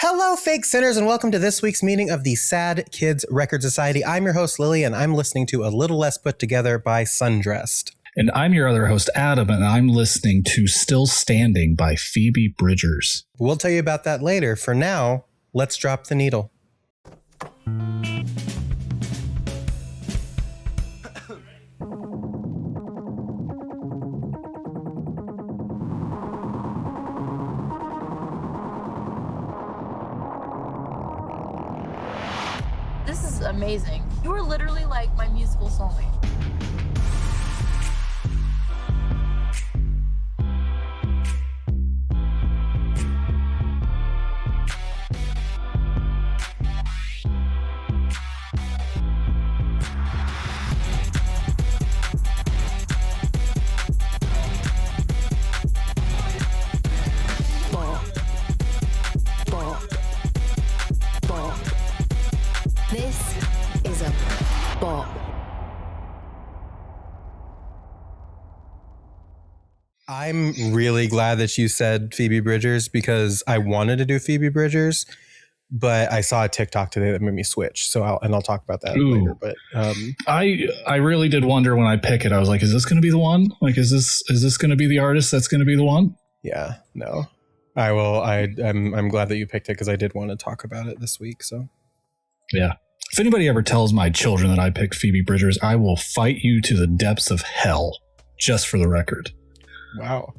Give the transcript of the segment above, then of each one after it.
Hello, fake sinners, and welcome to this week's meeting of the Sad Kids Record Society. I'm your host, Lily, and I'm listening to A Little Less Put Together by Sundressed. And I'm your other host, Adam, and I'm listening to Still Standing by Phoebe Bridgers. We'll tell you about that later. For now, let's drop the needle. This is amazing. You are literally like my musical soulmate. This is a bop. I'm really glad that you said Phoebe Bridgers because I wanted to do Phoebe Bridgers, but I saw a TikTok today that made me switch. So I'll talk about that later. But I really did wonder when I pick it. I was like, is this going to be the one? Like, is this going to be the artist that's going to be the one? Yeah, no, I will. I'm glad that you picked it because I did want to talk about it this week. So. Yeah. If anybody ever tells my children that I picked Phoebe Bridgers, I will fight you to the depths of hell, just for the record. Wow.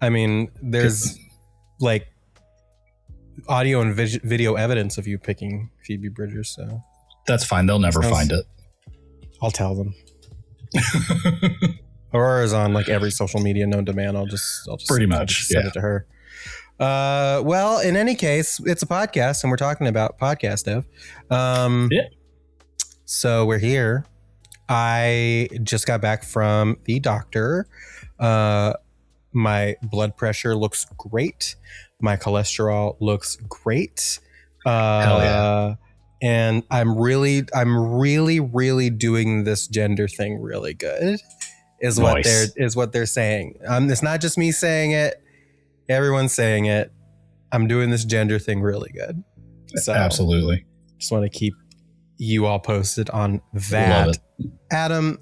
I mean, there's like audio and video evidence of you picking Phoebe Bridgers, so. That's fine. They'll never find it. I'll tell them. Aurora's on like every social media known to man. I'll just pretty much send it to her. Well, in any case, it's a podcast and we're talking about podcast dev. Yeah. So we're here. I just got back from the doctor. My blood pressure looks great. My cholesterol looks great. Hell yeah. And I'm really doing this gender thing really good. Is what they're saying. It's not just me saying it. Everyone's saying it. I'm doing this gender thing really good. So absolutely. Just want to keep you all posted on that. Love it. Adam,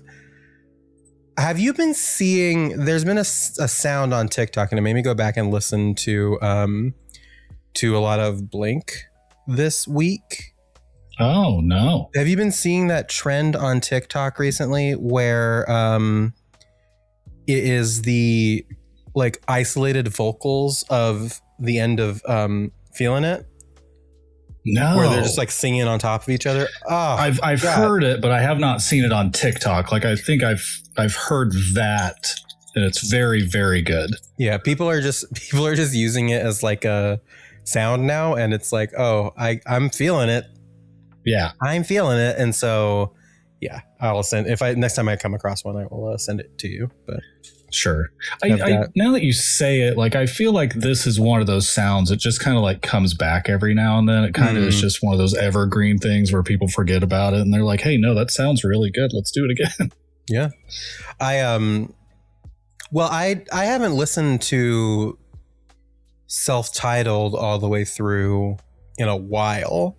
have you been seeing, there's been a sound on TikTok and it made me go back and listen to a lot of Blink this week. Oh, no. Have you been seeing that trend on TikTok recently where it is the like isolated vocals of the end of Feeling It? No. Where they're just like singing on top of each other. Oh, I've heard it, but I have not seen it on TikTok. Like I think I've heard that, and it's very, very good. Yeah, people are just using it as like a sound now, and it's like, oh, I'm feeling it. Yeah, I'm feeling it, and so yeah, I'll send next time I come across one, I will send it to you. But sure. Now that you say it, like I feel like this is one of those sounds that just kind of like comes back every now and then. It kind of is just one of those evergreen things where people forget about it and they're like, hey, no, that sounds really good. Let's do it again. Yeah. I haven't listened to Self-Titled all the way through in a while.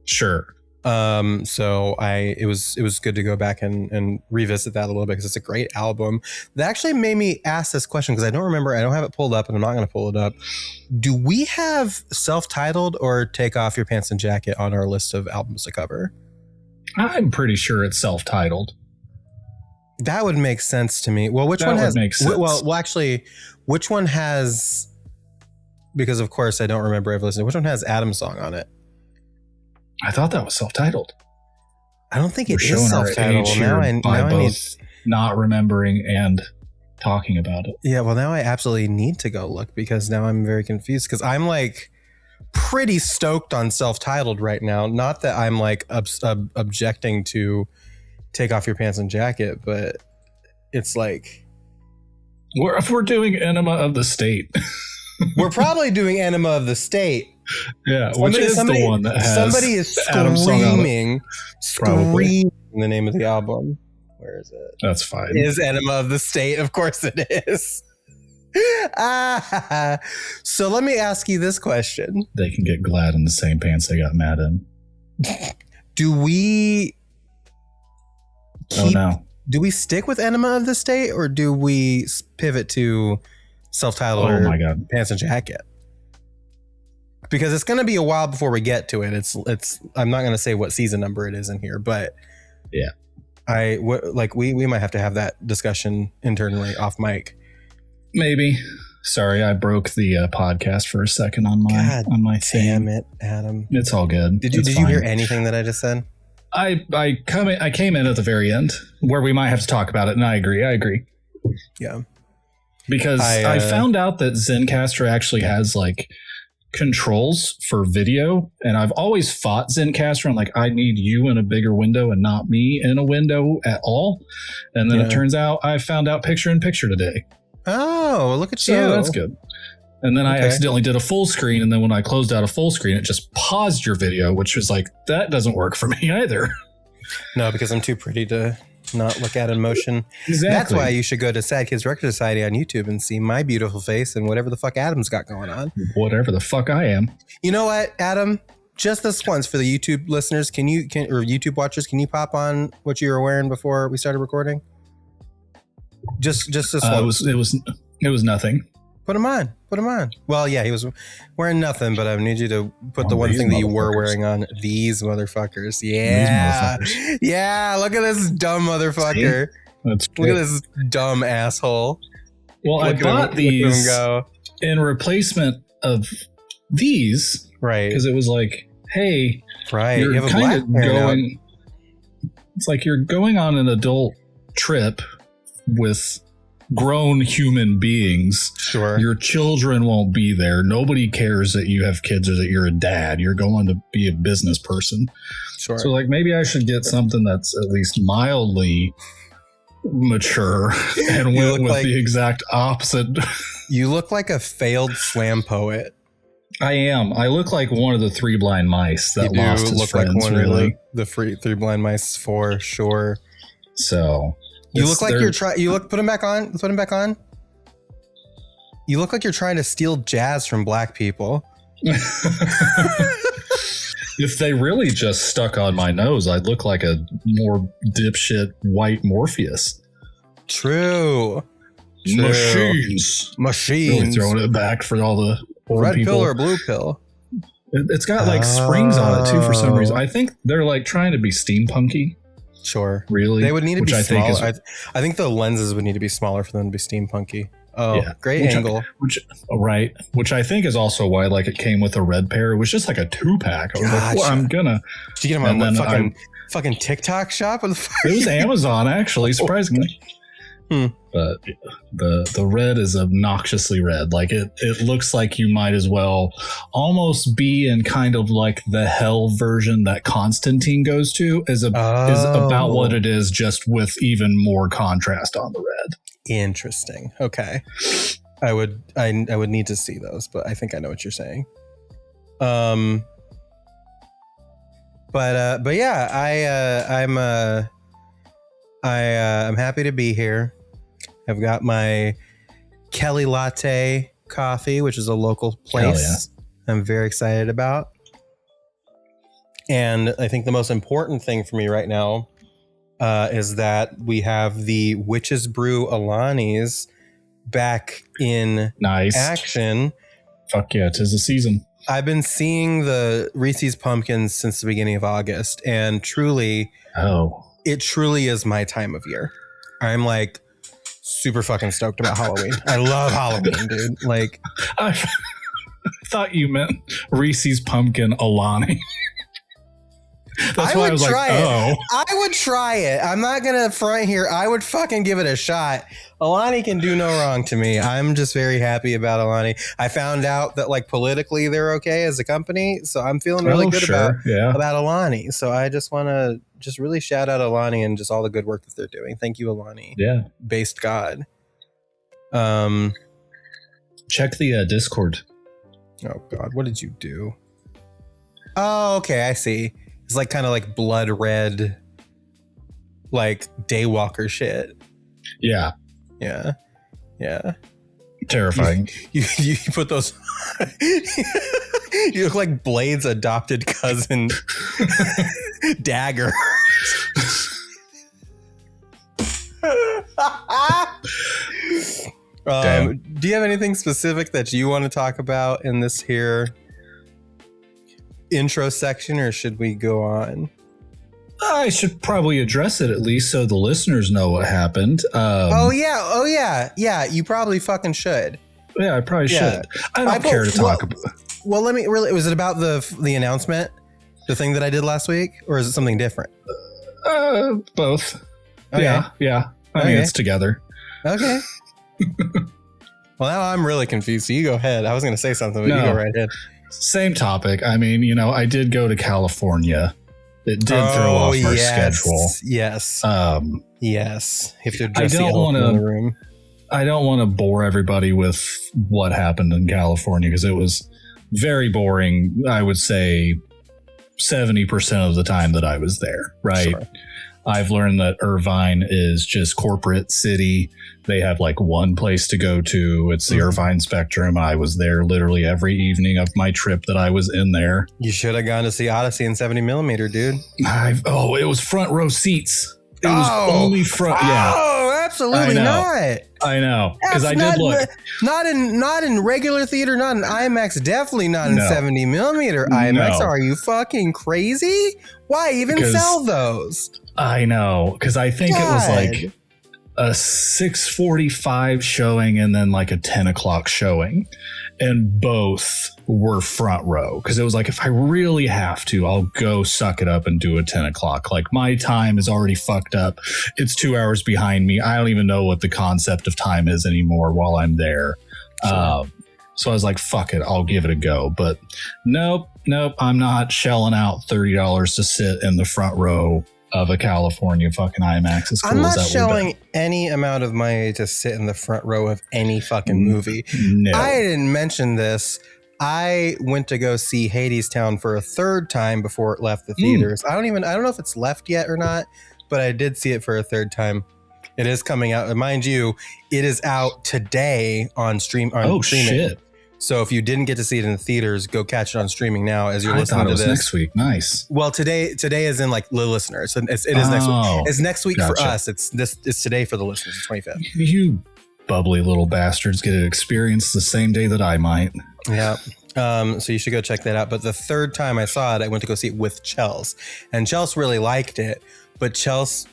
Sure. So it was good to go back and revisit that a little bit because it's a great album. That actually made me ask this question because I don't have it pulled up and I'm not going to pull it up. Do we have Self-Titled or Take Off Your Pants and Jacket on our list of albums to cover? I'm pretty sure it's Self-Titled. That would make sense to me. Well, which one has? Well, actually, which one has? Because of course I don't remember ever listening. Which one has Adam's song on it? I thought that was Self-Titled. I don't think it is Self-Titled. Now I need not remembering and talking about it. Yeah, well, now I absolutely need to go look because now I'm very confused because I'm like pretty stoked on Self-Titled right now. Not that I'm like objecting to Take Off Your Pants and Jacket, but it's like if we're doing Enema of the State. We're probably doing Enema of the State. Yeah, which is the one that has somebody is screaming the name of the album. Where is it? That's fine. It is Enema of the State. Of course it is. So let me ask you this question. They can get glad in the same pants they got mad in. Do we do we stick with Enema of the State, or do we pivot to self-titled or my God. Pants and Jacket? Because it's going to be a while before we get to it. It's I'm not going to say what season number it is in here, but yeah, we might have to have that discussion internally off mic. Maybe. Sorry, I broke the podcast for a second on my thing. Damn it, Adam. It's all good. Did you hear anything that I just said? I came in at the very end where we might have to talk about it, and I agree. Yeah. Because I found out that Zencastr actually has like controls for video, and I've always fought Zencastr. I'm like, I need you in a bigger window and not me in a window at all. And then it turns out I found out picture in picture today. Oh, look at you. So that's good. And then I accidentally did a full screen, and then when I closed out a full screen, it just paused your video, which was like, that doesn't work for me either. No, because I'm too pretty to not look at in motion. Exactly. That's why you should go to Sad Kids Record Society on YouTube and see my beautiful face and whatever the fuck Adam's got going on. Whatever the fuck I am. You know what, Adam? Just this once for the YouTube listeners, or YouTube watchers, can you pop on what you were wearing before we started recording? Just this once. It was nothing. Put him on. Well, yeah, he was wearing nothing, but I need you to put the one thing that you were wearing on. These motherfuckers. Yeah. These motherfuckers. Yeah, look at this dumb motherfucker. That's look at this dumb asshole. Well, I bought these in replacement of these. Right. Because it was like, hey, right. You're you have a kind of black going. It's like you're going on an adult trip with grown human beings. Sure. Your children won't be there. Nobody cares that you have kids or that you're a dad. You're going to be a business person. Sure. So like maybe I should get something that's at least mildly mature and went with the exact opposite. You look like a failed slam poet. I am. I look like one of the three blind mice that lost his friends. Like one really, of the three blind mice for sure. So you look like you're trying. You look. Put him back on. Put him back on. You look like you're trying to steal jazz from black people. If they really just stuck on my nose, I'd look like a more dipshit white Morpheus. True. Machines. Really throwing it back for all the red people. Pill or blue pill. It's got like springs on it too for some reason. I think they're like trying to be steampunky. Sure. Really? They would need to be smaller. I think the lenses would need to be smaller for them to be steampunky. Oh, yeah. Great angle. Which I think is also why like it came with a red pair. It was just like a 2-pack. I was like, well, I'm gonna. Did you get them on fucking TikTok shop? It was Amazon actually, surprisingly. But the red is obnoxiously red. Like it looks like you might as well almost be in kind of like the hell version that Constantine goes to is about what it is, just with even more contrast on the red. Interesting. Okay. I would need to see those, but I think I know what you're saying. But yeah, I'm happy to be here. I've got my Kelly Latte coffee, which is a local place I'm very excited about. And I think the most important thing for me right now is that we have the Witch's Brew Alani's back in action. Fuck yeah, 'tis the season. I've been seeing the Reese's Pumpkins since the beginning of August, and truly, it truly is my time of year. I'm like super fucking stoked about Halloween. I love Halloween, dude. Like, I thought you meant Reese's Pumpkin Alani. That's why I was like, I would try it. I'm not going to front here. I would fucking give it a shot. Alani can do no wrong to me. I'm just very happy about Alani. I found out that like politically they're okay as a company. So I'm feeling really good about Alani. So I just want to just really shout out Alani and just all the good work that they're doing. Thank you, Alani. Yeah. Based God. Check the Discord. Oh God. What did you do? Oh, okay. I see. It's like kind of like blood red, like Daywalker shit. Yeah. Yeah. Yeah. Terrifying. You put those. You look like Blade's adopted cousin, Dagger. Do you have anything specific that you want to talk about in this here intro section, or should we go on? I should probably address it at least so the listeners know what happened. Oh yeah. You probably fucking should. Yeah, I probably should. I don't care to talk about it. Well, was it about the announcement, the thing that I did last week, or is it something different? Both. Okay. Yeah. I mean, it's together. Okay. Well, now I'm really confused. So you go ahead. I was going to say something, but you go right ahead. Same topic. I mean, I did go to California. It did throw off our schedule. Yes. Yes. You have to address the elephant in the room. I don't want to bore everybody with what happened in California because it was very boring. I would say 70% of the time that I was there. Right. Sure. I've learned that Irvine is just corporate city. They have like one place to go to. It's the Irvine Spectrum. I was there literally every evening of my trip that I was in there. You should have gone to see Odyssey in 70mm, dude. It was front row seats. It was only front. Yeah. Oh, absolutely not. I know. Because I did look. Not in regular theater, not in IMAX, definitely not in 70mm IMAX. Are you fucking crazy? Why even sell those? I know. Because I think it was like a 6:45 showing and then like a 10 o'clock showing. And both were front row. Because it was like, if I really have to, I'll go suck it up and do a 10 o'clock. Like my time is already fucked up. It's 2 hours behind me. I don't even know what the concept of time is anymore while I'm there. Sure. So I was like, fuck it, I'll give it a go. But nope, I'm not shelling out $30 to sit in the front row of a California fucking IMAX. As cool I'm not as that showing any amount of money to sit in the front row of any fucking movie. No. I didn't mention this. I went to go see Hadestown for a third time before it left the theaters. I don't know if it's left yet or not, but I did see it for a third time. It is coming out. And mind you, it is out today on streaming. Shit. So if you didn't get to see it in the theaters, go catch it on streaming now as you're listening to this. Next week. Nice. Well, today is in like the listeners. So it is next week. It's next week for us. It's today for the listeners, the 25th. You bubbly little bastards get to experience the same day that I might. Yeah. So you should go check that out. But the third time I saw it, I went to go see it with Chels. And Chels really liked it. But Chels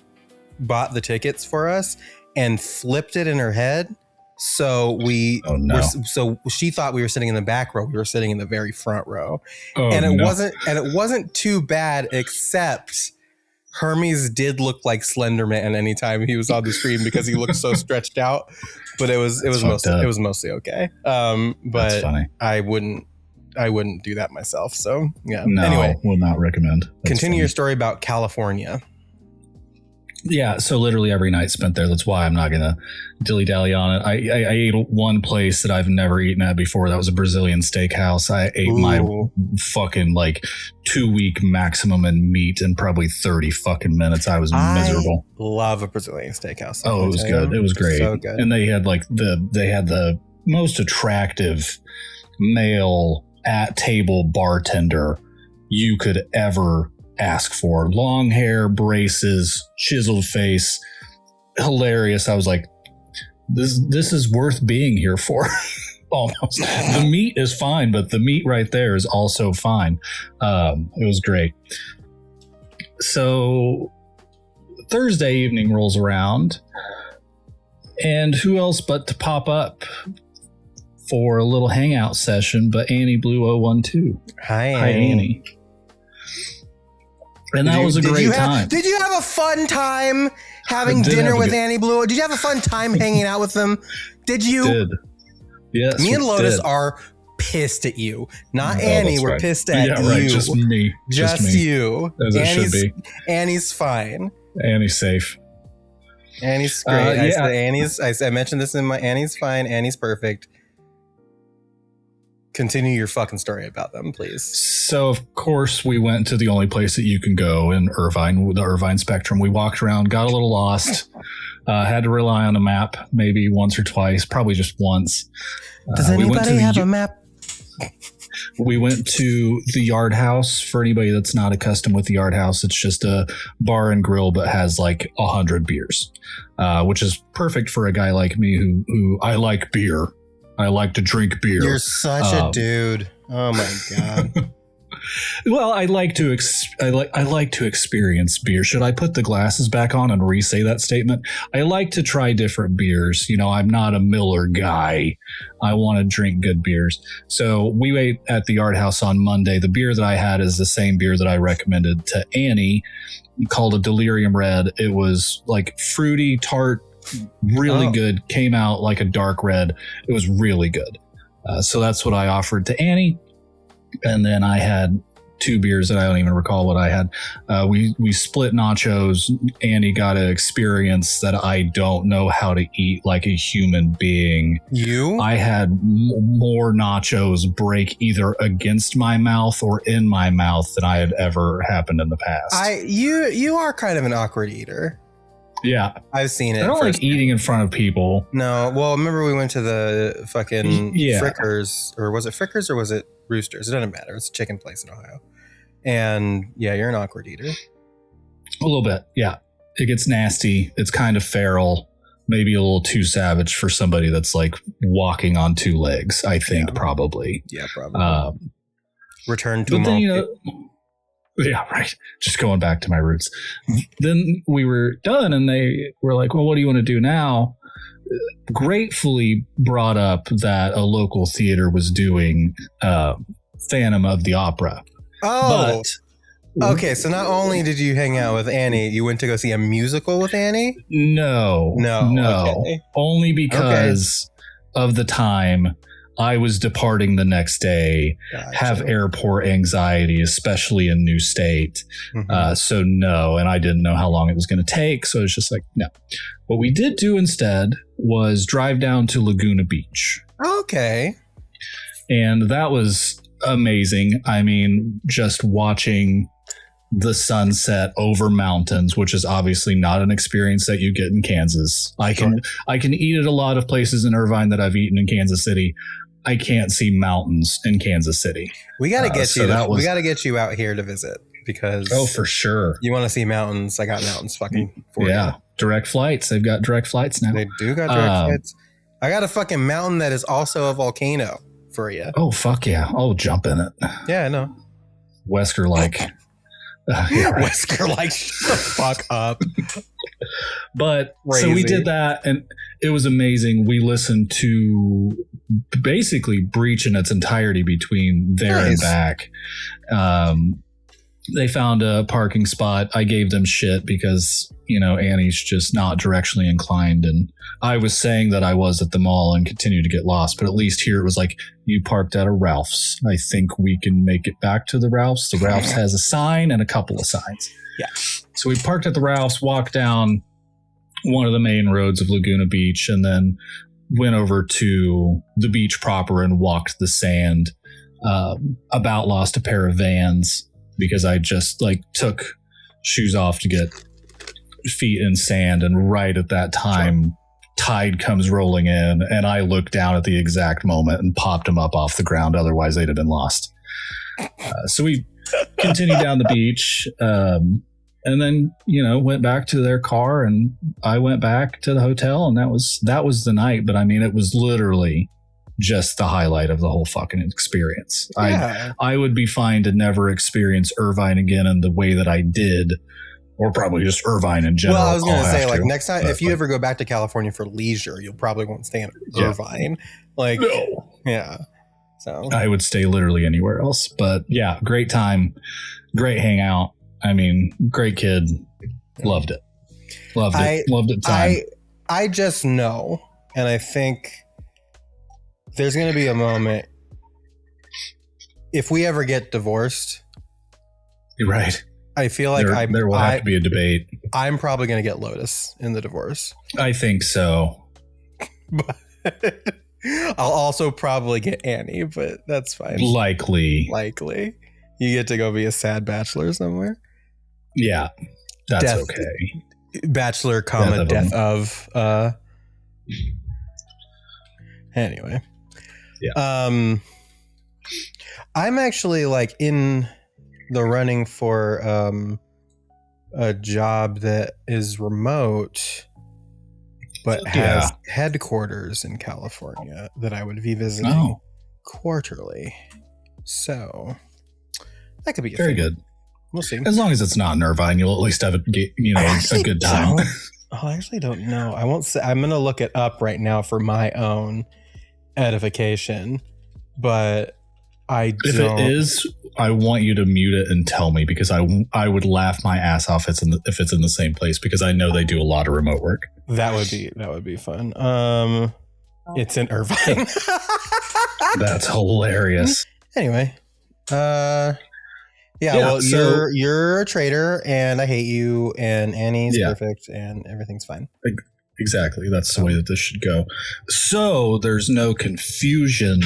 bought the tickets for us and flipped it in her head. So so she thought we were sitting in the back row. We were sitting in the very front row. It wasn't too bad, except Hermes did look like Slender Man anytime he was on the screen because he looked so stretched out. But it was mostly okay. But that's funny. I wouldn't do that myself. So yeah. No, anyway, will not recommend. Continue your story about California. Yeah, so literally every night spent there. That's why I'm not going to dilly-dally on it. I ate one place that I've never eaten at before. That was a Brazilian steakhouse. I ate my fucking like 2-week maximum in meat in probably 30 fucking minutes. I was miserable. I love a Brazilian steakhouse. Oh, it was good. It was great. So good. And they had like the most attractive male at table bartender you could ever ask for. Long hair, braces, chiseled face, hilarious. I was like, this is worth being here for. Almost. The meat is fine, but the meat right there is also fine. It was great. So Thursday evening rolls around, and who else but to pop up for a little hangout session but Annie Blue 012. Hi Annie. And that was a great time. Did you have a fun time having dinner with Annie Blue? Did you have a fun time hanging out with them? Did you? Did. Yes. Me and Lotus are pissed at you. Not Annie. We're pissed at you. Right. Just me. Just me. You. As it should be. Annie's fine. Annie's safe. Annie's great. I mentioned this in my Annie's fine. Annie's perfect. Continue your fucking story about them, please. So, of course, we went to the only place that you can go in Irvine, the Irvine Spectrum. We walked around, got a little lost. Had to rely on a map maybe once or twice, probably just once. Does anybody have a map? We went to the Yard House. For anybody that's not accustomed with the Yard House, it's just a bar and grill, but has like 100 beers, which is perfect for a guy like me who I like beer. I like to drink beer. You're such a dude. Oh my God. Well, I like to experience beer. Should I put the glasses back on and re-say that statement? I like to try different beers. You know, I'm not a Miller guy. I want to drink good beers. So we ate at the Yard House on Monday. The beer that I had is the same beer that I recommended to Annie, called a Delirium Red. It was like fruity, tart, really good. Came out like a dark red. It was really good. So that's what I offered to Annie. And then I had 2 beers that I don't even recall what I had. We split nachos. Annie got an experience that I don't know how to eat like a human being. I had more nachos break either against my mouth or in my mouth than I had ever happened in the past. You are kind of an awkward eater. Yeah. I've seen it. I don't like eating in front of people. No. Well, remember we went to the fucking Frickers, or was it Frickers or was it Roosters? It doesn't matter. It's a chicken place in Ohio. And yeah, you're an awkward eater. A little bit. Yeah. It gets nasty. It's kind of feral. Maybe a little too savage for somebody that's like walking on 2 legs, I think, probably. Yeah, probably. Return to mom. Yeah, right. Just going back to my roots. Then we were done and they were like, well, what do you want to do now? Gratefully brought up that a local theater was doing Phantom of the Opera. Oh, okay. So not only did you hang out with Annie, you went to go see a musical with Annie? No. Okay. Only because of the time I was departing the next day, have airport anxiety, especially in new state. So no, and I didn't know how long it was going to take. So it's just like, no. What we did do instead was drive down to Laguna Beach. Okay. And that was amazing. I mean, just watching the sunset over mountains, which is obviously not an experience that you get in Kansas. I can eat at a lot of places in Irvine that I've eaten in Kansas City. I can't see mountains in Kansas City. We got to get we got to get you out here to visit because for sure. You want to see mountains. I got mountains fucking for you. Direct flights. They've got direct flights now. They do got direct flights. I got a fucking mountain that is also a volcano for you. Oh, fuck yeah. I'll jump in it. Yeah, I know. Wesker like. Wesker like, shut the fuck up. But crazy. So we did that and it was amazing. We listened to basically Breach in its entirety between there and back. They found a parking spot. I gave them shit because, you know, Annie's just not directionally inclined. And I was saying that I was at the mall and continued to get lost. But at least here it was like, you parked at a Ralph's. I think we can make it back to the Ralph's. The Ralph's has a sign and a couple of signs. Yeah. So we parked at the Ralph's, walked down one of the main roads of Laguna Beach, and then went over to the beach proper and walked the sand. About lost a pair of Vans because I just like took shoes off to get feet in sand, and right at that time tide comes rolling in and I looked down at the exact moment and popped them up off the ground. Otherwise they'd have been lost. So we continued down the beach, and then, you know, went back to their car and I went back to the hotel, and that was the night. But I mean, it was literally just the highlight of the whole fucking experience. Yeah. I would be fine to never experience Irvine again in the way that I did, or probably just Irvine in general. Well, I was going to say, like, next time, if you ever go back to California for leisure, you'll probably won't stay in Irvine. Like, no. Yeah. So I would stay literally anywhere else. But yeah, great time, great hangout. I mean, great kid. Loved it. Loved it. Time. I just know, and I think there's going to be a moment if we ever get divorced. You're right. I feel like there will have to be a debate. I'm probably going to get Lotus in the divorce. I think so. But I'll also probably get Annie, but that's fine. Likely. You get to go be a sad bachelor somewhere. Yeah, that's okay. Bachelor, comma, death of. Anyway. Yeah. I'm actually like in the running for a job that is remote, but has headquarters in California that I would be visiting quarterly. So that could be very good. We'll see. As long as it's not in Irvine, you'll at least have a good time. I actually don't know. I won't say. I'm going to look it up right now for my own edification, but if it is, I want you to mute it and tell me, because I would laugh my ass off if it's in the same place, because I know they do a lot of remote work. That would be fun. It's in Irvine. That's hilarious. Anyway, well, so you're a traitor, and I hate you, and Annie's perfect, and everything's fine. Exactly. That's the way that this should go. So there's no confusion.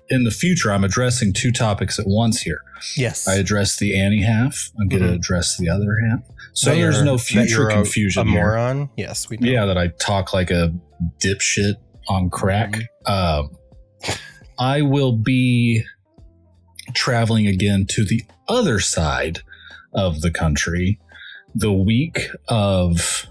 In the future, I'm addressing two topics at once here. Yes. I address the Annie half. I'm going to address the other half. So there's no future confusion a here. Moron? Yes, we know. Yeah, that I talk like a dipshit on crack. I will be traveling again to the other side of the country the week of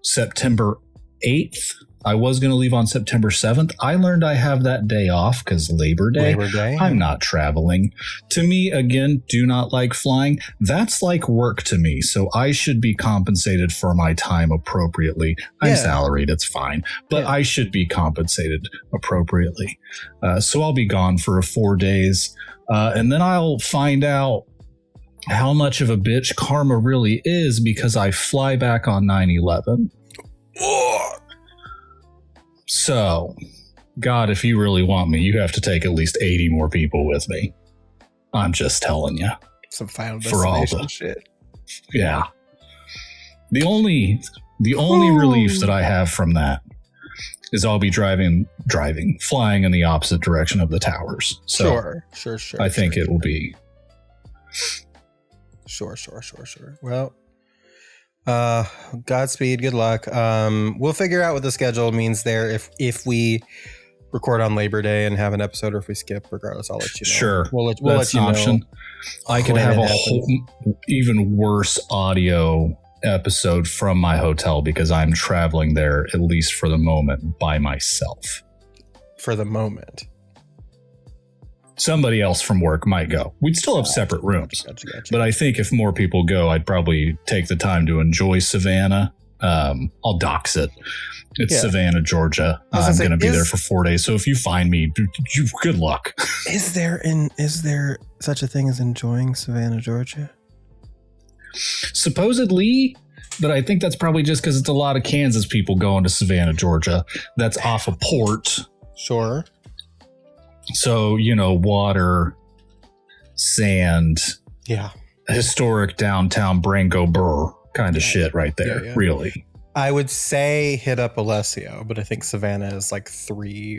September 8th. I was going to leave on September 7th. I learned I have that day off because Labor Day. I'm not traveling. To me, again, do not like flying. That's like work to me. So I should be compensated for my time appropriately. I'm salaried. It's fine. But I should be compensated appropriately. So I'll be gone for 4 days. And then I'll find out how much of a bitch karma really is, because I fly back on 9/11. So, God, if you really want me, you have to take at least 80 more people with me. I'm just telling you. Some Final Destination shit. Yeah. The only relief that I have from that is I'll be flying in the opposite direction of the towers. So sure. I think it will be. Sure. Well, Godspeed. Good luck. We'll figure out what the schedule means there. If we record on Labor Day and have an episode, or if we skip, regardless, I'll let you know. Sure. We'll That's let you an option. know. I could have a whole even worse audio episode from my hotel, because I'm traveling there, at least for the moment, by myself. For the moment. Somebody else from work might go. We'd still have separate rooms. Gotcha. But I think if more people go, I'd probably take the time to enjoy Savannah. I'll dox it. It's Savannah, Georgia. I'm going to be there for 4 days. So if you find me, good luck. Is there such a thing as enjoying Savannah, Georgia? Supposedly, but I think that's probably just because it's a lot of Kansas people going to Savannah, Georgia. That's off a port. Sure. So, water, sand, historic downtown Brango Burr kind of shit right there, really. I would say hit up Alessio, but I think Savannah is like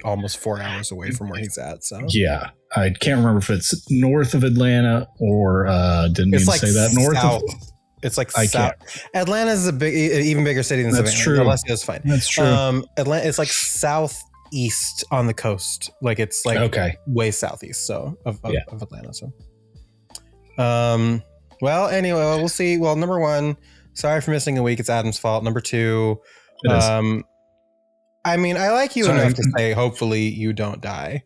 almost 4 hours away from where he's at. So yeah, I can't remember if it's north of Atlanta or didn't even say that north south. It's like south. Atlanta is even bigger city than Savannah. That's true. Alessio's fine. That's true. Atlanta, it's like southeast on the coast. Like it's like way southeast. So of Atlanta. So, well, anyway, we'll see. Well, number one, sorry for missing a week. It's Adam's fault. Number two, I mean, I like you enough to say, hopefully you don't die.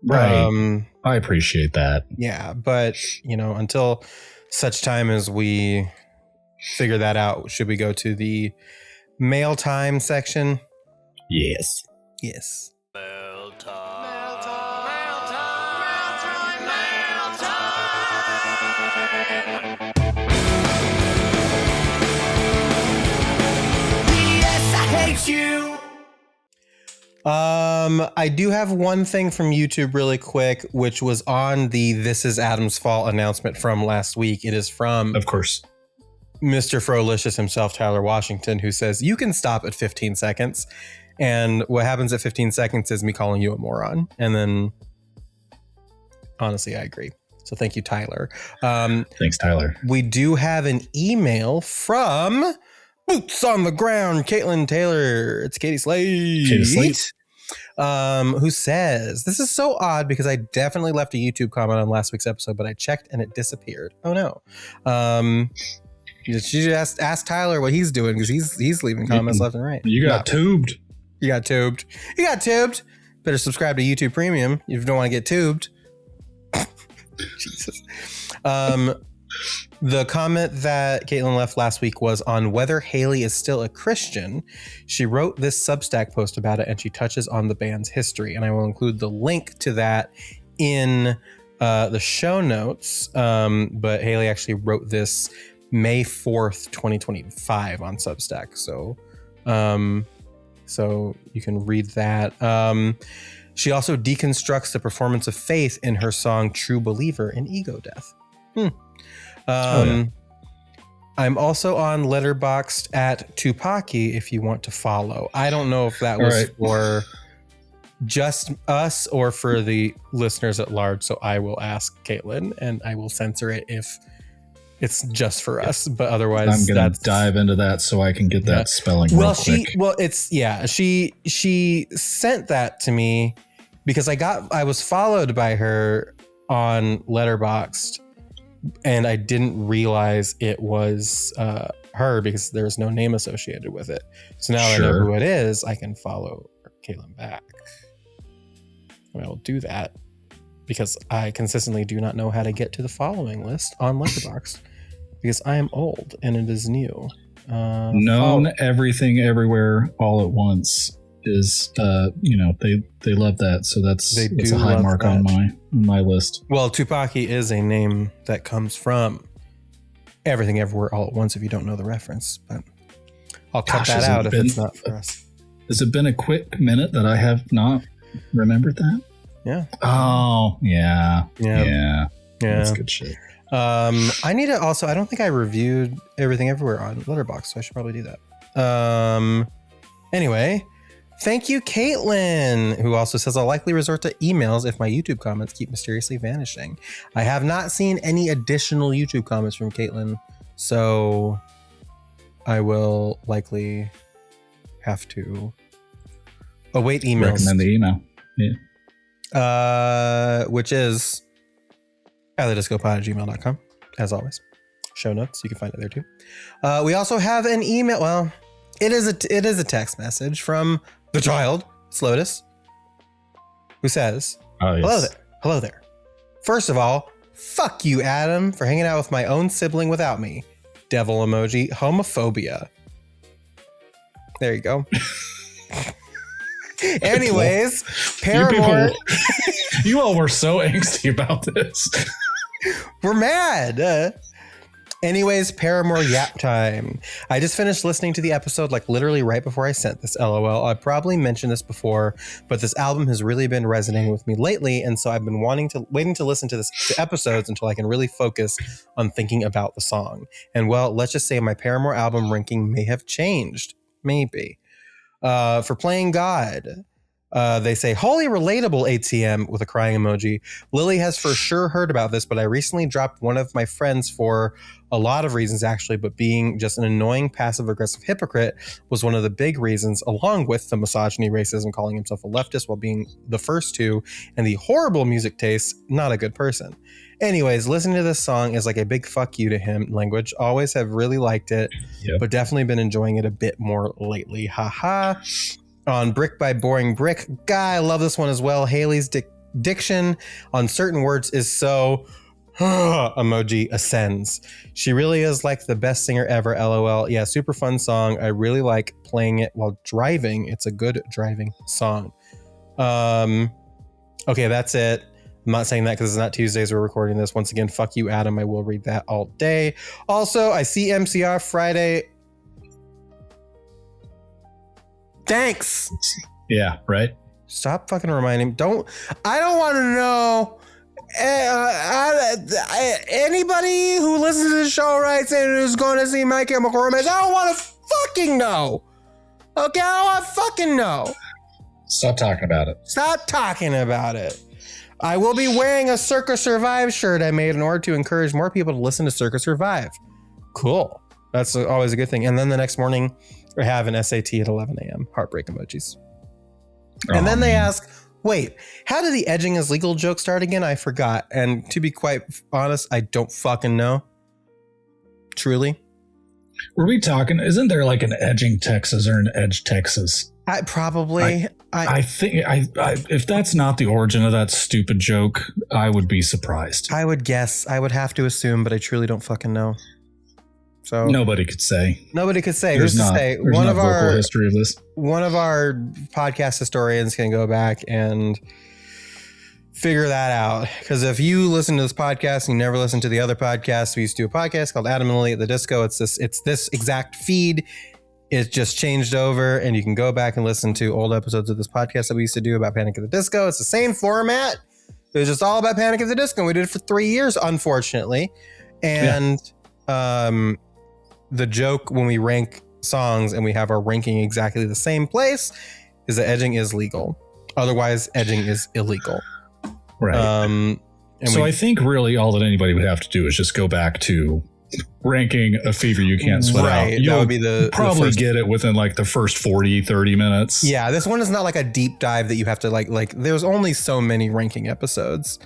Right. I appreciate that. Yeah. But, until such time as we figure that out, should we go to the mail time section? Yes. Mail time. Yes, I hate you. I do have one thing from YouTube really quick, which was on the This Is Adam's Fault announcement from last week. It is from, of course, Mr. Frolicious himself, Tyler Washington, who says you can stop at 15 seconds. And what happens at 15 seconds is me calling you a moron. And then, honestly, I agree. So thank you, Tyler. Thanks, Tyler. We do have an email from Boots on the Ground, Caitlin Taylor. It's Katie Slate. Who says, this is so odd because I definitely left a YouTube comment on last week's episode, but I checked and it disappeared. Oh no. You just ask Tyler what he's doing because he's leaving comments left and right. You got tubed. You got tubed. Better subscribe to YouTube Premium if you don't want to get tubed. Jesus. The comment that Caitlin left last week was on whether Haley is still a Christian. She wrote this Substack post about it, and she touches on the band's history. And I will include the link to that in the show notes. But Haley actually wrote this May 4th, 2025 on Substack. So you can read that. She also deconstructs the performance of faith in her song True Believer in Ego Death. I'm also on Letterboxd at Tupaki if you want to follow. I don't know if that was for just us or for the listeners at large, so I will ask Caitlin and I will censor it if it's just for us, but otherwise I'm gonna dive into that so I can get that spelling real quick. She sent that to me because I was followed by her on Letterboxd and I didn't realize it was her because there was no name associated with it. So now that I know who it is, I can follow Caitlin back. And I will do that because I consistently do not know how to get to the following list on Letterboxd because I am old and it is new. Known everything everywhere all at once is they love that, so it's a high mark on my list. Well, Tupaki is a name that comes from Everything Everywhere All at Once if you don't know the reference, but I'll cut that out if it's not for us. Has it been a quick minute that I have not remembered that? Yeah. Oh, yeah. That's good shit. I need to also, I don't think I reviewed Everything Everywhere on Letterboxd, so I should probably do that. Anyway, thank you, Caitlin, who also says, I'll likely resort to emails if my YouTube comments keep mysteriously vanishing. I have not seen any additional YouTube comments from Caitlin, so I will likely have to await emails. Recommend the email. Yeah. Which is thediscopod@gmail.com, as always. Show notes, you can find it there too. We also have an email. Well, it is a text message from the child, Slotus, who says, Hello there. First of all, fuck you, Adam, for hanging out with my own sibling without me. Devil emoji, homophobia. There you go. Anyways, Paramore. You all were so angsty about this. We're mad. Anyways, Paramore yap time. I just finished listening to the episode like literally right before I sent this, LOL. I probably mentioned this before, but this album has really been resonating with me lately, and so I've been waiting to listen to episodes until I can really focus on thinking about the song. And well, let's just say my Paramore album ranking may have changed. Maybe. For Playing God. They say, wholly relatable ATM with a crying emoji. Lily has for sure heard about this, but I recently dropped one of my friends for a lot of reasons, actually, but being just an annoying passive-aggressive hypocrite was one of the big reasons, along with the misogyny, racism, calling himself a leftist while being the first two, and the horrible music taste, not a good person. Anyways, listening to this song is like a big fuck you to him language. Always have really liked it, but definitely been enjoying it a bit more lately. Haha. On Brick by Boring Brick. Guy, I love this one as well. Haley's diction on certain words is so emoji ascends. She really is like the best singer ever, LOL. Yeah, super fun song. I really like playing it while driving. It's a good driving song. Okay, that's it. I'm not saying that because it's not Tuesdays we're recording this. Once again, fuck you, Adam. I will read that all day. Also, I see MCR Friday. Thanks. Yeah, right. Stop fucking reminding me. I don't want to know. Anybody who listens to the show writes in who's going to see My Chemical Romance. I don't want to fucking know. Okay, I don't want to fucking know. Stop talking about it. Stop talking about it. I will be wearing a Circa Survive shirt I made in order to encourage more people to listen to Circa Survive. Cool. That's always a good thing. And then the next morning, I have an SAT at 11 a.m. Heartbreak emojis. And then they ask, wait, how did the edging is legal joke start again? I forgot. And to be quite honest, I don't fucking know. Truly. Were we talking? Isn't there like an edging Texas or an edge Texas? I think if that's not the origin of that stupid joke, I would be surprised. I would guess. I would have to assume, but I truly don't fucking know. So nobody could say. Who's to say? One of our history of this. One of our podcast historians can go back and figure that out. Because if you listen to this podcast and you never listen to the other podcast, we used to do a podcast called Adam and Lily at the Disco. It's this exact feed. It just changed over, and you can go back and listen to old episodes of this podcast that we used to do about Panic at the Disco. It's the same format. It was just all about Panic at the Disco. And we did it for 3 years, unfortunately. And the joke when we rank songs and we have our ranking exactly the same place is that edging is legal. Otherwise, edging is illegal. Right. I think really all that anybody would have to do is just go back to ranking A Fever You Can't Sweat Out. That would be probably get it within like the first 40-30 minutes. Yeah, this one is not like a deep dive that you have to like there's only so many ranking episodes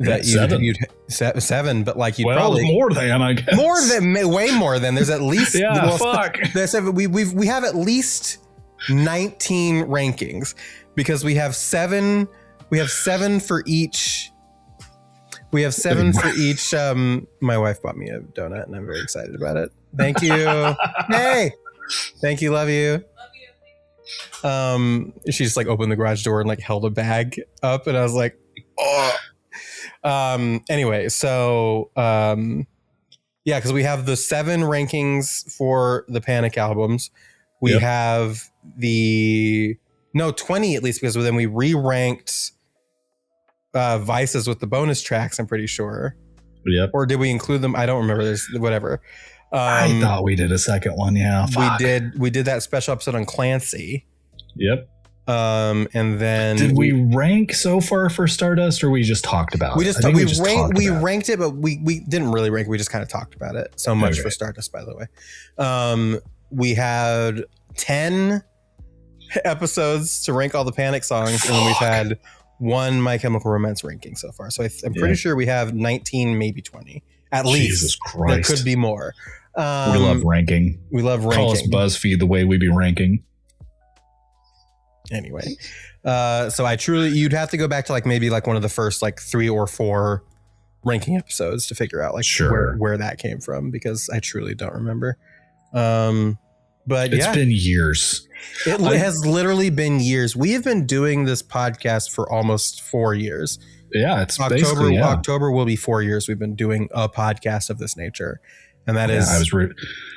that you'd seven, but like you'd probably more than, I guess. Way more than. There's at least fuck. There's we have at least 19 rankings because we have seven for each. We have 7 for each. My wife bought me a donut and I'm very excited about it. Thank you. Hey, thank you. Love you. She just like opened the garage door and like held a bag up and I was like, oh. Anyway, so because we have the 7 rankings for the Panic albums. We have 20 at least, because then we re-ranked Vices with the bonus tracks, I'm pretty sure. Yep. Or did we include them? I don't remember. There's whatever. I thought we did a second one. Yeah. Fuck. We did that special episode on Clancy. Yep. And then did we rank so far for Stardust, or we just talked about it? We ranked it, but we didn't really rank. We just kind of talked about it. So much for Stardust, by the way. We had 10 episodes to rank all the Panic songs, and then we've had 1 My Chemical Romance ranking so far. So I'm pretty sure we have 19, maybe 20 at least. Jesus Christ, there could be more. We love ranking. Call us BuzzFeed the way we be ranking. Anyway, so you'd have to go back to like maybe like one of the first like 3 or 4 ranking episodes to figure out like where that came from, because I truly don't remember. But it's been years. It has literally been years. We have been doing this podcast for almost 4 years. Yeah, it's October will be 4 years we've been doing a podcast of this nature, and that is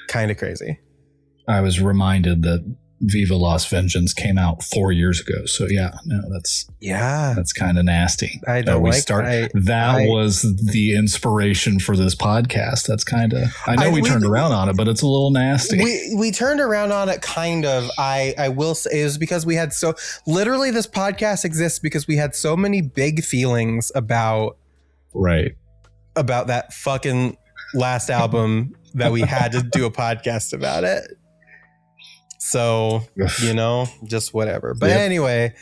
kind of crazy. I was reminded that Viva Las Vengeance came out 4 years ago. So that's kind of nasty. I don't that was the inspiration for this podcast. That's kind of, we turned around on it, but it's a little nasty. We turned around on it kind of. I will say it was because we had literally this podcast exists because we had so many big feelings about that fucking last album that we had to do a podcast about it. So, just whatever. But anyway,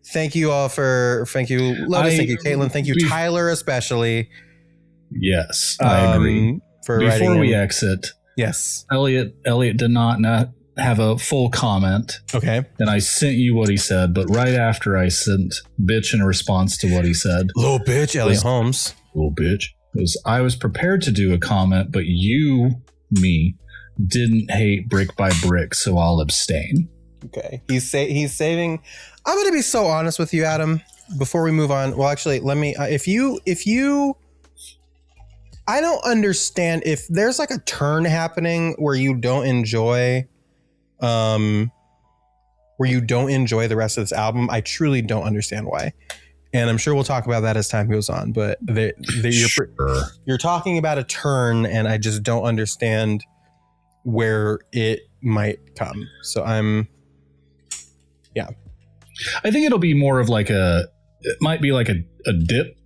thank you all thank you, Lotus, thank you, Caitlin, thank you, Tyler, especially. Yes, I agree. Before we exit, yes, Elliot did not have a full comment. Okay. And I sent you what he said, but right after I sent bitch in response to what he said. Little bitch, Elliot Holmes. Little bitch. I was prepared to do a comment, but me, didn't hate Brick by Brick, so I'll abstain. Okay. He's saving. I'm going to be so honest with you, Adam, before we move on. Well, actually, let me, if you, I don't understand if there's like a turn happening where you don't enjoy the rest of this album. I truly don't understand why. And I'm sure we'll talk about that as time goes on, but you're talking about a turn and I just don't understand where it might come. So I think it'll be more of like it might be like a dip,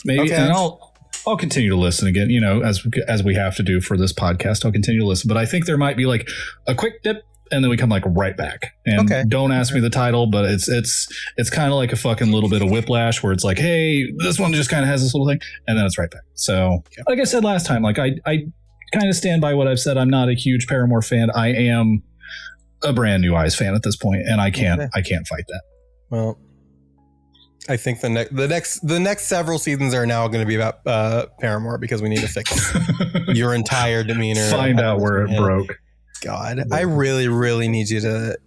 maybe. Okay. And I'll continue to listen again, you know, as we have to do for this podcast. I'll continue to listen, but I think there might be like a quick dip, and then we come like right back. And don't ask me the title, but it's kind of like a fucking little bit of Whiplash, where it's like, hey, this one just kind of has this little thing, and then it's right back. So, like I said last time, like I kind of stand by what I've said. I'm not a huge Paramore fan. I am a Brand New Eyes fan at this point, and I can't fight that. Well, I think the next several seasons are now going to be about Paramore, because we need to fix your entire demeanor. Find out where it broke. God, I really, really need you to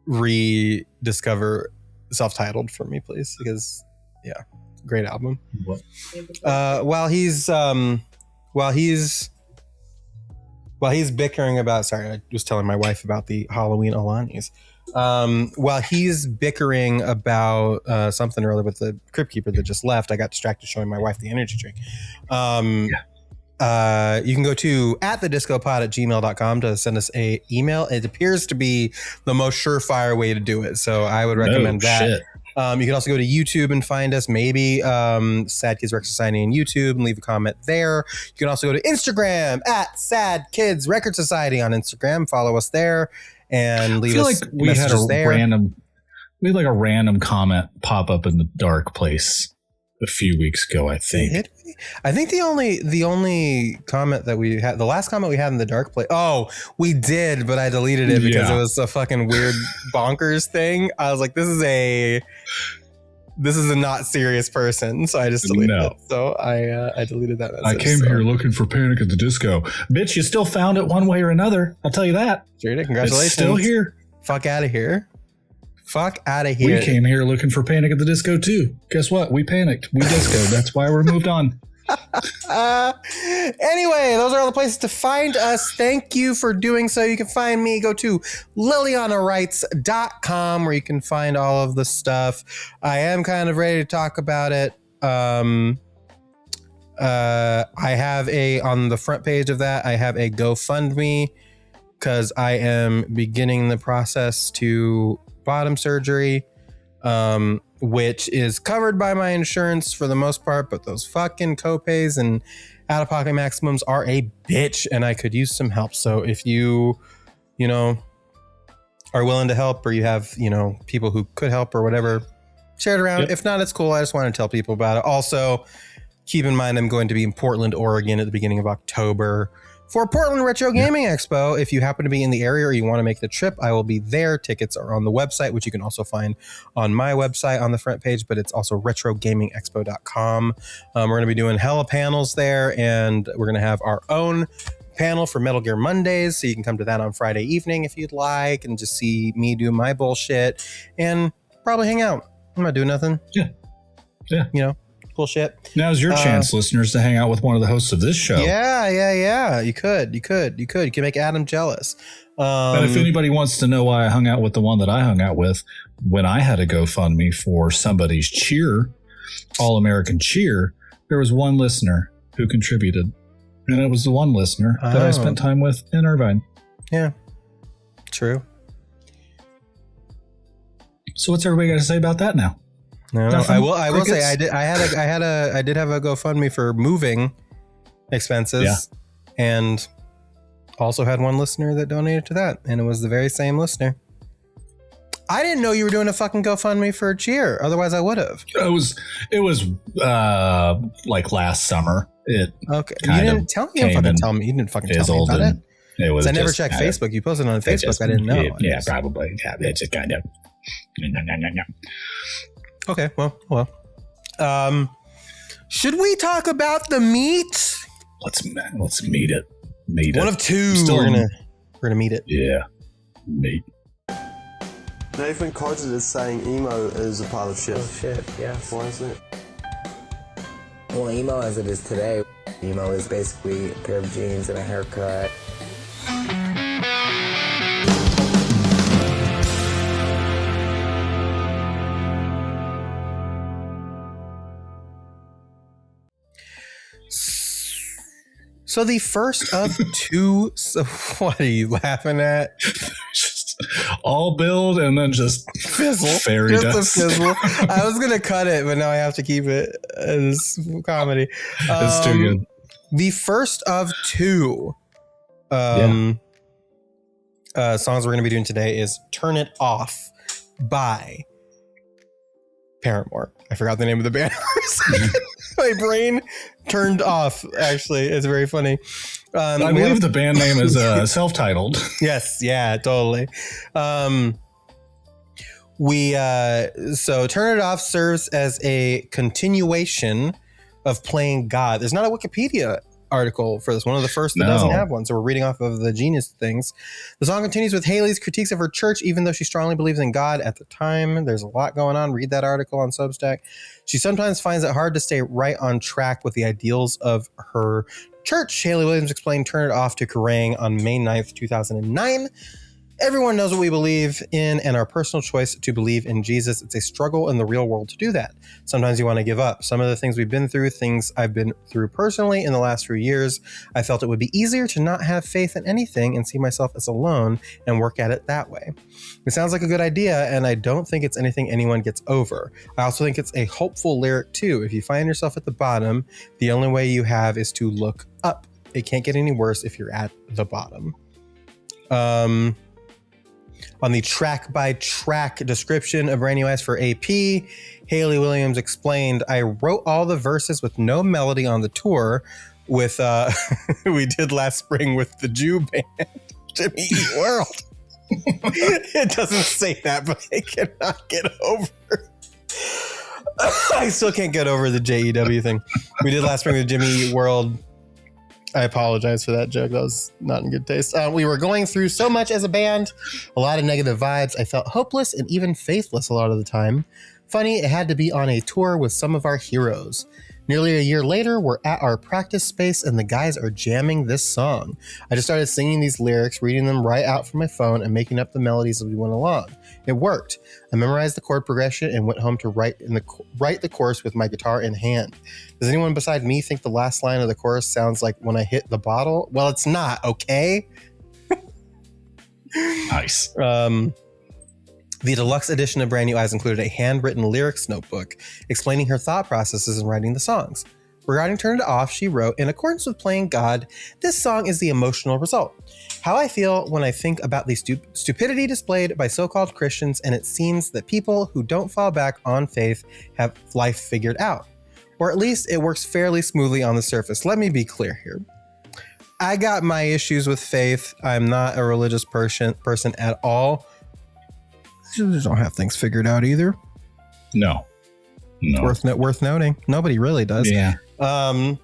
rediscover Self-Titled for me, please, because great album. While he's bickering about, sorry, I was telling my wife about the Halloween Alanis. While he's bickering about something earlier with the Crypt Keeper that just left, I got distracted showing my wife the energy drink. You can go to @thediscopod@gmail.com to send us a email. It appears to be the most surefire way to do it, so I would recommend that. Shit. You can also go to YouTube and find us, maybe Sad Kids Record Society on YouTube, and leave a comment there. You can also go to Instagram @Sad Kids Record Society on Instagram. Follow us there and leave us like we had messages there. We had like a random comment pop up in the dark place a few weeks ago, I think. I think the only comment that we had, the last comment we had in the dark place. Oh, we did, but I deleted it because it was a fucking weird bonkers thing. I was like, this is a not serious person, so I just deleted it. So I deleted that message. I came here looking for Panic at the Disco. Bitch, you still found it one way or another. I'll tell you that. Sure did. Congratulations. It's still here. Fuck out of here. Fuck out of here. We came here looking for Panic at the Disco too. Guess what? We panicked. We discoed. That's why we're moved on. Anyway, those are all the places to find us. Thank you for doing so. You can find me. Go to lilianawrites.com where you can find all of the stuff. I am kind of ready to talk about it. I have on the front page of that, I have a GoFundMe because I am beginning the process to bottom surgery, which is covered by my insurance for the most part, but those fucking copays and out-of-pocket maximums are a bitch, and I could use some help. So if you are willing to help, or you have, people who could help or whatever, share it around. Yep. If not, it's cool. I just want to tell people about it. Also, keep in mind I'm going to be in Portland, Oregon at the beginning of October for Portland Retro Gaming Expo. If you happen to be in the area or you want to make the trip, I will be there. Tickets are on the website, which you can also find on my website on the front page, but it's also retrogamingexpo.com. We're going to be doing hella panels there, and we're going to have our own panel for Metal Gear Mondays, so you can come to that on Friday evening if you'd like, and just see me do my bullshit and probably hang out. I'm not doing nothing. Yeah. Bullshit. Now's your chance, listeners, to hang out with one of the hosts of this show. Yeah. You could make Adam jealous. And if anybody wants to know why I hung out with the one that I hung out with when I had a GoFundMe for somebody's cheer, All-American Cheer, there was one listener who contributed. And it was the one listener that I spent time with in Irvine. Yeah, true. So what's everybody got to say about that now? No, I will say I did have a GoFundMe for moving expenses, and also had one listener that donated to that, and it was the very same listener. I didn't know you were doing a fucking GoFundMe for Cheer. Otherwise, I would have. It was like last summer. Okay, you didn't tell me. You didn't fucking tell me about it. It was. I never checked Facebook. You posted on Facebook. I didn't know. Yeah, probably. Yeah, it's just kind of. Okay, well. Should we talk about the meat? Let's meet it. One of two. We're gonna meet it. Yeah, meet. Nathan quoted as saying emo is a pile of shit. Oh shit, yeah. Why is that? Well, emo as it is today, emo is basically a pair of jeans and a haircut. So the first of two. So what are you laughing at? all build and then just fizzle. Fairy Just dust. a fizzle. I was gonna cut it, but now I have to keep it as comedy. It's too good. The first of two songs we're gonna be doing today is "Turn It Off" by Paramore. I forgot the name of the band. My brain turned off. Actually, it's very funny. I believe the band name is self-titled. Yes, yeah, totally. So "Turn It Off" serves as a continuation of "Playing God." There's not a Wikipedia article for this. One of the first that doesn't have one, so we're reading off of the Genius things. The song continues with Haley's critiques of her church, even though she strongly believes in God at the time. There's a lot going on. Read that article on Substack. She sometimes finds it hard to stay right on track with the ideals of her church. Haley Williams explained "Turn It Off" to Kerrang on May 9th, 2009. Everyone knows what we believe in and our personal choice to believe in Jesus. It's a struggle in the real world to do that. Sometimes you want to give up. Some of the things we've been through, things I've been through personally in the last few years, I felt it would be easier to not have faith in anything and see myself as alone and work at it that way. It sounds like a good idea, and I don't think it's anything anyone gets over. I also think it's a hopeful lyric too. If you find yourself at the bottom, the only way you have is to look up. It can't get any worse if you're at the bottom. On the track-by-track description of Brand New Eyes for AP, Haley Williams explained, "I wrote all the verses with no melody on the tour with we did last spring with the Jew band, Jimmy Eat World." It doesn't say that, but I cannot get over. I still can't get over the JEW thing. We did last spring with Jimmy Eat World. I apologize for that joke. That was not in good taste. We were going through so much as a band, a lot of negative vibes. I felt hopeless and even faithless a lot of the time. Funny, it had to be on a tour with some of our heroes. Nearly a year later, we're at our practice space and the guys are jamming this song. I just started singing these lyrics, reading them right out from my phone and making up the melodies as we went along. It worked. I memorized the chord progression and went home to write the chorus with my guitar in hand. Does anyone beside me think the last line of the chorus sounds like "when I hit the bottle"? Well, it's not, okay? Nice. The deluxe edition of Brand New Eyes included a handwritten lyrics notebook explaining her thought processes in writing the songs. Regarding "Turn It Off," she wrote, "In accordance with Playing God, this song is the emotional result. How I feel when I think about the stupidity displayed by so-called Christians, and it seems that people who don't fall back on faith have life figured out. Or at least it works fairly smoothly on the surface." Let me be clear here. I got my issues with faith. I'm not a religious person at all. You don't have things figured out either. No. Worth noting. Nobody really does. Yeah. What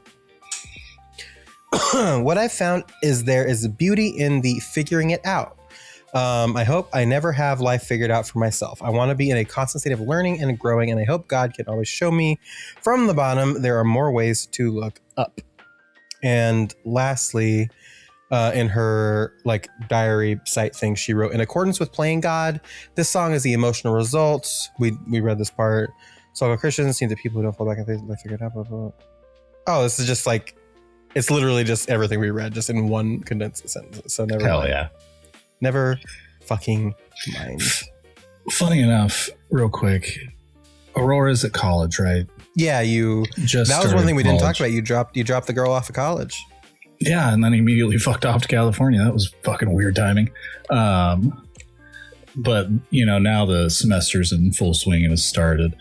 I found is there is a beauty in the figuring it out. I hope I never have life figured out for myself. I want to be in a constant state of learning and growing, and I hope God can always show me from the bottom there are more ways to look up. And lastly, in her diary site thing, she wrote, "In accordance with Playing God, this song is the emotional result." We read this part. "So Christians seem that people who don't fall back on faith, they figure it out. Blah, blah, blah." Oh, this is just it's literally just everything we read, just in one condensed sentence. So never. Hell mind. yeah. Never fucking mind. Funny enough, real quick, Aurora's at college, right? Yeah, that was one thing we didn't talk about. You dropped the girl off of college. Yeah, and then immediately fucked off to California. That was fucking weird timing. But, now the semester's in full swing and has started,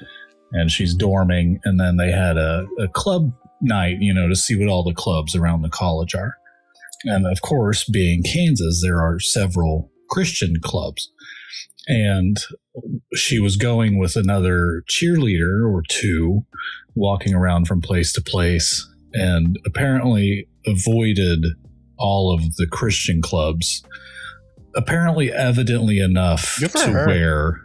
and she's dorming, and then they had a club night, to see what all the clubs around the college are. And, of course, being Kansas, there are several Christian clubs. And she was going with another cheerleader or two, walking around from place to place, and apparently avoided all of the Christian clubs, evidently enough to where,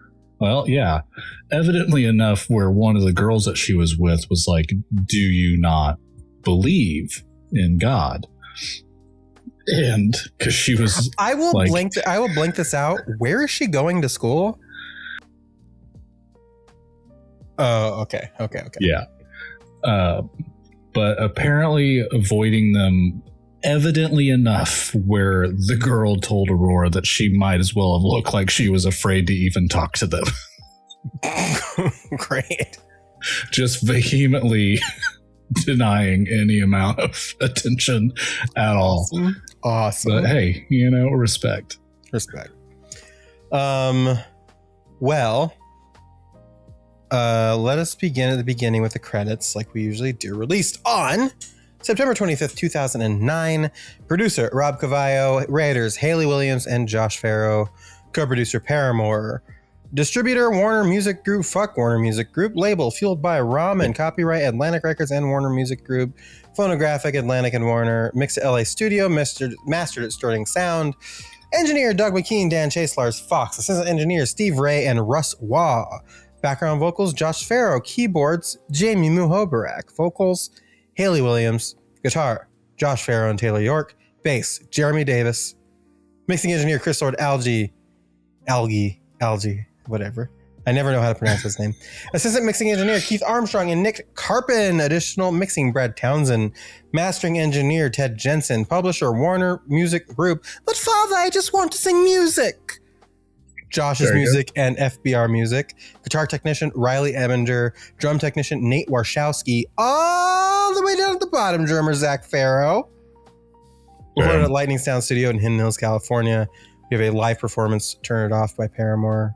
evidently enough where one of the girls that she was with was like, "Do you not believe in God?" And because she was, I will blank this out. Where is she going to school? Oh, okay. Yeah. But apparently avoiding them evidently enough where the girl told Aurora that she might as well have looked like she was afraid to even talk to them. Great. Just vehemently denying any amount of attention at all. Awesome. But hey, respect. Respect. Well, let us begin at the beginning with the credits like we usually do. Released on September 25th, 2009. Producer Rob Cavallo. Writers Haley Williams and Josh Farrow. Co-producer Paramore. Distributor Warner Music Group. Fuck Warner Music Group. Label Fueled by Ramen. Copyright Atlantic Records and Warner Music Group. Phonographic Atlantic and Warner. Mixed at LA Studio. Mastered at Sterling Sound. Engineer Doug McKean, Dan Chase, Lars Fox. Assistant engineers Steve Ray and Russ Waugh. Background vocals Josh Farrow. Keyboards Jamie Muhobarak. Vocals Haley Williams. Guitar Josh Farrow and Taylor York. Bass Jeremy Davis. Mixing engineer Chris Lord. Algie, whatever. I never know how to pronounce his name. Assistant mixing engineer Keith Armstrong and Nick Carpin. Additional mixing Brad Townsend. Mastering engineer Ted Jensen. Publisher Warner Music Group. But father, I just want to sing music. Josh's Music and FBR Music. Guitar technician Riley Eminger. Drum technician Nate Warshawski. All the way down at the bottom, drummer Zach Farrow. Recorded at Lightning Sound Studio in Hidden Hills, California. We have a live performance, Turn It Off by Paramore,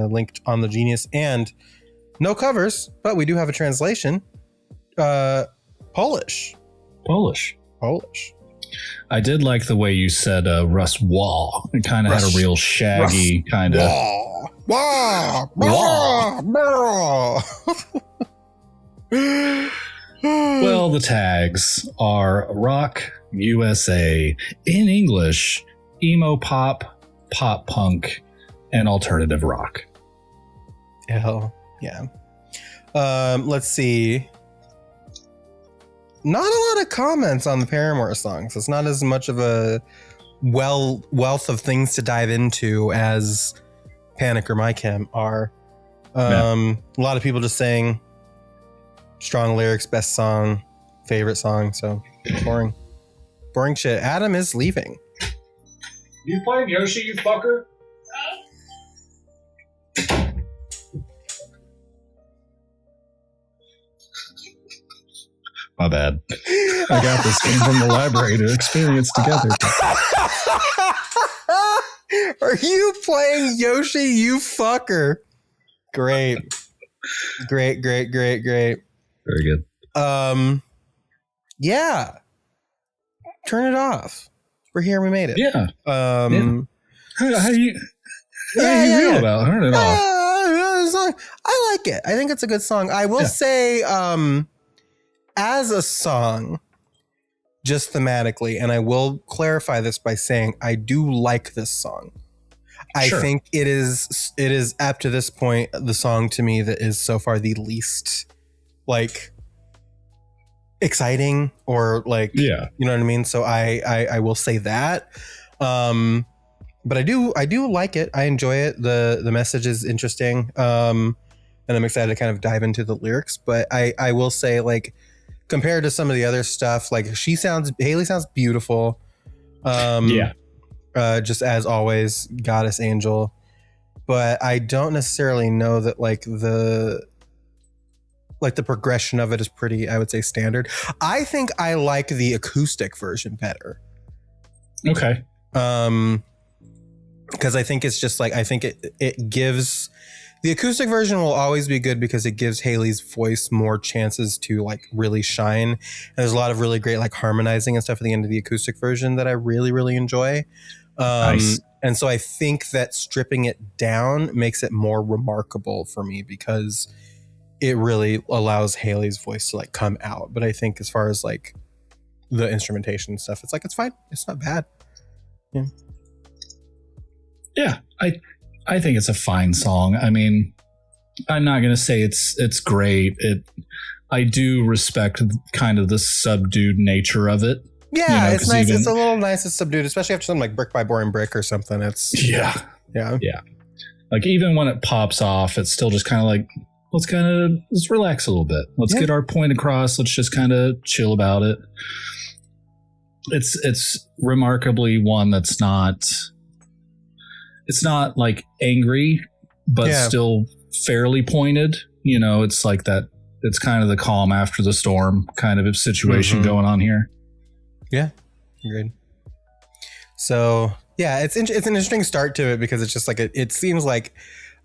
linked on the Genius. And no covers, but we do have a translation. Polish. I did like the way you said Russ Waugh. It kind of had a real shaggy kind of... Well, the tags are rock USA in English, emo pop, pop punk, and alternative rock. Hell yeah. Let's see. Not a lot of comments on the Paramore songs. It's not as much of a wealth of things to dive into as Panic or My Chem are. A lot of people just saying strong lyrics, best song, favorite song. So boring shit. Adam is leaving. You playing Yoshi, you fucker? My bad. I got this game from the library to experience together. Are you playing Yoshi, you fucker? Great. Great. Very good. Yeah. Turn it off. We're here. We made it. Yeah. How you feel about Turn It Off? I like it. I think it's a good song. I will say, as a song, just thematically, and I will clarify this by saying I do like this song. I think it is up to this point the song to me that is so far the least like exciting or like you know what I mean. So I will say that. But I do like it. I enjoy it. The message is interesting. And I'm excited to kind of dive into the lyrics. But I will say, like, compared to some of the other stuff, like Haley sounds beautiful. Just as always, goddess angel. But I don't necessarily know that like the progression of it is pretty, I would say, standard. I think I like the acoustic version better. Okay. Because I think it's just like, I think it gives, the acoustic version will always be good because it gives Haley's voice more chances to like really shine. And there's a lot of really great like harmonizing and stuff at the end of the acoustic version that I really, really enjoy. Nice. And so I think that stripping it down makes it more remarkable for me because it really allows Haley's voice to like come out. But I think as far as like the instrumentation and stuff, it's like, it's fine. It's not bad. Yeah. Yeah, I think it's a fine song. I mean, I'm not going to say it's great. I do respect kind of the subdued nature of it. Yeah, it's nice. It's a little nice. It's subdued, especially after something like Brick by Boring Brick or something. It's yeah. Like even when it pops off, it's still just kind of like, let's relax a little bit. Let's get our point across. Let's just kind of chill about it. it's remarkably one that's not, it's not like angry, but still fairly pointed. You know, it's like that. It's kind of the calm after the storm kind of situation going on here. Yeah, agreed. So yeah, it's an interesting start to it because it's just like it seems like,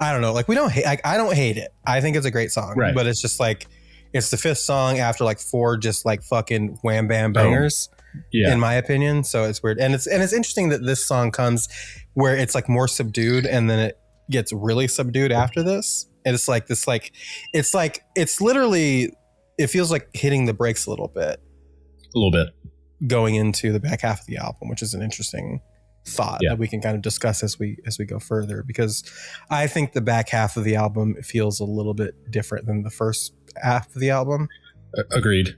I don't know, like we don't hate. Like, I don't hate it. I think it's a great song, right? But it's just like it's the fifth song after like 4 just like fucking wham bam bangers. Yeah, in my opinion. So it's weird, and it's interesting that this song comes where it's like more subdued, and then it gets really subdued after this. And it's like this, like it's literally, it feels like hitting the brakes a little bit going into the back half of the album, which is an interesting thought that we can kind of discuss as we go further, because I think the back half of the album feels a little bit different than the first half of the album. Agreed.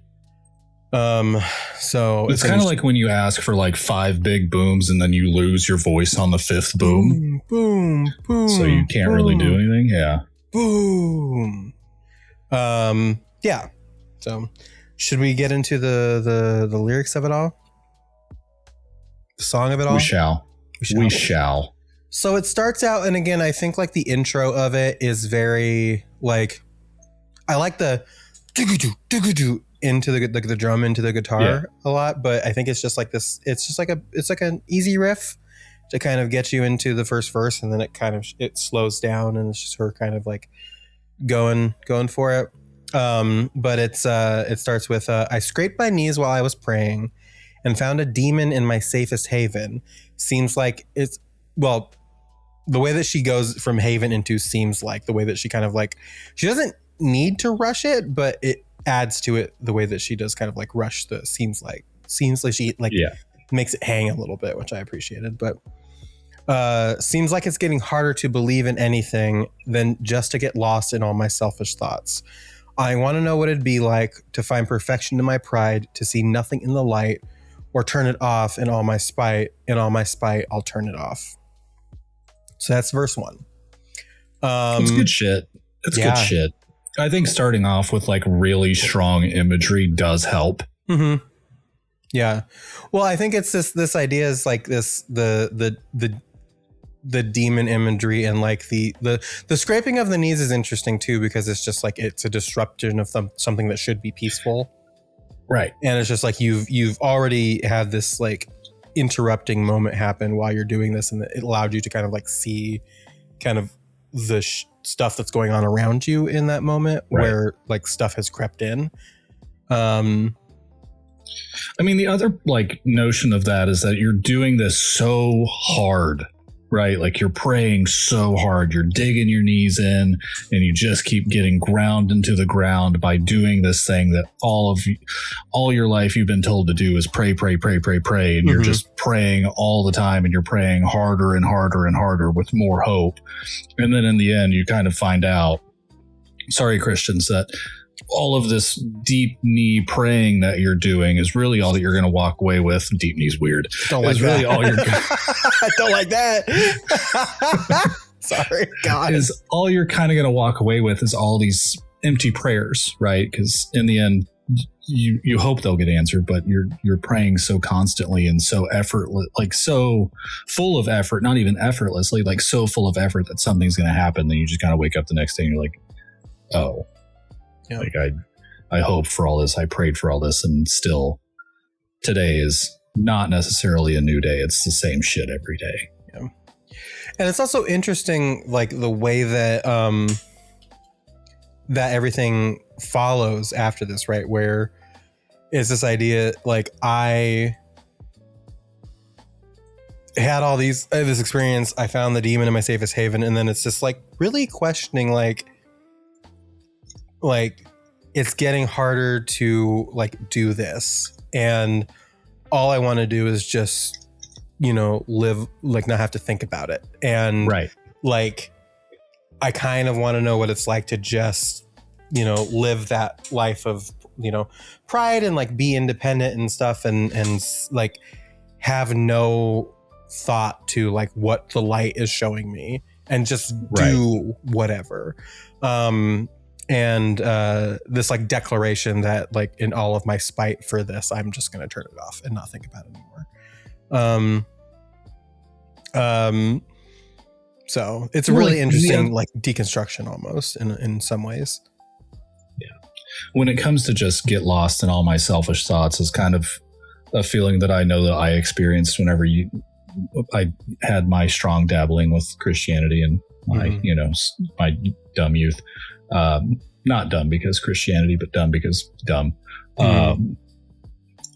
So it's kind of like when you ask for like 5 big booms and then you lose your voice on the 5th boom. Boom, boom. So you can't really do anything. Yeah. Boom. Yeah. So should we get into the lyrics of it all? The song of it all? We shall. So it starts out, and again, I think like the intro of it is very like, I like the do into the drum into the guitar a lot, but I think it's just like this. It's just like it's like an easy riff to kind of get you into the first verse, and then it slows down, and it's just her kind of like going for it. But it starts with I scraped my knees while I was praying, and found a demon in my safest haven. Seems like it's, well, the way that she goes from haven into seems like the way that she kind of like, she doesn't need to rush it, but it adds to it the way that she does kind of like rush the seems like she like makes it hang a little bit, which I appreciated. But seems like it's getting harder to believe in anything than just to get lost in all my selfish thoughts. I want to know what it'd be like to find perfection in my pride, to see nothing in the light, or turn it off in all my spite. In all my spite, I'll turn it off. So that's verse 1. It's good shit. It's good shit. I think starting off with like really strong imagery does help. Mm-hmm. Yeah. Well, I think it's this idea is like this, the demon imagery, and like the scraping of the knees is interesting too, because it's just like, it's a disruption of something that should be peaceful. Right. And it's just like, you've already had this like interrupting moment happen while you're doing this. And it allowed you to kind of like see kind of the stuff that's going on around you in that moment, where like stuff has crept in. I mean, the other like notion of that is that you're doing this so hard, right? Like you're praying so hard, you're digging your knees in, and you just keep getting ground into the ground by doing this thing that all your life you've been told to do is pray, and you're just praying all the time, and you're praying harder and harder and harder with more hope. And then in the end, you kind of find out, sorry, Christians, that all of this deep knee praying that you're doing is really all that you're going to walk away with. Deep knee's weird. Don't like that. Really all you're I don't like that. Sorry, God. Is all you're kind of going to walk away with is all these empty prayers, right? Because in the end, you hope they'll get answered, but you're praying so constantly and so effortless, like so full of effort, not even effortlessly, like so full of effort that something's going to happen. Then you just kind of wake up the next day and you're like, oh. Yeah. Like I hoped for all this, I prayed for all this, and still today is not necessarily a new day. It's the same shit every day. Yeah. And it's also interesting, like the way that that everything follows after this, right? Where is this idea, like I had all this experience, I found the demon in my safest haven, and then it's just like really questioning, like it's getting harder to like do this, and all I want to do is just, you know, live, like not have to think about it. And like I kind of want to know what it's like to just, you know, live that life of, you know, pride and like be independent and stuff, and like have no thought to like what the light is showing me, and just do whatever. and this like declaration that like in all of my spite for this, I'm just going to turn it off and not think about it anymore. So it's a really interesting like deconstruction almost in some ways. Yeah. When it comes to just get lost in all my selfish thoughts is kind of a feeling that I know that I experienced whenever I had my strong dabbling with Christianity and my, my dumb youth. Not dumb because Christianity, but dumb because dumb.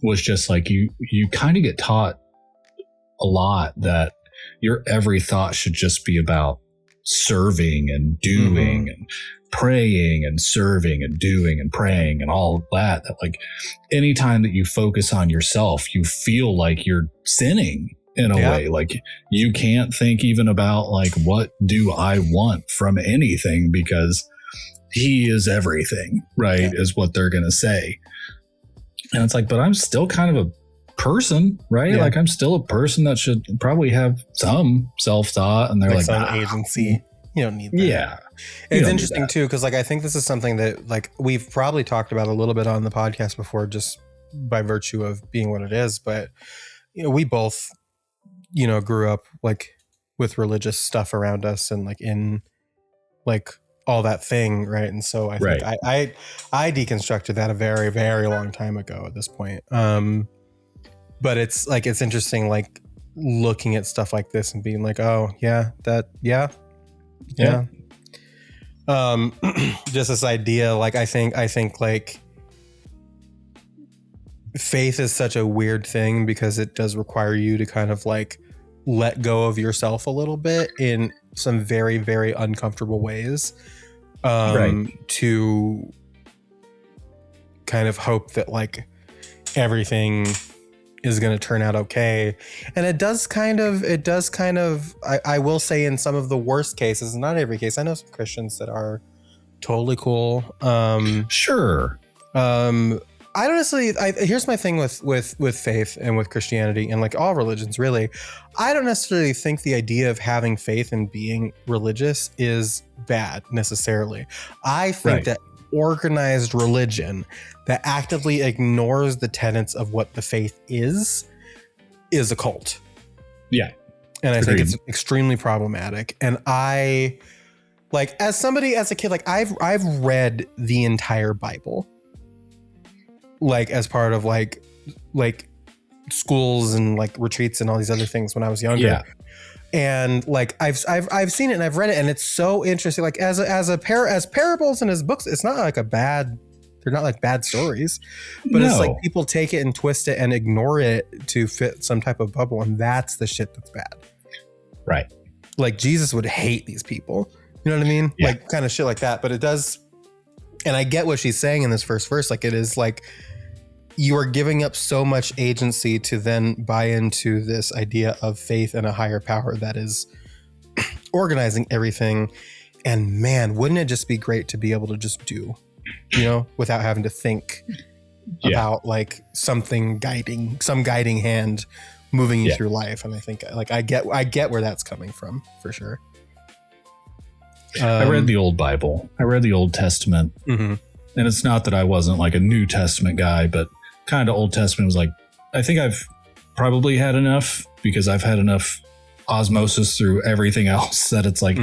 Was just like you kind of get taught a lot that your every thought should just be about serving and doing and praying and serving and doing and praying and all of that. That like anytime that you focus on yourself, you feel like you're sinning in a way. Like you can't think even about like, what do I want from anything, because he is everything, right? Is what they're going to say. And it's like, but I'm still kind of a person, right? Yeah. Like I'm still a person that should probably have some self-thought, and they're like some agency. You don't need that. Yeah. It's interesting too, because like I think this is something that like we've probably talked about a little bit on the podcast before, just by virtue of being what it is. But we both, grew up like with religious stuff around us and like in like all that thing, right? And so I think I deconstructed that a very, very long time ago at this point. But it's like it's interesting, like looking at stuff like this and being like, oh yeah, just this idea, like I think like faith is such a weird thing because it does require you to kind of like let go of yourself a little bit in some very, very uncomfortable ways, to kind of hope that like everything is going to turn out okay. And it does kind of, I will say in some of the worst cases, not every case, I know some Christians that are totally cool. Sure. I don't necessarily, here's my thing with faith and with Christianity and like all religions really. I don't necessarily think the idea of having faith and being religious is bad necessarily. I think that organized religion that actively ignores the tenets of what the faith is a cult. Yeah. And I think it's extremely problematic. And I like, as a kid, like I've read the entire Bible, like as part of like schools and like retreats and all these other things when I was younger. Yeah. And like I've seen it and I've read it, and it's so interesting. Like as parables and as books, it's not like they're not like bad stories, but it's like people take it and twist it and ignore it to fit some type of bubble, and that's the shit that's bad. Right. Like Jesus would hate these people. You know what I mean? Yeah. Like kind of shit like that. But it does, and I get what she's saying in this first verse. Like it is like you are giving up so much agency to then buy into this idea of faith and a higher power that is organizing everything. And man, wouldn't it just be great to be able to just do, without having to think about like some guiding hand moving you through life. And I think like I get where that's coming from for sure. I read the old Bible. I read the Old Testament. Mm-hmm. And it's not that I wasn't like a New Testament guy, but kind of Old Testament was like, I think I've probably had enough, because I've had enough osmosis through everything else that it's like,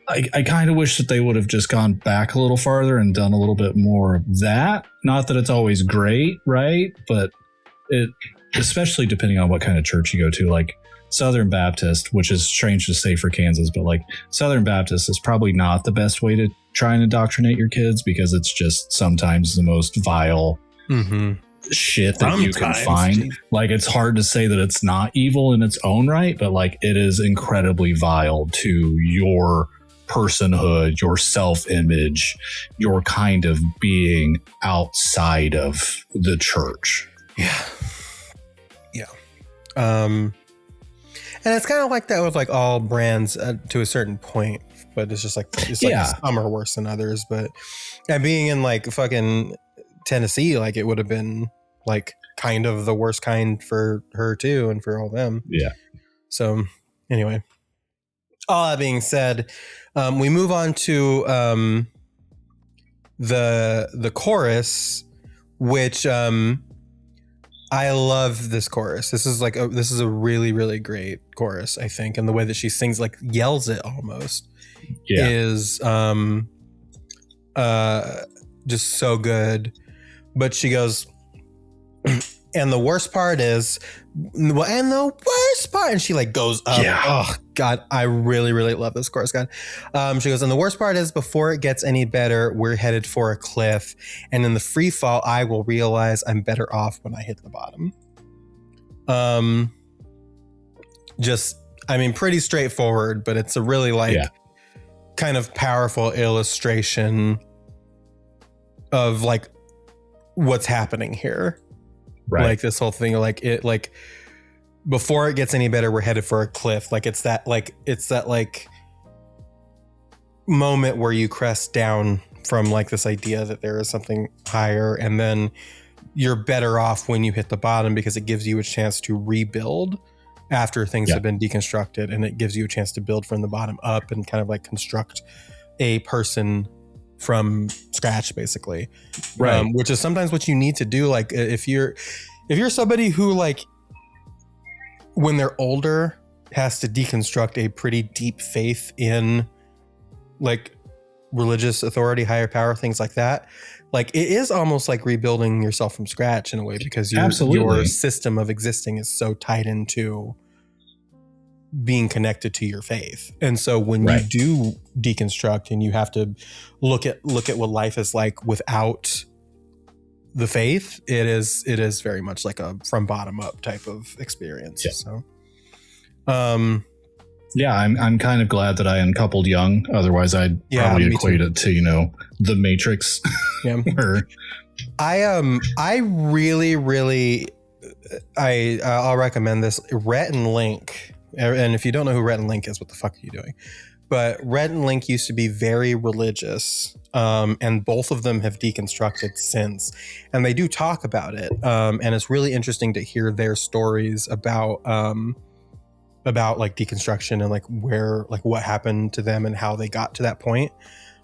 I kind of wish that they would have just gone back a little farther and done a little bit more of that. Not that it's always great, right? But it, especially depending on what kind of church you go to, like Southern Baptist, which is strange to say for Kansas, but like Southern Baptist is probably not the best way to try and indoctrinate your kids, because it's just sometimes the most vile shit that you can find. Like it's hard to say that it's not evil in its own right, but like it is incredibly vile to your personhood, your self-image, your kind of being outside of the church. Yeah. And it's kind of like that with like all brands to a certain point, but it's just like some are worse than others. But and being in like fucking Tennessee, like it would have been like kind of the worst kind for her too, and for all them. Yeah. So anyway, all that being said, we move on to the chorus, which I love this chorus. This is a really, really great chorus, I think. And the way that she sings, like yells it almost, is just so good. But she goes, and the worst part is, and she like goes up. Yeah. Oh God, I really, really love this chorus, God. She goes, and the worst part is, before it gets any better, we're headed for a cliff. And in the free fall, I will realize I'm better off when I hit the bottom. Pretty straightforward, but it's a really kind of powerful illustration of like what's happening here. Right. Like this whole thing, like before it gets any better, we're headed for a cliff. It's that moment where you crest down from like this idea that there is something higher, and then you're better off when you hit the bottom, because it gives you a chance to rebuild after things have been deconstructed, and it gives you a chance to build from the bottom up and kind of like construct a person from scratch, basically. Right. Which is sometimes what you need to do. Like if you're somebody who, like, when they're older, has to deconstruct a pretty deep faith in like religious authority, higher power, things like that. Like it is almost like rebuilding yourself from scratch in a way, because your system of existing is so tied into being connected to your faith. And so when you do deconstruct and you have to look at what life is like without the faith, it is very much like a from bottom up type of experience. So I'm kind of glad that I uncoupled young. Otherwise I'd probably equate it to, the Matrix. Yeah. I really, really, I'll recommend this. Rhett and Link. And if you don't know who Rhett and Link is, what the fuck are you doing? But Rhett and Link used to be very religious, and both of them have deconstructed since, and they do talk about it. And it's really interesting to hear their stories about like deconstruction and like where, like what happened to them and how they got to that point.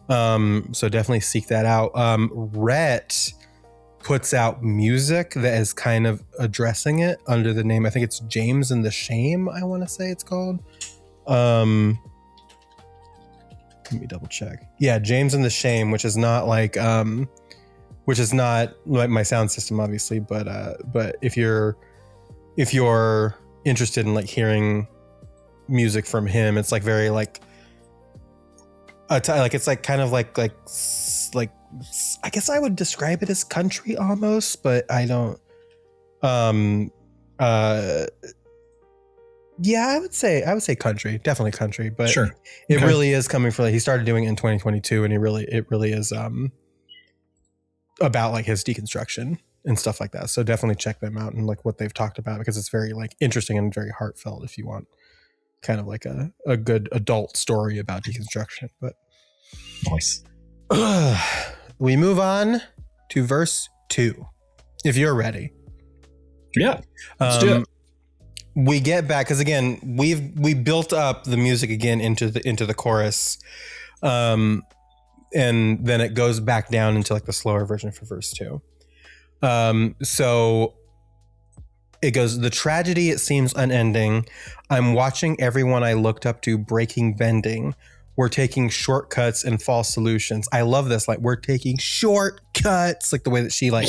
So definitely seek that out. Rhett puts out music that is kind of addressing it under the name, I think it's James and the Shame, I want to say it's called. Let me double check. Yeah, James and the Shame, which is not like my sound system, obviously, but if you're interested in like hearing music from him, it's like very like it's like kind of like I guess I would describe it as country almost, but I don't. Yeah, I would say country, definitely country, but sure. It really is coming from, like, he started doing it in 2022, and it really is about like his deconstruction and stuff like that. So definitely check them out and like what they've talked about, because it's very like interesting and very heartfelt if you want kind of like a good adult story about deconstruction. But nice. We move on to verse 2, if you're ready. Yeah, let's do it. We get back, because again, we built up the music again into the chorus, and then it goes back down into like the slower version for verse 2. So it goes, the tragedy, it seems unending. I'm watching everyone I looked up to breaking, bending. We're taking shortcuts and false solutions. I love this. Like, we're taking shortcuts, like the way that she like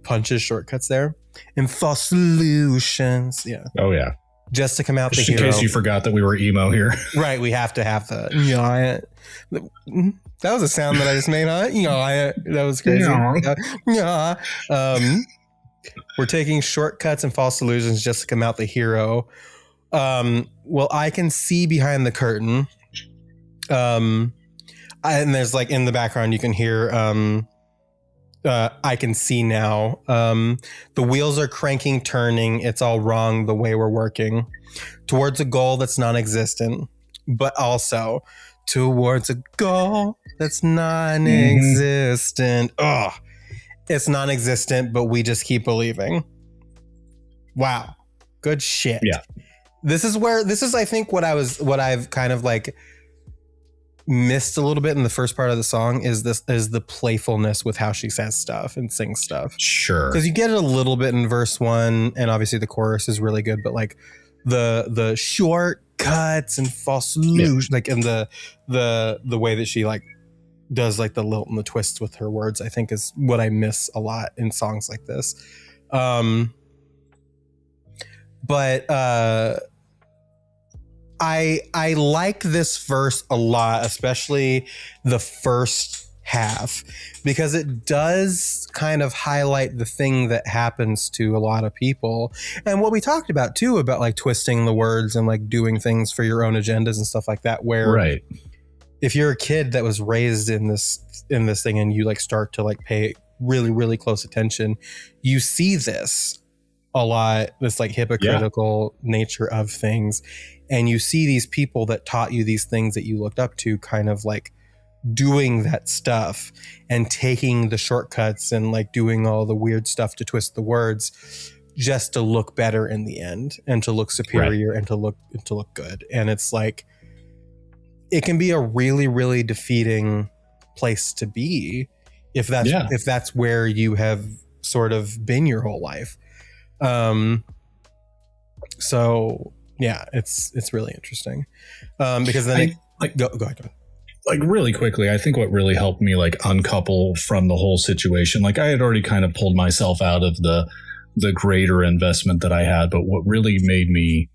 punches shortcuts there, and false solutions. Yeah. Oh yeah. Just to come out just the in hero. Case you forgot that we were emo here. Right. We have to have the that was a sound that I just made, huh? That was crazy. Yeah. We're taking shortcuts and false solutions just to come out the hero. Well, I can see behind the curtain. And there's like in the background you can hear I can see now. The wheels are cranking, turning. It's all wrong the way we're working towards a goal that's non-existent, but also towards a goal that's non-existent. Oh, it's non-existent, but we just keep believing. Wow. Good shit. Yeah. This is I think what I've kind of like missed a little bit in the first part of the song is the playfulness with how she says stuff and sings stuff. Sure. Because you get it a little bit in verse 1, and obviously the chorus is really good, but like the short cuts and false like, and the way that she like does like the lilt and the twists with her words, I think is what I miss a lot in songs like this. But I like this verse a lot, especially the first half, because it does kind of highlight the thing that happens to a lot of people. And what we talked about too, about like twisting the words and like doing things for your own agendas and stuff like that, where if you're a kid that was raised in this thing and you like start to like pay really, really close attention, you see this a lot, this like hypocritical nature of things. And you see these people that taught you these things that you looked up to kind of like doing that stuff and taking the shortcuts and like doing all the weird stuff to twist the words just to look better in the end and to look superior and to look good. And it's like, it can be a really, really defeating place to be if that's where you have sort of been your whole life. So yeah, it's really interesting. Because then go ahead. Like really quickly, I think what really helped me like uncouple from the whole situation, like I had already kind of pulled myself out of the greater investment that I had, but what really made me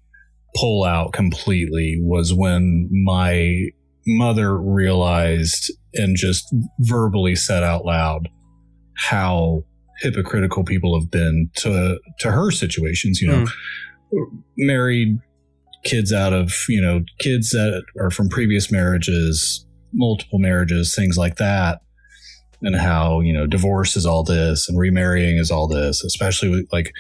pull out completely was when my mother realized and just verbally said out loud how hypocritical people have been to her situations, you know, married, kids out of, you know, kids that are from previous marriages, multiple marriages, things like that, and how, you know, divorce is all this and remarrying is all this, especially with like,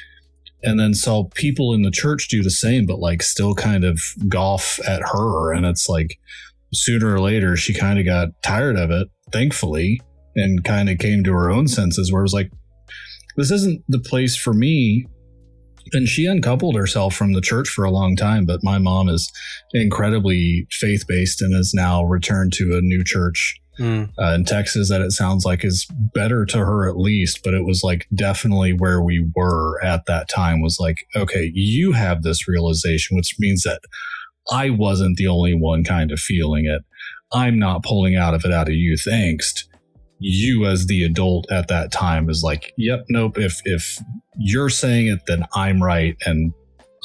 and then saw people in the church do the same, but like still kind of scoff at her. And it's like sooner or later, she kind of got tired of it, thankfully, and kind of came to her own senses where it was like, this isn't the place for me. And she uncoupled herself from the church for a long time, but my mom is incredibly faith-based and has now returned to a new church in Texas that it sounds like is better to her at least. But it was like definitely where we were at that time was like, okay, you have this realization, which means that I wasn't the only one kind of feeling it. I'm not pulling out of it out of youth angst. You as the adult at that time is like, yep, nope. If you're saying it, then I'm right. And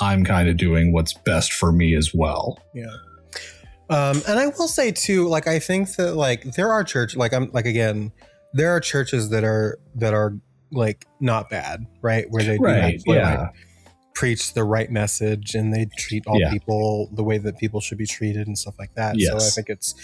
I'm kind of doing what's best for me as well. Yeah. And I will say too, like, I think that like there are churches, like I'm like, again, there are churches that are like not bad, right? Where they do actually like preach the right message and they treat all people the way that people should be treated and stuff like that. So I think it's,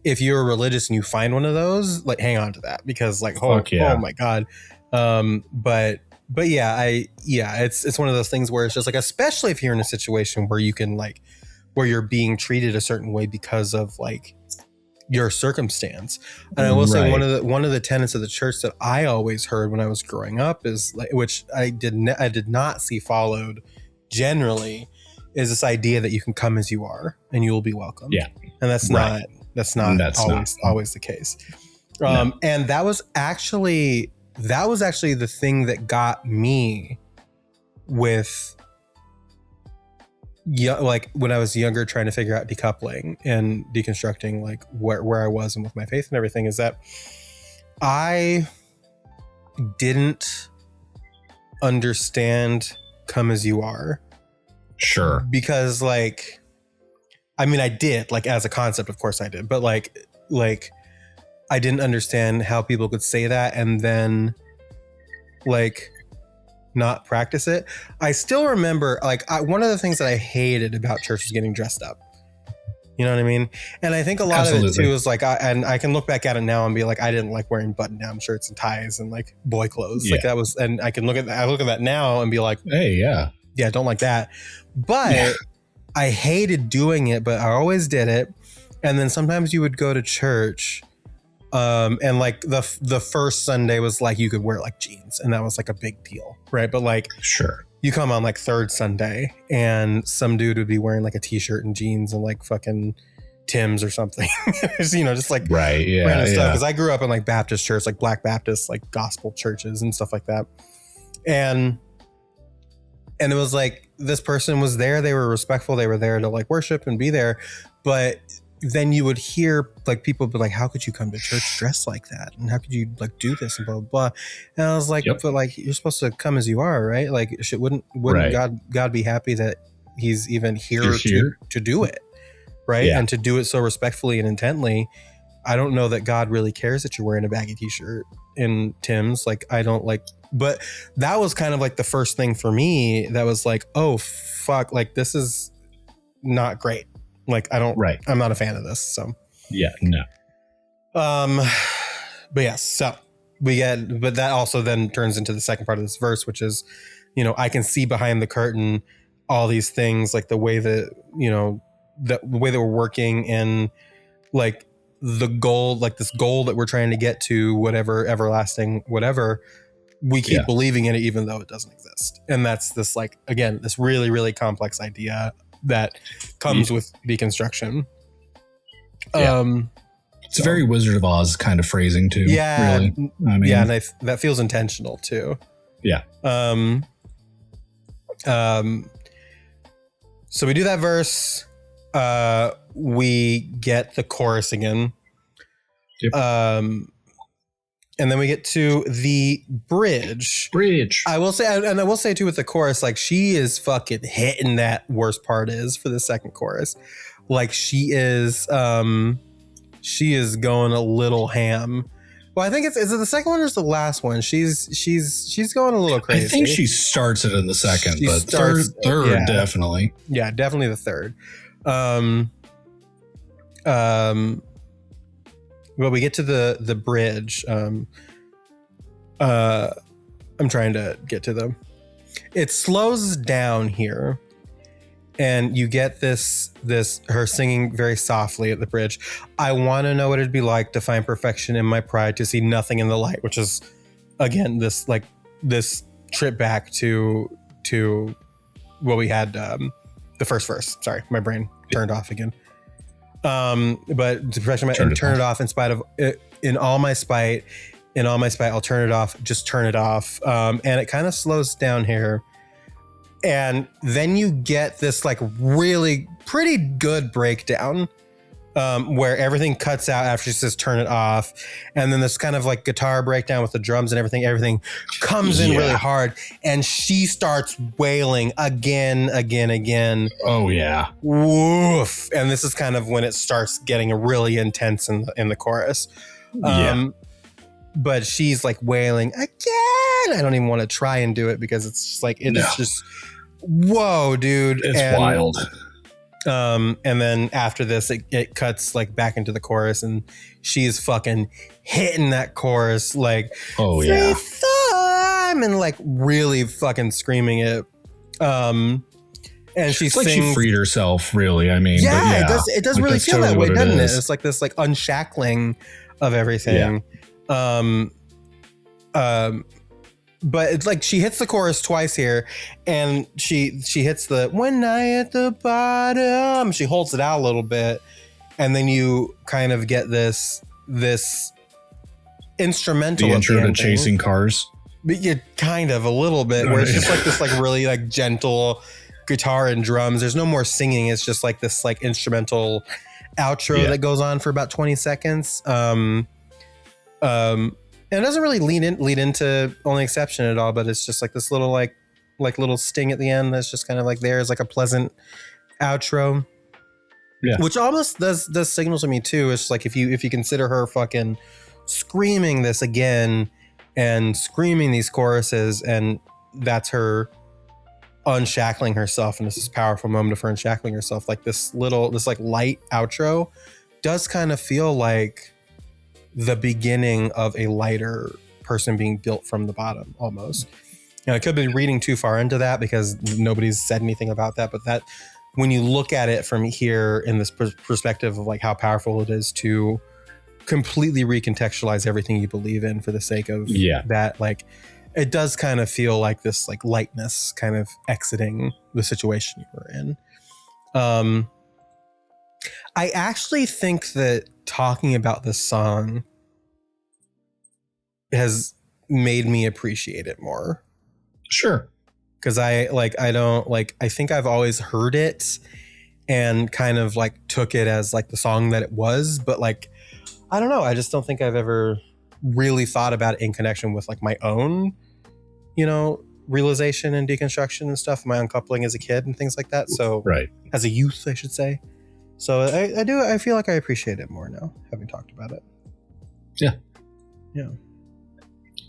if you're religious and you find one of those, like hang on to that because like, oh my God. But it's one of those things where it's just like, especially if you're in a situation where you can like, where you're being treated a certain way because of like your circumstance. And I will say one of the tenets of the church that I always heard when I was growing up is like, which I did not see followed generally, is this idea that you can come as you are and you will be welcome. Yeah. And that's not always the case. And that was actually the thing that got me with like when I was younger, trying to figure out decoupling and deconstructing like where I was and with my faith and everything, is that I didn't understand come as you are. Sure. Because like, I mean, I did, like as a concept, of course I did, but like I didn't understand how people could say that and then like not practice it. I still remember like one of the things that I hated about church was getting dressed up. You know what I mean? And I think a lot of it too is like, I can look back at it now and be like, I didn't like wearing button down shirts and ties and like boy clothes. Like that was, and I look at that now and be like, hey, yeah, I don't like that. But I hated doing it, but I always did it. And then sometimes you would go to church and like the first Sunday was like you could wear like jeans and that was like a big deal, right? But like you come on like third Sunday and some dude would be wearing like a t-shirt and jeans and like fucking Tim's or something. Just like right. Yeah. random stuff. Yeah. Because I grew up in like Baptist church, like Black Baptist, like gospel churches and stuff like that. And it was like, this person was there. They were respectful. They were there to like worship and be there. But then you would hear like people be like, how could you come to church dressed like that? And how could you like do this and blah, blah, blah. And I was like, but like, you're supposed to come as you are, right? Like wouldn't right. God be happy that he's even here to do it, right? Yeah. And to do it so respectfully and intently. I don't know that God really cares that you're wearing a baggy t-shirt in Tim's. Like, I don't like, but that was kind of like the first thing for me that was like, oh fuck, like this is not great. Like I'm not a fan of this. So yeah, no. But yes, so but that also then turns into the second part of this verse, which is, I can see behind the curtain all these things, like the way that, the way that we're working in like the goal, like this goal that we're trying to get to, whatever, everlasting, whatever, we keep believing in it, even though it doesn't exist. And that's this, like, again, this really, really complex idea that comes with deconstruction. It's a very Wizard of Oz kind of phrasing too. Yeah. Really. And that feels intentional too. Yeah. So we do that verse. We get the chorus again. Yep. And then we get to the bridge. I will say too with the chorus, like she is fucking hitting that worst part is for the second chorus. Like she is going a little ham. Well, I think is it the second one or is the last one? She's going a little crazy. I think she starts it in the second, but third definitely. Yeah, definitely the third. But we get to the bridge. I'm trying to get to them. It slows down here, and you get this her singing very softly at the bridge. I want to know what it'd be like to find perfection in my pride, to see nothing in the light, which is again this trip back to what we had the first verse. Sorry, my brain turned off again. But to perfection and turn it off in spite of in all my spite, I'll turn it off. Just turn it off. And it kind of slows down here. And then you get this like really pretty good breakdown where everything cuts out after she says turn it off. And then this kind of like guitar breakdown with the drums and everything comes in really hard. And she starts wailing again. Oh, yeah. Woof. And this is kind of when it starts getting really intense in the chorus. But she's like wailing again. I don't even want to try and do it because it's just like, it's just, whoa, dude. It's wild. And then after this, it cuts like back into the chorus, and she's fucking hitting that chorus like, oh yeah, and like really fucking screaming it. And she it's like she freed herself, really. I mean, it does like, really feel totally that way, doesn't it? It's like this like unshackling of everything. But it's like she hits the chorus twice here, and she hits the when I at the bottom. She holds it out a little bit, and then you kind of get this instrumental. The intro to Chasing Cars. But you kind of a little bit where it's just like this like really like gentle guitar and drums. There's no more singing. It's just like this like instrumental outro that goes on for about 20 seconds. And it doesn't really lead into Only Exception at all, but it's just like this little like little sting at the end that's just kind of like there is like a pleasant outro. Yeah. Which almost does signal to me too. It's like if you consider her fucking screaming this again and screaming these choruses, and that's her unshackling herself, and this is a powerful moment of her unshackling herself, like this like light outro does kind of feel like the beginning of a lighter person being built from the bottom almost. I could be reading too far into that because nobody's said anything about that, but that when you look at it from here in this perspective of like how powerful it is to completely recontextualize everything you believe in for the sake of that, like it does kind of feel like this like lightness kind of exiting the situation you were in. I actually think that talking about this song has made me appreciate it more. Sure. Because I think I've always heard it and kind of like took it as like the song that it was, but like, I don't know. I just don't think I've ever really thought about it in connection with like my own, realization and deconstruction and stuff, my uncoupling as a kid and things like that. So right. As a youth, I should say. So I feel like I appreciate it more now, having talked about it. Yeah. Yeah.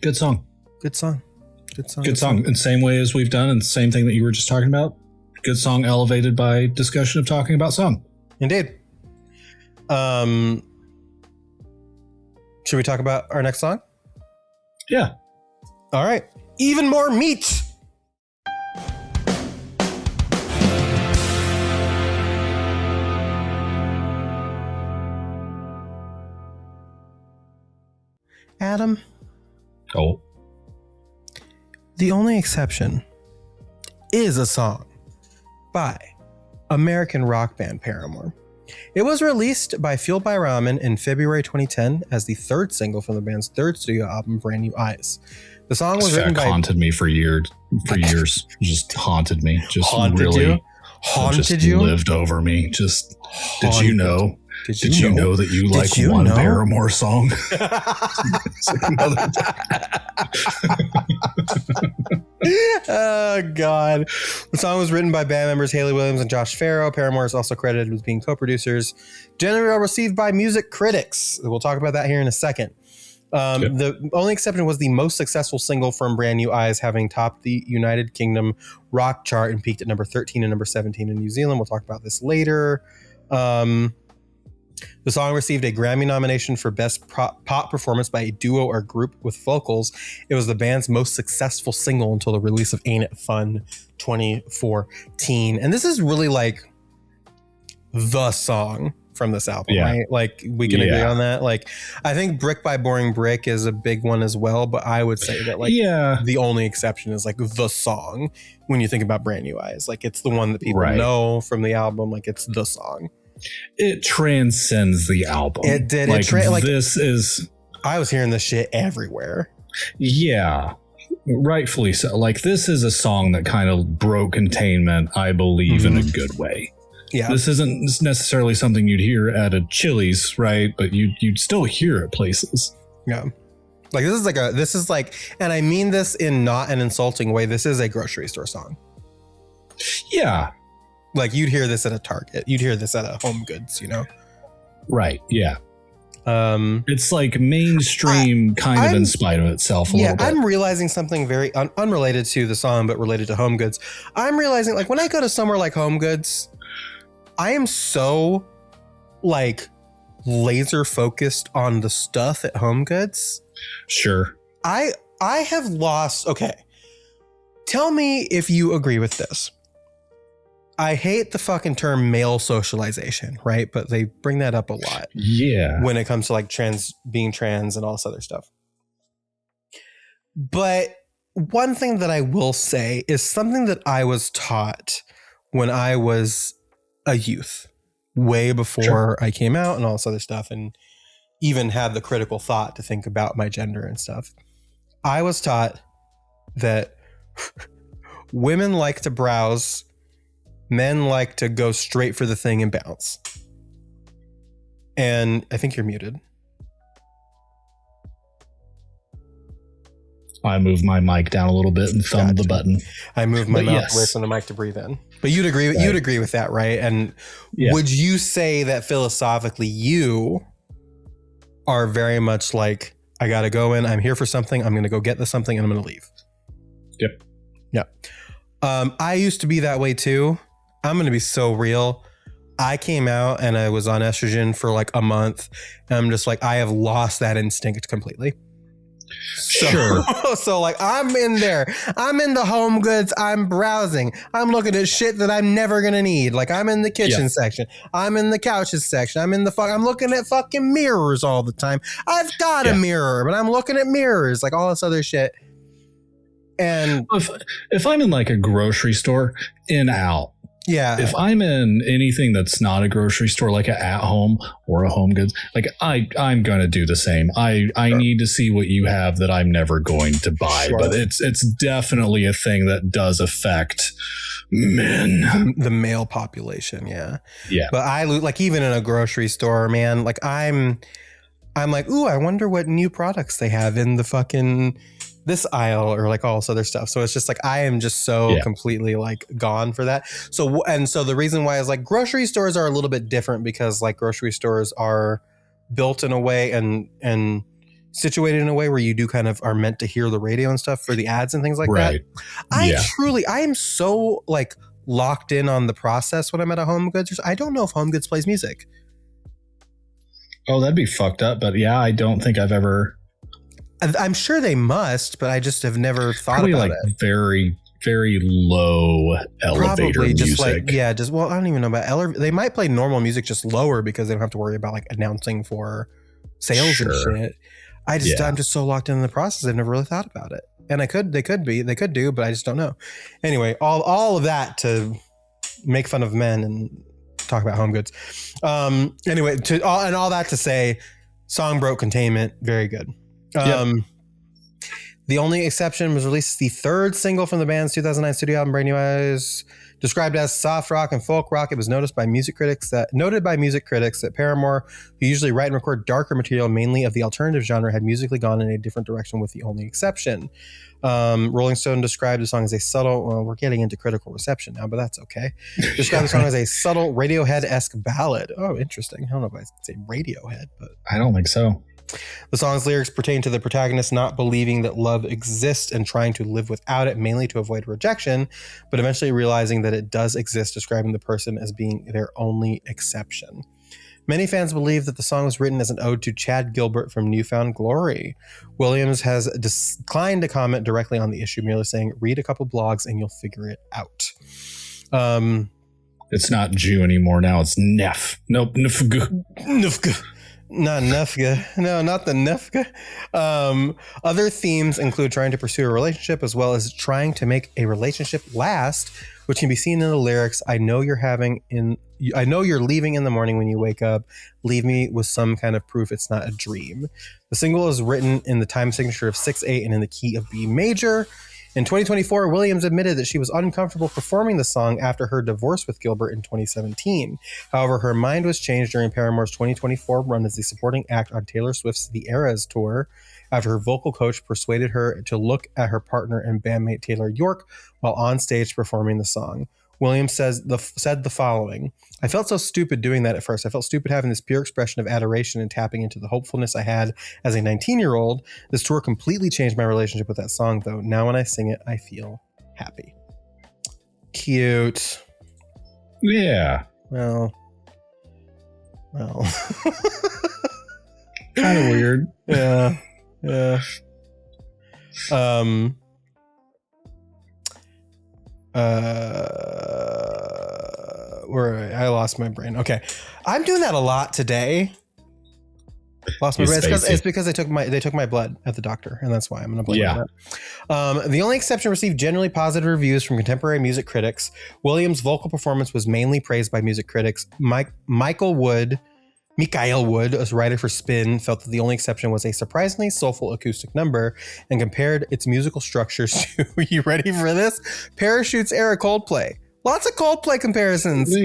Good song. Good song. In same way as we've done, and same thing that you were just talking about. Good song elevated by discussion of talking about song. Indeed. Should we talk about our next song? Yeah. All right. Even more meat. Adam. Oh. The only exception is a song by American rock band Paramore. It was released by Fueled by Ramen in February 2010 as the third single from the band's third studio album, Brand New Eyes. The song was written by... haunted me for years. Just haunted me. Just haunted really you? Haunted just you? Lived over me. Just haunted. Did you know? Did you know that you like one Paramore song? Oh, God. The song was written by band members Haley Williams and Josh Farrow. Paramore is also credited with being co-producers. Generally well received by music critics. We'll talk about that here in a second. The only exception was the most successful single from Brand New Eyes, having topped the United Kingdom rock chart and peaked at number 13 and number 17 in New Zealand. We'll talk about this later. The song received a Grammy nomination for Best Pop Performance by a Duo or Group with Vocals. It was the band's most successful single until the release of Ain't It Fun 2014. And this is really like the song from this album, right? Like we can agree on that. Like I think Brick by Boring Brick is a big one as well, but I would say that like the only exception is like the song when you think about Brand New Eyes. Like it's the one that people know from the album. Like it's the song. It transcends the album. It did. Like this is... I was hearing this shit everywhere. Yeah, rightfully so. Like this is a song that kind of broke containment, I believe, in a good way. Yeah. This isn't necessarily something you'd hear at a Chili's, right? But you'd still hear it places. Yeah. Like this is like, and I mean this in not an insulting way. This is a grocery store song. Yeah. Like you'd hear this at a Target. You'd hear this at a Home Goods, Right. Yeah. It's like mainstream kind of in spite of itself a little bit. I'm realizing something very unrelated to the song, but related to Home Goods. I'm realizing like when I go to somewhere like Home Goods, I am so like laser focused on the stuff at Home Goods. Sure. I have lost. Okay. Tell me if you agree with this. I hate the fucking term male socialization, right? But they bring that up a lot. Yeah. When it comes to like being trans and all this other stuff. But one thing that I will say is something that I was taught when I was a youth, way before I came out and all this other stuff, and even had the critical thought to think about my gender and stuff. I was taught that women like to browse, men like to go straight for the thing and bounce. And I think you're muted. I moved my mic down a little bit and thumbed the button. I moved my mouth away from the mic to breathe in. But you'd agree with that, right? And would you say that philosophically you are very much like, I got to go in, I'm here for something, I'm going to go get the something, and I'm going to leave? Yep. Yeah. I used to be that way too. I'm going to be so real. I came out and I was on estrogen for like a month. And I'm just like, I have lost that instinct completely. Sure. So like I'm in there. I'm in the Home Goods. I'm browsing. I'm looking at shit that I'm never going to need. Like I'm in the kitchen section. I'm in the couches section. I'm looking at fucking mirrors all the time. I've got a mirror, but I'm looking at mirrors, like all this other shit. And if I'm in like a grocery store, in out, Yeah. If I'm in anything that's not a grocery store, like a at home or a home goods, like I'm going to do the same. I need to see what you have that I'm never going to buy, but it's definitely a thing that does affect men, the male population. Yeah. Yeah. But I like, even in a grocery store, man, like I'm like, ooh, I wonder what new products they have in the fucking this aisle or like all this other stuff. So it's just like, I am just so completely like gone for that. So the reason why is like grocery stores are a little bit different because like grocery stores are built in a way and situated in a way where you do kind of are meant to hear the radio and stuff for the ads and things like that. I am so like locked in on the process when I'm at a Home Goods. I don't know if Home Goods plays music. Oh, that'd be fucked up. But yeah, I don't think I've ever. I'm sure they must, but I just have never thought about like it. Very, very low elevator Probably just music. like, I don't even know about they might play normal music just lower because they don't have to worry about like announcing for sales and shit. I'm just so locked in the process. I've never really thought about it. And they could do, but I just don't know. Anyway, all of that to make fun of men and talk about Home Goods. Anyway, all that to say, song broke containment. Very good. The only exception was released the third single from the band's 2009 studio album, Brand New Eyes. Described as soft rock and folk rock, it was noted by music critics that Paramore, who usually write and record darker material, mainly of the alternative genre, had musically gone in a different direction, with the only exception. Rolling Stone described the song as a subtle. Well, we're getting into critical reception now, but that's okay. Described the song as a subtle Radiohead-esque ballad. Oh, interesting. I don't know if I say Radiohead, but I don't think so. The song's lyrics pertain to the protagonist not believing that love exists and trying to live without it, mainly to avoid rejection, but eventually realizing that it does exist, describing the person as being their only exception. Many fans believe that the song was written as an ode to Chad Gilbert from New Found Glory. Williams has declined to comment directly on the issue, merely saying, read a couple blogs and you'll figure it out. It's not Jew anymore. Now it's Nef. Nope. Nefga. Not Nefga. No, not the Nefga. Other themes include trying to pursue a relationship as well as trying to make a relationship last, which can be seen in the lyrics. I know you're leaving in the morning when you wake up. Leave me with some kind of proof it's not a dream. The single is written in the time signature of 6/8 and in the key of B major. In 2024, Williams admitted that she was uncomfortable performing the song after her divorce with Gilbert in 2017. However, her mind was changed during Paramore's 2024 run as the supporting act on Taylor Swift's The Eras tour, after her vocal coach persuaded her to look at her partner and bandmate Taylor York while on stage performing the song. Williams said the following: I felt so stupid doing that at first. I felt stupid having this pure expression of adoration and tapping into the hopefulness I had as a 19-year-old. This tour completely changed my relationship with that song, though. Now when I sing it, I feel happy. Cute. Yeah. Well. Kind of weird. Yeah. Where I lost my brain. Okay, I'm doing that a lot today. Lost my brain. It's because they took my blood at the doctor, and that's why I'm gonna blame that. The only exception received generally positive reviews from contemporary music critics. Williams' vocal performance was mainly praised by music critics. Michael Wood, a writer for Spin, felt that the only exception was a surprisingly soulful acoustic number and compared its musical structures to, you ready for this? Parachutes era Coldplay. Lots of Coldplay comparisons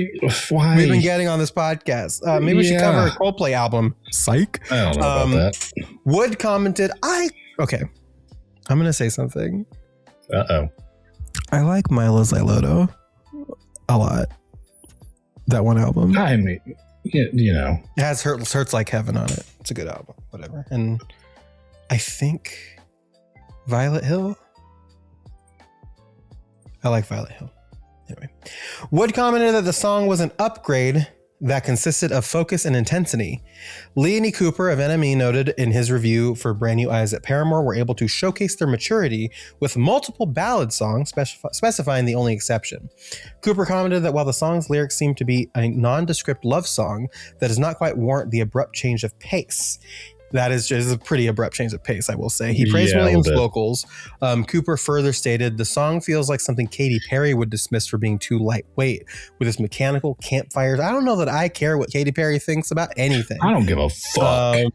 Why? We've been getting on this podcast. Maybe we should cover a Coldplay album. Psych. I don't know about that. Wood commented, okay, I'm going to say something. Uh-oh. I like Milo Xyloto a lot. That one album. I mean, you know. It has Hurts Like Heaven on it. It's a good album. Whatever. And I think Violet Hill. I like Violet Hill. Anyway, Wood commented that the song was an upgrade that consisted of focus and intensity. Leonie Cooper of NME noted in his review for Brand New Eyes that Paramore were able to showcase their maturity with multiple ballad songs, specifying the only exception. Cooper commented that while the song's lyrics seem to be a nondescript love song, that does not quite warrant the abrupt change of pace. That is just a pretty abrupt change of pace, I will say. He praised Williams' vocals. Cooper further stated, the song feels like something Katy Perry would dismiss for being too lightweight with its mechanical campfires. I don't know that I care what Katy Perry thinks about anything. I don't give a fuck.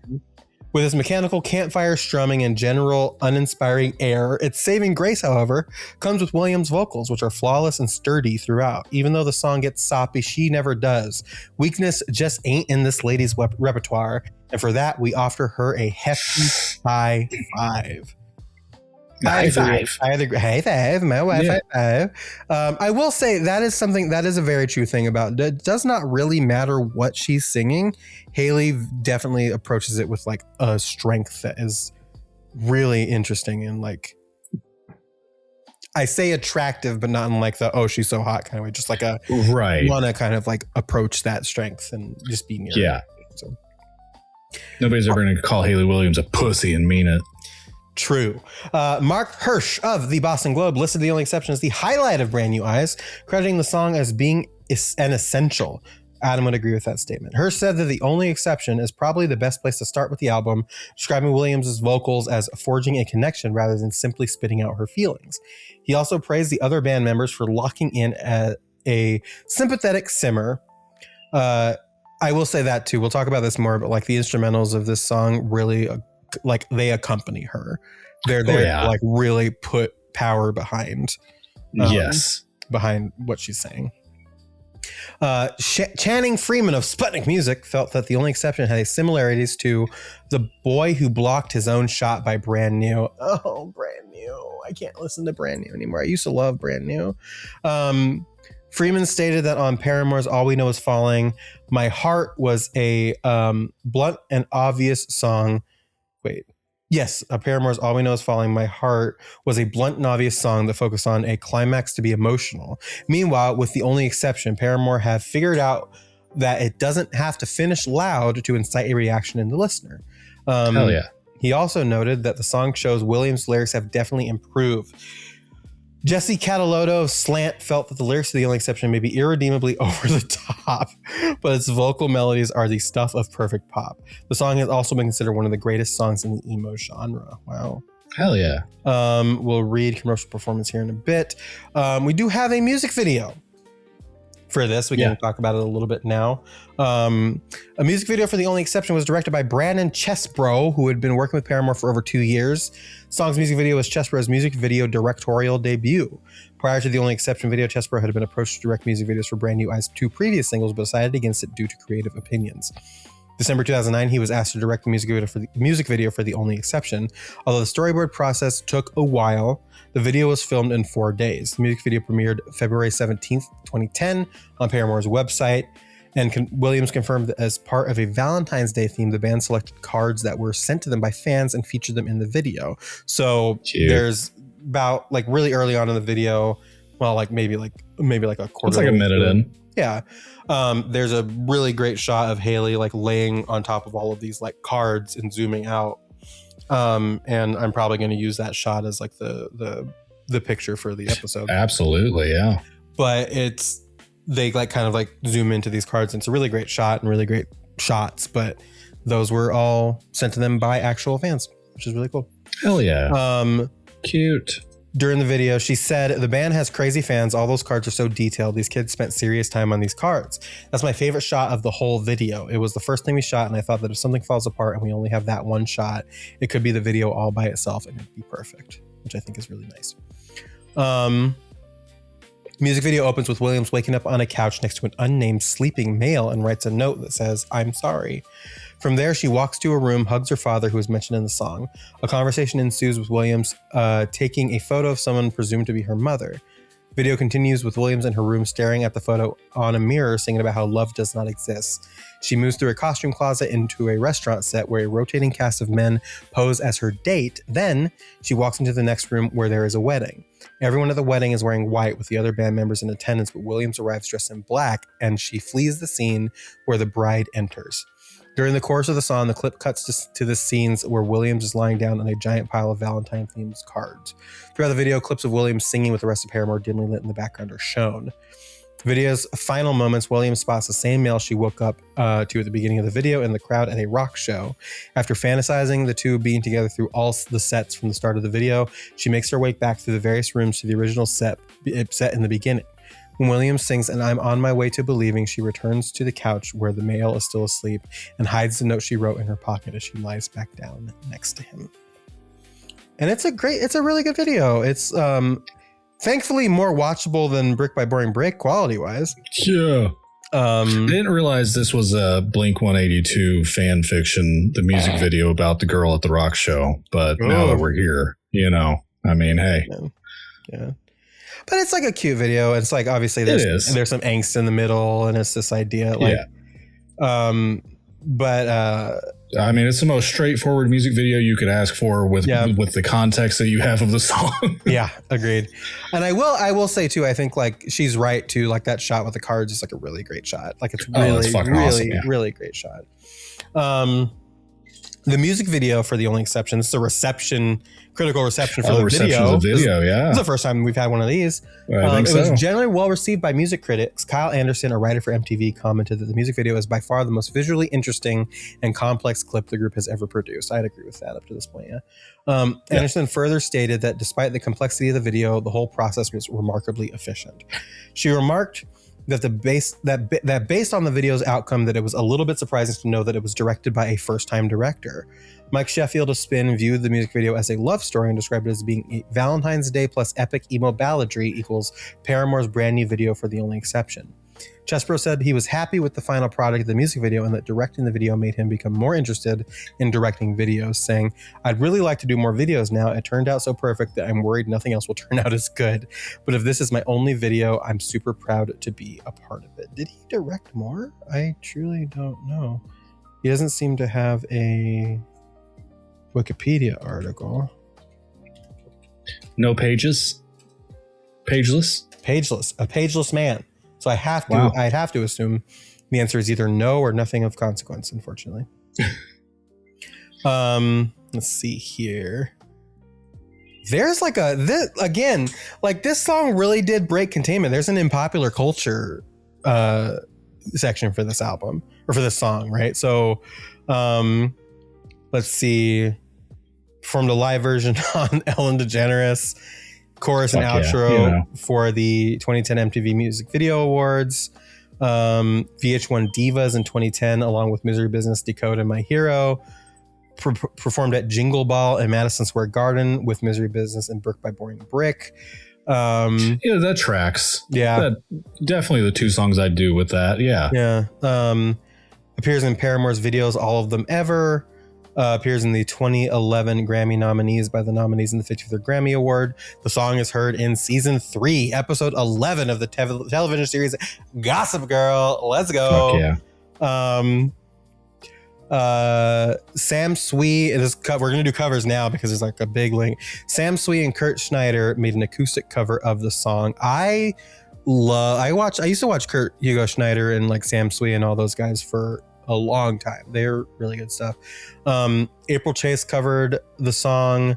With its mechanical campfire strumming and general uninspiring air, its saving grace, however, comes with Williams' vocals, which are flawless and sturdy throughout. Even though the song gets soppy, she never does. Weakness just ain't in this lady's repertoire, and for that, we offer her a hefty high five. High five. I agree. High five. My wife. Yeah. High five. I will say that is something that is a very true thing about it. Does not really matter what she's singing. Haley definitely approaches it with like a strength that is really interesting and like, I say attractive, but not in like the, oh, she's so hot kind of way. Just like a want to kind of like approach that strength and just be near. Yeah. So nobody's ever going to call Haley Williams a pussy and mean it. True. Mark Hirsch of the Boston Globe listed The Only Exception as the highlight of Brand New Eyes, crediting the song as being an essential. Adam would agree with that statement. Hirsch said that The Only Exception is probably the best place to start with the album, describing Williams' vocals as forging a connection rather than simply spitting out her feelings. He also praised the other band members for locking in a sympathetic simmer. I will say that too. We'll talk about this more, but like the instrumentals of this song really like they accompany her. They're there to like really put power behind behind what she's saying. Channing Freeman of Sputnik Music felt that The Only Exception had similarities to The Boy Who Blocked His Own Shot by Brand New. Oh, Brand New. I can't listen to Brand New anymore. I used to love Brand New. Freeman stated that on Paramore's All We Know Is Falling, My Heart was a blunt and obvious song. Paramore's All We Know Is Falling, My Heart was a blunt and obvious song that focused on a climax to be emotional. Meanwhile, with The Only Exception, Paramore have figured out that it doesn't have to finish loud to incite a reaction in the listener. Hell yeah. He also noted that the song shows Williams' lyrics have definitely improved. Jesse Catalotto of Slant felt that the lyrics to The Only Exception may be irredeemably over the top, but its vocal melodies are the stuff of perfect pop. The song has also been considered one of the greatest songs in the emo genre. Wow. Hell yeah. We'll read commercial performance here in a bit. We do have a music video for this. We can talk about it a little bit now. A music video for The Only Exception was directed by Brandon Chesbro, who had been working with Paramore for over 2 years. The song's music video was Chesbro's music video directorial debut. Prior to The Only Exception video, Chesbro had been approached to direct music videos for Brand New Eyes' 2 previous singles, but decided against it due to creative opinions. December 2009, he was asked to direct the music video for The Only Exception. Although the storyboard process took a while, the video was filmed in 4 days. The music video premiered February 17th, 2010 on Paramore's website, and Williams confirmed that as part of a Valentine's Day theme, the band selected cards that were sent to them by fans and featured them in the video. So there's about like really early on in the video, well, like maybe like a quarter. It's like a minute in. Yeah. There's a really great shot of Haley like laying on top of all of these like cards and zooming out. And I'm probably going to use that shot as like the picture for the episode. Absolutely. Yeah. But they like kind of like zoom into these cards, and it's a really great shot and really great shots, but those were all sent to them by actual fans, which is really cool. Hell yeah. Cute. During the video, she said, the band has crazy fans. All those cards are so detailed. These kids spent serious time on these cards. That's my favorite shot of the whole video. It was the first thing we shot, and I thought that if something falls apart and we only have that one shot, it could be the video all by itself and it'd be perfect, which I think is really nice. Music video opens with Williams waking up on a couch next to an unnamed sleeping male and writes a note that says, "I'm sorry." From there, she walks to a room, hugs her father, who is mentioned in the song. A conversation ensues with Williams taking a photo of someone presumed to be her mother. Video continues with Williams in her room staring at the photo on a mirror, singing about how love does not exist. She moves through a costume closet into a restaurant set where a rotating cast of men pose as her date. Then she walks into the next room where there is a wedding. Everyone at the wedding is wearing white with the other band members in attendance, but Williams arrives dressed in black and she flees the scene where the bride enters. During the course of the song, the clip cuts to the scenes where Williams is lying down on a giant pile of Valentine-themed cards. Throughout the video, clips of Williams singing with the rest of Paramore dimly lit in the background are shown. Video's final moments, Williams spots the same male she woke up to at the beginning of the video in the crowd at a rock show. After fantasizing the two being together through all the sets from the start of the video, she makes her way back through the various rooms to the original set in the beginning. When Williams sings "And I'm on my way to believing," she returns to the couch where the male is still asleep and hides the note she wrote in her pocket as she lies back down next to him. And it's a really good video. It's thankfully more watchable than Brick by Boring Brick quality wise. Yeah. I didn't realize this was a Blink 182 fan fiction, the music video about the girl at the rock show. But now that we're here, I mean, hey. Yeah. But it's like a cute video. It's like, obviously there's some angst in the middle, and it's this idea like, I mean, it's the most straightforward music video you could ask for with the context that you have of the song. Yeah, agreed. And I will say too, I think like she's right too. Like that shot with the cards is like a really great shot. Like it's really, really great shot. The music video for The Only Exception, this is a critical reception for the video. This is the first time we've had one of these. I think it was generally well received by music critics. Kyle Anderson, a writer for MTV, commented that the music video is by far the most visually interesting and complex clip the group has ever produced. I'd agree with that up to this point, Anderson further stated that despite the complexity of the video, the whole process was remarkably efficient. She remarked that based on the video's outcome, that it was a little bit surprising to know that it was directed by a first-time director. Mike Sheffield of Spin viewed the music video as a love story and described it as being a Valentine's Day plus epic emo balladry equals Paramore's brand new video for The Only Exception. Chesbro said he was happy with the final product of the music video and that directing the video made him become more interested in directing videos, saying, "I'd really like to do more videos now. It turned out so perfect that I'm worried nothing else will turn out as good. But if this is my only video, I'm super proud to be a part of it." Did he direct more? I truly don't know. He doesn't seem to have a Wikipedia article. No pages? Pageless? Pageless. A pageless man. So I'd have to assume the answer is either no or nothing of consequence, unfortunately. Let's see here. There's like this song really did break containment. There's an in popular culture section for this album or for this song, right? So let's see. Performed a live version on Ellen DeGeneres. Chorus and outro for the 2010 MTV Music Video Awards, VH1 Divas in 2010, along with Misery Business, Dakota, My Hero. Performed at Jingle Ball in Madison Square Garden with Misery Business and Brick by Boring Brick. That tracks. Yeah, definitely the two songs I'd do with that. Yeah. Appears in Paramore's videos, All of Them Ever. Appears in the 2011 Grammy nominees by the nominees in the 53rd Grammy Award. The song is heard in season 3, episode 11 of the television series Gossip Girl. Let's go. Fuck yeah. Sam Swee, we're going to do covers now because there's like a big link. Sam Swee and Kurt Schneider made an acoustic cover of the song. I used to watch Kurt Hugo Schneider and like Sam Swee and all those guys for a long time. They're really good stuff. April Chase covered the song,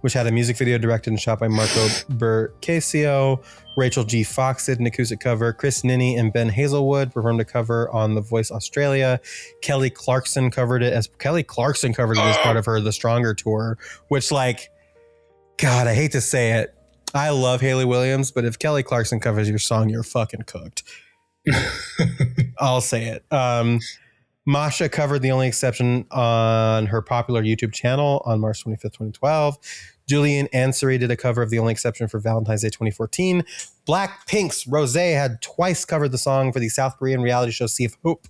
which had a music video directed and shot by Marco Bercasio. Rachel G. Fox did an acoustic cover. Chris Ninny and Ben Hazelwood performed a cover on The Voice Australia. Kelly Clarkson covered it as part of her The Stronger tour, which, like, God, I hate to say it. I love Hayley Williams, but if Kelly Clarkson covers your song, you're fucking cooked. I'll say it. Masha covered The Only Exception on her popular YouTube channel on March 25th, 2012. Julian Ansari did a cover of The Only Exception for Valentine's Day 2014. Blackpink's Rosé had twice covered the song for the South Korean reality show Sea of Hope.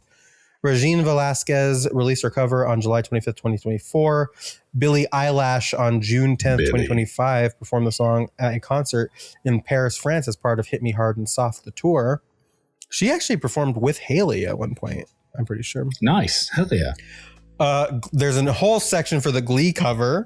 Regine Velasquez released her cover on July 25th, 2024. Billie Eilish on June 10th, 2025 performed the song at a concert in Paris, France as part of Hit Me Hard and Soft, the tour. She actually performed with Hayley at one point, I'm pretty sure. Nice. Hell yeah. There's a whole section for the Glee cover,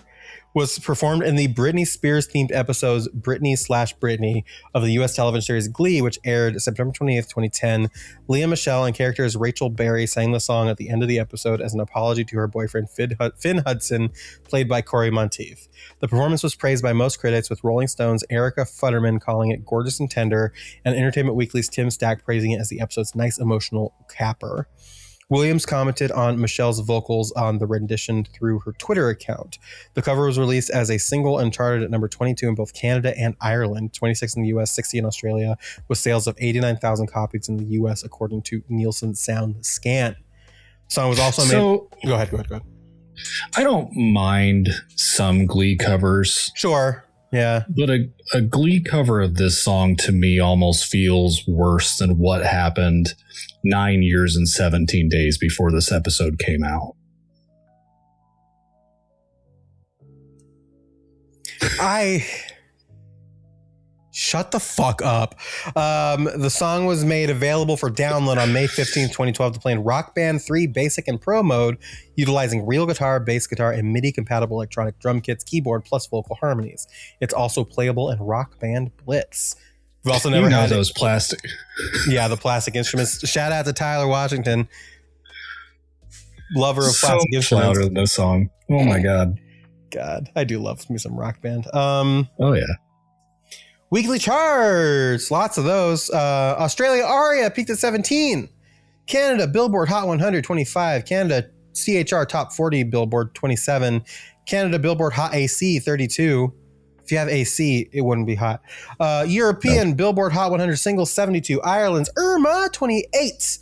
was performed in the Britney Spears themed episodes Britney/Britney of the U.S. television series Glee, which aired September 28th, 2010. Leah Michelle and characters Rachel Berry sang the song at the end of the episode as an apology to her boyfriend Finn Hudson, played by Corey Monteith. The performance was praised by most critics, with Rolling Stone's Erica Futterman calling it gorgeous and tender, and Entertainment Weekly's Tim Stack praising it as the episode's nice emotional capper. Williams commented on Michelle's vocals on the rendition through her Twitter account. The cover was released as a single and charted at number 22 in both Canada and Ireland, 26 in the US, 60 in Australia, with sales of 89,000 copies in the US, according to Nielsen Sound Scan. The song was also made... Go ahead. I don't mind some Glee covers. Sure. Yeah. But a Glee cover of this song to me almost feels worse than what happened 9 years and 17 days before this episode came out. Shut the fuck up. The song was made available for download on May 15th, 2012 to play in Rock Band 3 Basic and Pro mode, utilizing real guitar, bass guitar, and MIDI-compatible electronic drum kits, keyboard, plus vocal harmonies. It's also playable in Rock Band Blitz. We've also never had those plastic. Yeah, the plastic instruments. Shout out to Tyler Washington, lover of plastic instruments. Louder than this song. Oh my God, I do love me some Rock Band. Oh yeah. Weekly charts, lots of those. Australia, Aria peaked at 17. Canada, Billboard Hot 100, 25. Canada, CHR Top 40, Billboard 27. Canada, Billboard Hot AC, 32. If you have AC, it wouldn't be hot. European, Billboard Hot 100 singles, 72. Ireland's Irma, 28.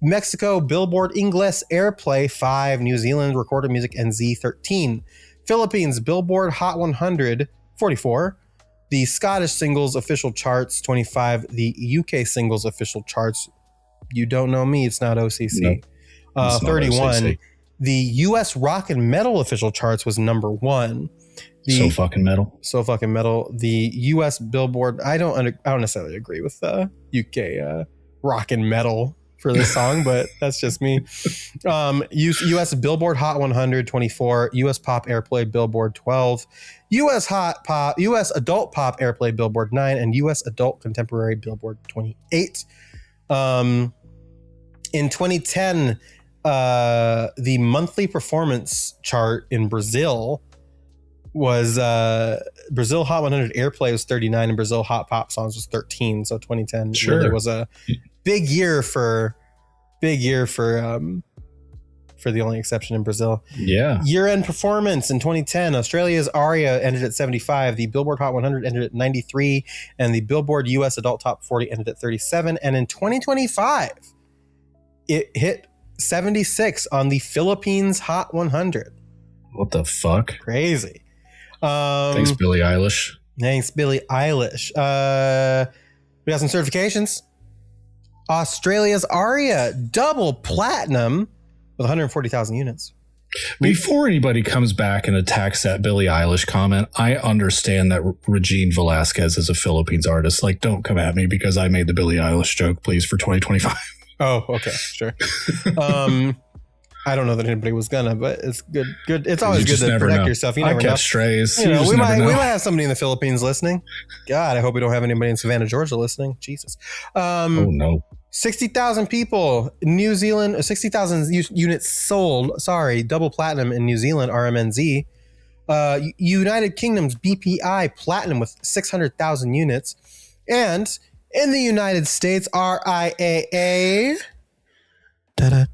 Mexico, Billboard Ingles Airplay, 5. New Zealand, Recorded Music NZ, 13. Philippines, Billboard Hot 100, 44. The Scottish singles official charts, 25. The UK singles official charts, you don't know me, it's not OCC. No, 31. Not OCC. The US rock and metal official charts was number 1. So fucking metal. The US Billboard, I don't necessarily agree with UK rock and metal for this song, but that's just me. US Billboard Hot 100, 24. US Pop Airplay Billboard 12. US Adult Pop Airplay Billboard 9, and US Adult Contemporary Billboard 28. In 2010, the monthly performance chart in Brazil was Brazil Hot 100 Airplay was 39, and Brazil Hot Pop Songs was 13. So 2010 really was a big year for the only exception in Brazil. Yeah. Year-end performance in 2010, Australia's Aria ended at 75. The Billboard Hot 100 ended at 93. And the Billboard US Adult Top 40 ended at 37. And in 2025, it hit 76 on the Philippines Hot 100. What the fuck? Crazy. Thanks, Billie Eilish. We got some certifications. Australia's Aria, double platinum with 140,000 units. Before anybody comes back and attacks that Billie Eilish comment, I understand that Regine Velasquez is a Philippines artist. Like, don't come at me because I made the Billie Eilish joke, please, for 2025. Oh, okay, sure. I don't know that anybody was gonna, but it's good. It's always good to protect yourself. You never know. Strays. We might have somebody in the Philippines listening. God, I hope we don't have anybody in Savannah, Georgia listening. Jesus. Oh no. 60,000 people, New Zealand, 60,000 units sold. Sorry, double platinum in New Zealand, RMNZ. United Kingdom's BPI platinum with 600,000 units. And in the United States, RIAA. Fuck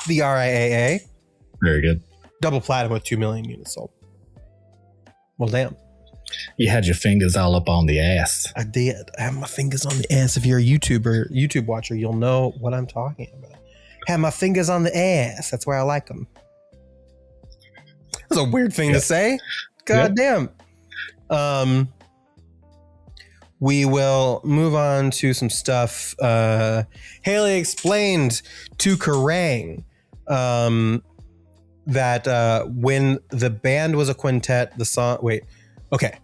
the RIAA. Very good. Double platinum with 2 million units sold. Well, damn. You had your fingers all up on the ass. I did. I have my fingers on the ass. If you're a YouTube watcher, you'll know what I'm talking about. Have my fingers on the ass. That's where I like them. That's a weird thing to say. God damn. We will move on to some stuff. Haley explained to Kerrang that when the band was a quintet, the song... Wait. Okay.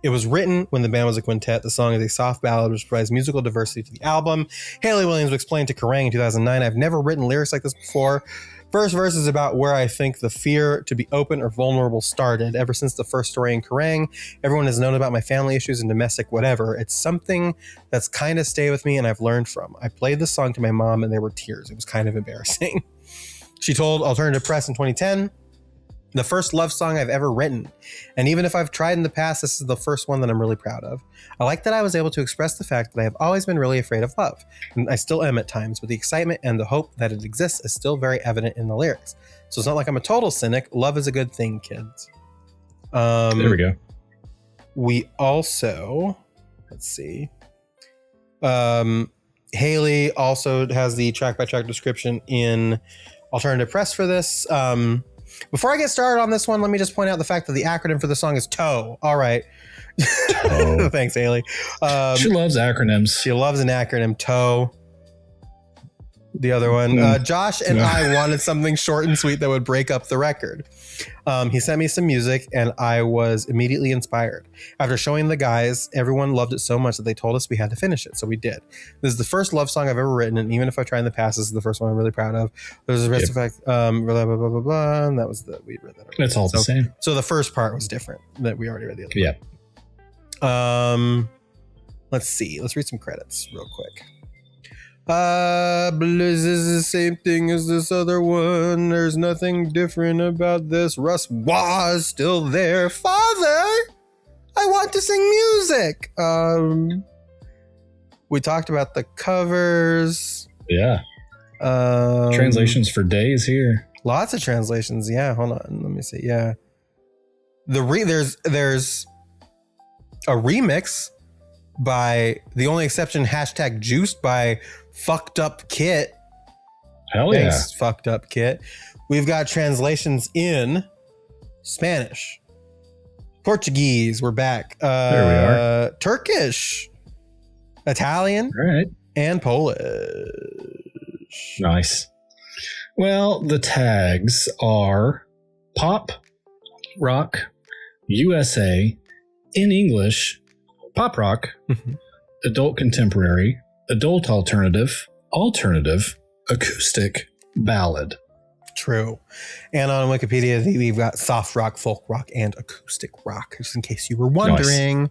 It was written when the band was a quintet. The song is a soft ballad which provides musical diversity to the album. Haley Williams explained to Kerrang in 2009, I've never written lyrics like this before. First verse is about where I think the fear to be open or vulnerable started. Ever since the first story in Kerrang, everyone has known about my family issues and domestic whatever. It's something that's kind of stayed with me and I've learned from. I played this song to my mom and there were tears. It was kind of embarrassing. She told Alternative Press in 2010, the first love song I've ever written. And even if I've tried in the past, this is the first one that I'm really proud of. I like that I was able to express the fact that I have always been really afraid of love. And I still am at times, but the excitement and the hope that it exists is still very evident in the lyrics. So it's not like I'm a total cynic. Love is a good thing, kids. There we go. We also, let's see. Haley also has the track by track description in Alternative Press for this. Before I get started on this one, let me just point out the fact that the acronym for the song is TOE. All right. TOE. Thanks, Haley. She loves acronyms. She loves an acronym, TOE. The other one. Josh and I wanted something short and sweet that would break up the record. He sent me some music and I was immediately inspired. After showing the guys, everyone loved it so much that they told us we had to finish it. So we did. This is the first love song I've ever written. And even if I tried in the past, this is the first one I'm really proud of. There's a rest of fact, blah, blah, blah, blah, blah. And that was we read that already. It's all the same. So the first part was different that we already read the other part. Let's see. Let's read some credits real quick. This is the same thing as this other one. There's nothing different about this. Russ was still there. Father, I want to sing music. We talked about the covers. Yeah. Translations for days here. Lots of translations. Yeah, hold on. Let me see. Yeah. There's a remix by The Only Exception #juiced by Fucked Up Kit. Hell Thanks, Fucked Up Kit. We've got translations in Spanish, Portuguese. We're back. There we are. Turkish, Italian, All right. and Polish. Nice. Well, the tags are pop, rock, USA, in English, pop rock, adult contemporary, adult alternative, acoustic, ballad. True. And on Wikipedia, we've got soft rock, folk rock, and acoustic rock, just in case you were wondering.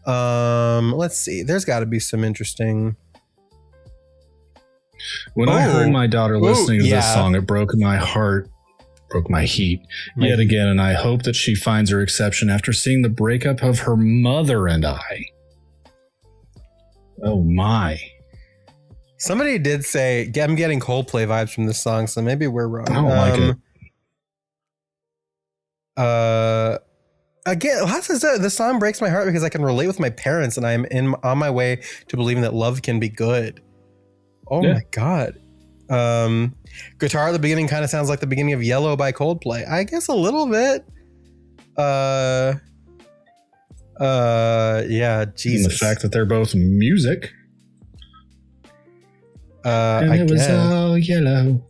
Nice. Let's see. There's got to be some interesting... When I heard my daughter listening to this song, it broke my heart, broke my heat yet again, and I hope that she finds her exception after seeing the breakup of her mother and I. Oh my. Somebody did say, I'm getting Coldplay vibes from this song, so maybe we're wrong. I don't like it. Again, this song breaks my heart because I can relate with my parents and I'm on my way to believing that love can be good. Oh my God. Guitar at the beginning kind of sounds like the beginning of Yellow by Coldplay. I guess a little bit. Yeah, Jesus. And the fact that they're both music. And I it was all yellow.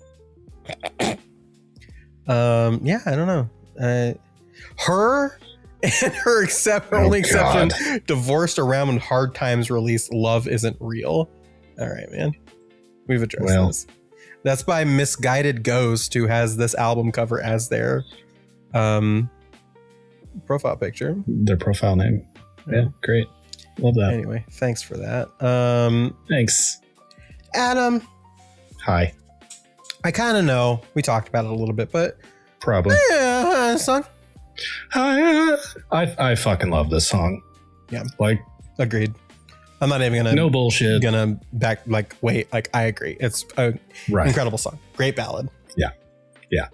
Yeah, I don't know. Her and her only exception, divorced around hard times released Love Isn't Real. All right, man. We've addressed this. That's by Misguided Ghost, who has this album cover as their profile picture. Their profile name. Yeah, great. Love that. Anyway, thanks for that. Thanks. Adam. Hi. I kind of know. We talked about it a little bit, but... Probably. Yeah, song. I fucking love this song. Yeah. Like... Agreed. I'm not even gonna... No bullshit. I agree. It's an incredible song. Great ballad. Yeah. Yeah.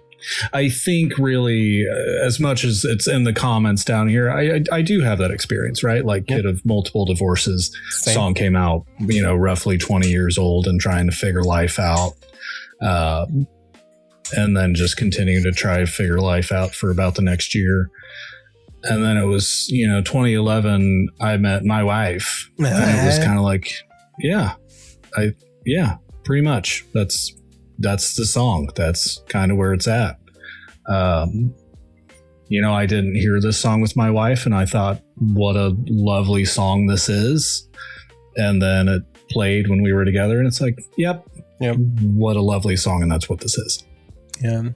I think really, as much as it's in the comments down here, I do have that experience, right? Like kid of multiple divorces. Same. Song came out, roughly 20 years old and trying to figure life out. And then just continuing to try to figure life out for about the next year. And then it was, 2011, I met my wife. And it was kind of like, pretty much. That's the song. That's kind of where it's at. I didn't hear this song with my wife and I thought, what a lovely song this is. And then it played when we were together and it's like, yep. What a lovely song. And that's what this is. Yeah.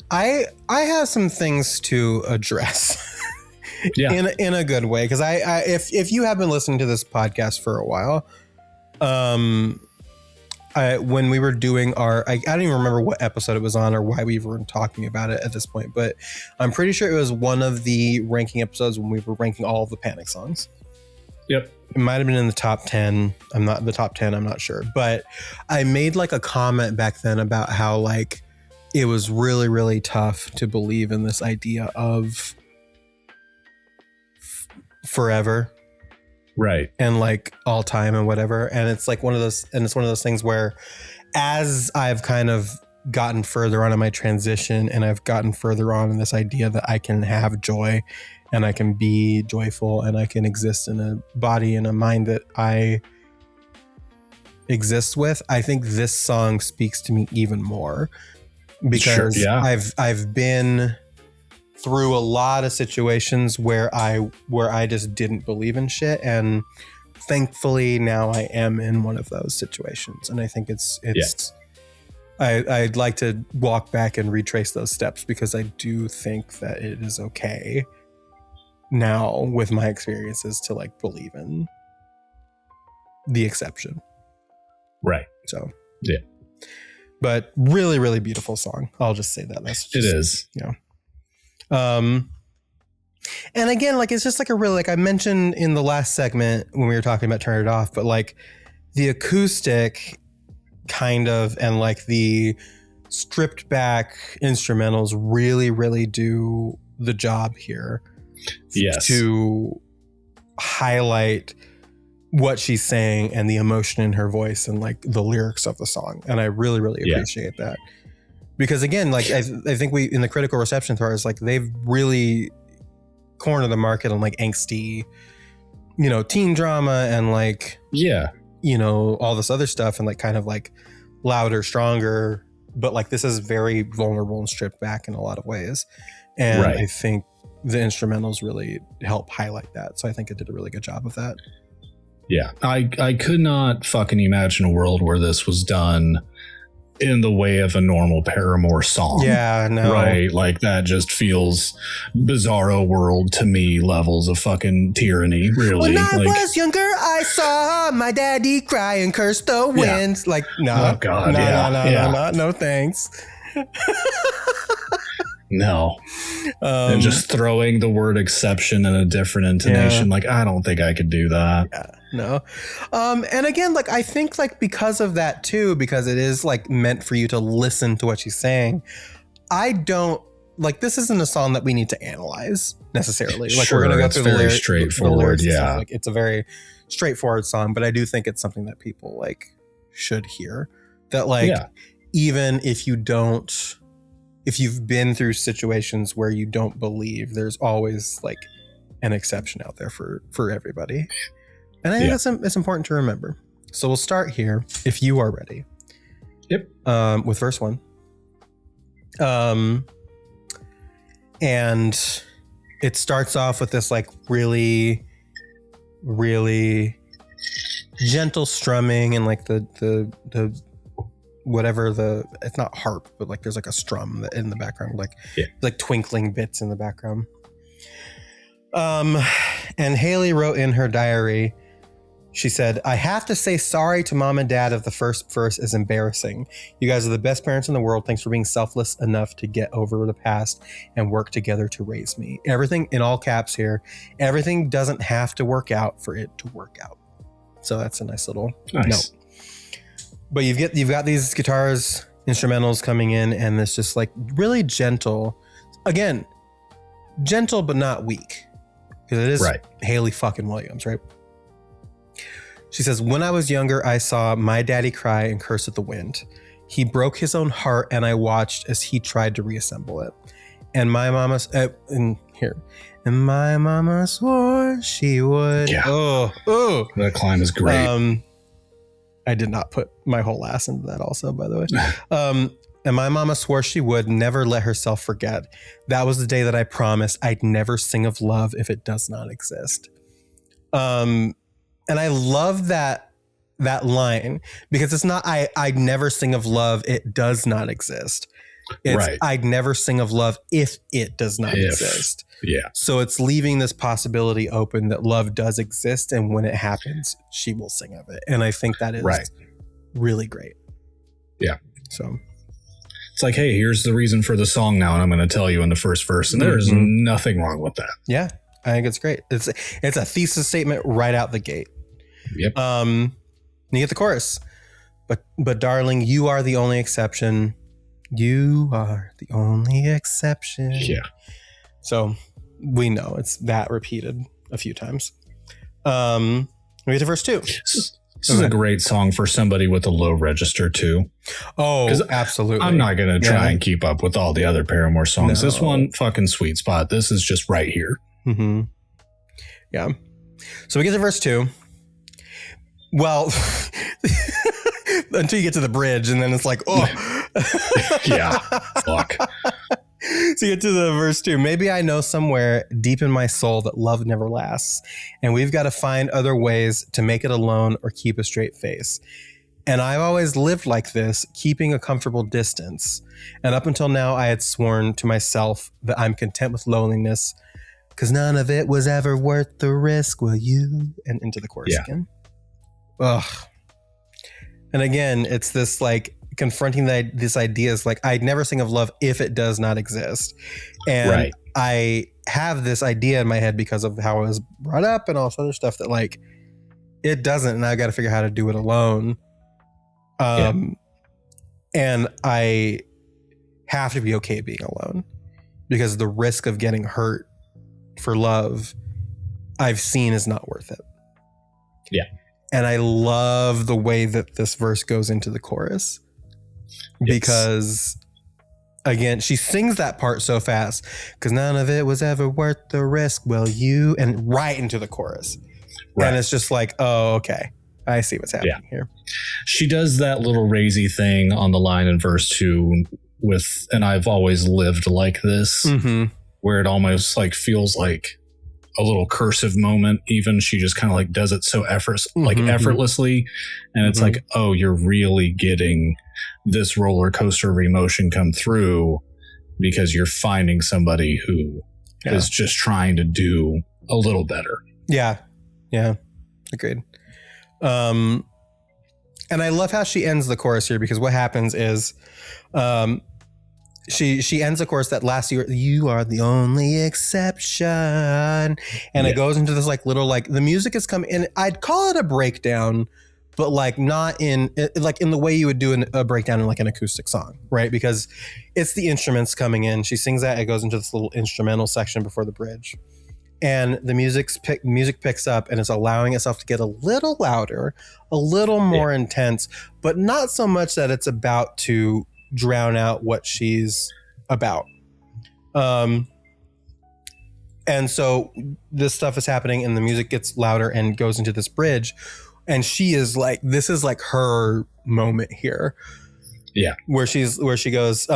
I have some things to address. Yeah. in a good way, because if you have been listening to this podcast for a while, when we were doing I don't even remember what episode it was on or why we were talking about it at this point, but I'm pretty sure it was one of the ranking episodes when we were ranking all of the Panic songs. Yep. It might have been in the top 10. I'm not sure, but I made like a comment back then about how like it was really, really tough to believe in this idea of forever, right, and like all time and whatever. And it's like one of those things where as I've kind of gotten further on in my transition and I've gotten further on in this idea that I can have joy and I can be joyful and I can exist in a body and a mind that I exist with, I think this song speaks to me even more, because Sure, yeah. I've been through a lot of situations where I just didn't believe in shit, and thankfully now I am in one of those situations, and I think it's I'd like to walk back and retrace those steps, because I do think that it is okay now with my experiences to like believe in the exception. Right. So yeah, but really, really beautiful song. I'll just say that. It is. Yeah. And again, like, it's just like a really, like I mentioned in the last segment when we were talking about Turn It Off, but like the acoustic kind of, and like the stripped back instrumentals really, really do the job here. Yes. To highlight what she's saying and the emotion in her voice and like the lyrics of the song. And I really, really appreciate that. Because again, like I think we in the critical reception tours, like they've really cornered the market on like angsty, teen drama and like all this other stuff, and like kind of like louder, stronger. But like this is very vulnerable and stripped back in a lot of ways, and I think the instrumentals really help highlight that. So I think it did a really good job of that. Yeah, I could not fucking imagine a world where this was done in the way of a normal Paramore song. Yeah, no. Right? Like that just feels bizarro world to me levels of fucking tyranny, really. When I was younger, I saw my daddy cry and curse the winds. Like, no. Oh, God. No, thanks. No. And just throwing the word exception in a different intonation. Like, I don't think I could do that. Yeah, no. And again, like, I think like because of that too, because it is like meant for you to listen to what she's saying. I don't like, this isn't a song that we need to analyze necessarily. Like sure, we're going to go through very straightforward. Yeah. Like it's a very straightforward song, but I do think it's something that people like should hear, that like, even if you've been through situations where you don't believe, there's always like an exception out there for everybody. And I think it's important to remember. So we'll start here if you are ready. Yep. With verse 1. And it starts off with this like really, really gentle strumming and like the whatever it's not harp, but like there's like a strum in the background, like twinkling bits in the background. And Haley wrote in her diary, she said, "I have to say sorry to mom and dad if the first verse is embarrassing. You guys are the best parents in the world. Thanks for being selfless enough to get over the past and work together to raise me." Everything in all caps here. Everything doesn't have to work out for it to work out. So that's a nice little note. But you've got these guitars, instrumentals coming in, and it's just like really gentle. Again, gentle but not weak, because it is Haley fucking Williams, right? She says, "When I was younger, I saw my daddy cry and curse at the wind. He broke his own heart, and I watched as he tried to reassemble it. And my mama swore she would." Yeah. Oh, that climb is great. I did not put my whole ass into that also, by the way. And my mama swore she would never let herself forget. That was the day that I promised I'd never sing of love if it does not exist. And I love that line, because it's not I'd never sing of love, it does not exist. Right. I'd never sing of love if it does not exist. Yeah. So it's leaving this possibility open that love does exist, and when it happens, she will sing of it. And I think that is really great. Yeah. So it's like, hey, here's the reason for the song now, and I'm going to tell you in the first verse, and there's nothing wrong with that. Yeah, I think it's great. It's a thesis statement right out the gate. Yep. You get the chorus, but darling, you are the only exception. You are the only exception. Yeah. So we know it's that repeated a few times. We get to verse 2. This is a great song for somebody with a low register too. Oh, absolutely. I'm not going to try and keep up with all the other Paramore songs. No. This one, fucking sweet spot. This is just right here. Mm-hmm. Yeah. So we get to verse 2. Well, until you get to the bridge, and then it's like, oh. Yeah. Fuck. So you get to the verse 2. Maybe I know somewhere deep in my soul that love never lasts, and we've got to find other ways to make it alone or keep a straight face. And I've always lived like this, keeping a comfortable distance. And up until now, I had sworn to myself that I'm content with loneliness, because none of it was ever worth the risk. Will you? And into the chorus again. Ugh. And again, it's this like confronting this idea is like, I'd never sing of love if it does not exist. And I have this idea in my head because of how I was brought up and all this other stuff that like, it doesn't, and I've got to figure out how to do it alone. And I have to be okay being alone, because the risk of getting hurt for love I've seen is not worth it. Yeah. And I love the way that this verse goes into the chorus, because again, she sings that part so fast, because none of it was ever worth the risk. Will you? And right into the chorus. And it's just like, oh, okay. I see what's happening here. She does that little raisy thing on the line in verse 2 with, and I've always lived like this, where it almost like feels like a little cursive moment. Even she just kind of like does it so effortlessly. And it's like, oh, you're really getting this roller coaster of emotion come through, because you're finding somebody who is just trying to do a little better. Yeah. Yeah. Agreed. And I love how she ends the chorus here, because what happens is, she ends the chorus that last year, you are the only exception. And it goes into this like little, like the music is coming in. I'd call it a breakdown, but like not in like in the way you would do a breakdown in like an acoustic song, right? Because it's the instruments coming in. She sings that, it goes into this little instrumental section before the bridge. And the music picks up, and it's allowing itself to get a little louder, a little more intense, but not so much that it's about to drown out what she's about. And so this stuff is happening, and the music gets louder and goes into this bridge. And she is like, this is like her moment here. Yeah. Where she goes,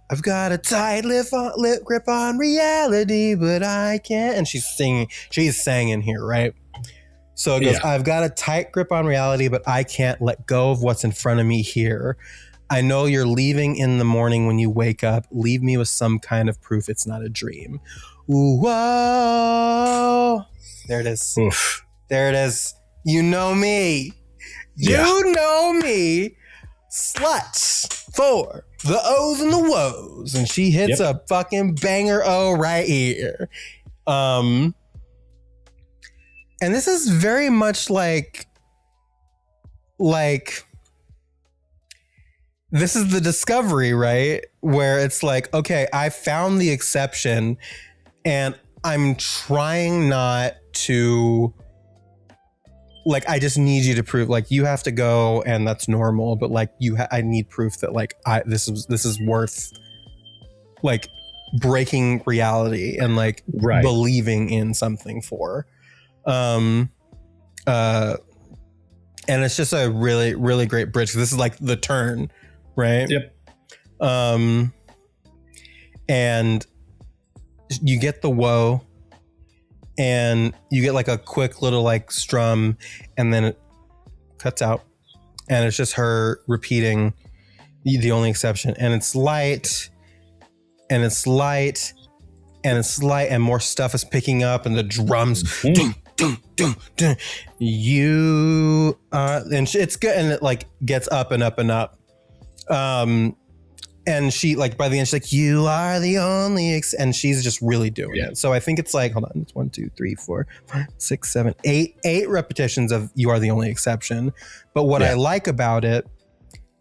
I've got a tight lip grip on reality, but I can't. And she's singing here, right? So it goes, I've got a tight grip on reality, but I can't let go of what's in front of me here. I know you're leaving in the morning when you wake up. Leave me with some kind of proof it's not a dream. Ooh, whoa. There it is. Oof. There it is. You know me. You know me. Slut for the O's and the woes. And she hits a fucking banger O right here. And this is very much like this is the discovery, right? Where it's like, okay, I found the exception, and I'm trying not to, like, I just need you to prove, like, you have to go, and that's normal, but like I need proof that like this is worth like breaking reality and like believing in something for. And it's just a really, really great bridge. This is like the turn, right? Yep. And you get the whoa, and you get like a quick little like strum, and then it cuts out, and it's just her repeating, The only exception. And it's light. And it's light. And it's light. And more stuff is picking up. And the drums. Dun, dun, dun, dun. You and it's good. And it like gets up and up and up. And she like by the end she's like, you are the only and she's just really doing it. So I think it's like, hold on, it's 1, 2, 3, 4, 5, 6, 7, 8 repetitions of you are the only exception. But what I like about it,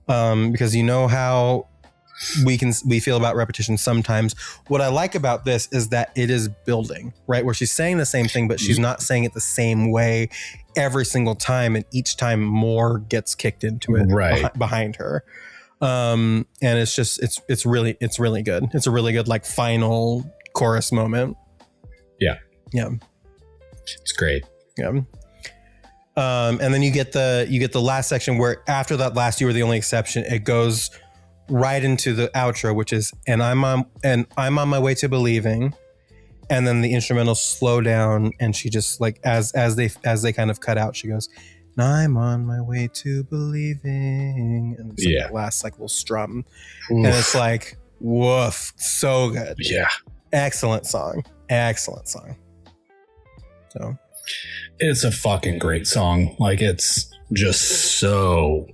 because you know how we feel about repetition sometimes. What I like about this is that it is building, right? Where she's saying the same thing, but she's not saying it the same way every single time, and each time more gets kicked into it behind her. And it's just it's really good. It's a really good like final chorus moment. Yeah. It's great. Yeah. And then you get the last section where after that last you were the only exception, it goes right into the outro, which is and I'm on my way to believing. And then the instrumental slow down, and she just like as they kind of cut out, she goes, I'm on my way to believing. And it's like that last like little strum. Oof. And it's like, woof, so good. Yeah. Excellent song. So it's a fucking great song. Like it's just so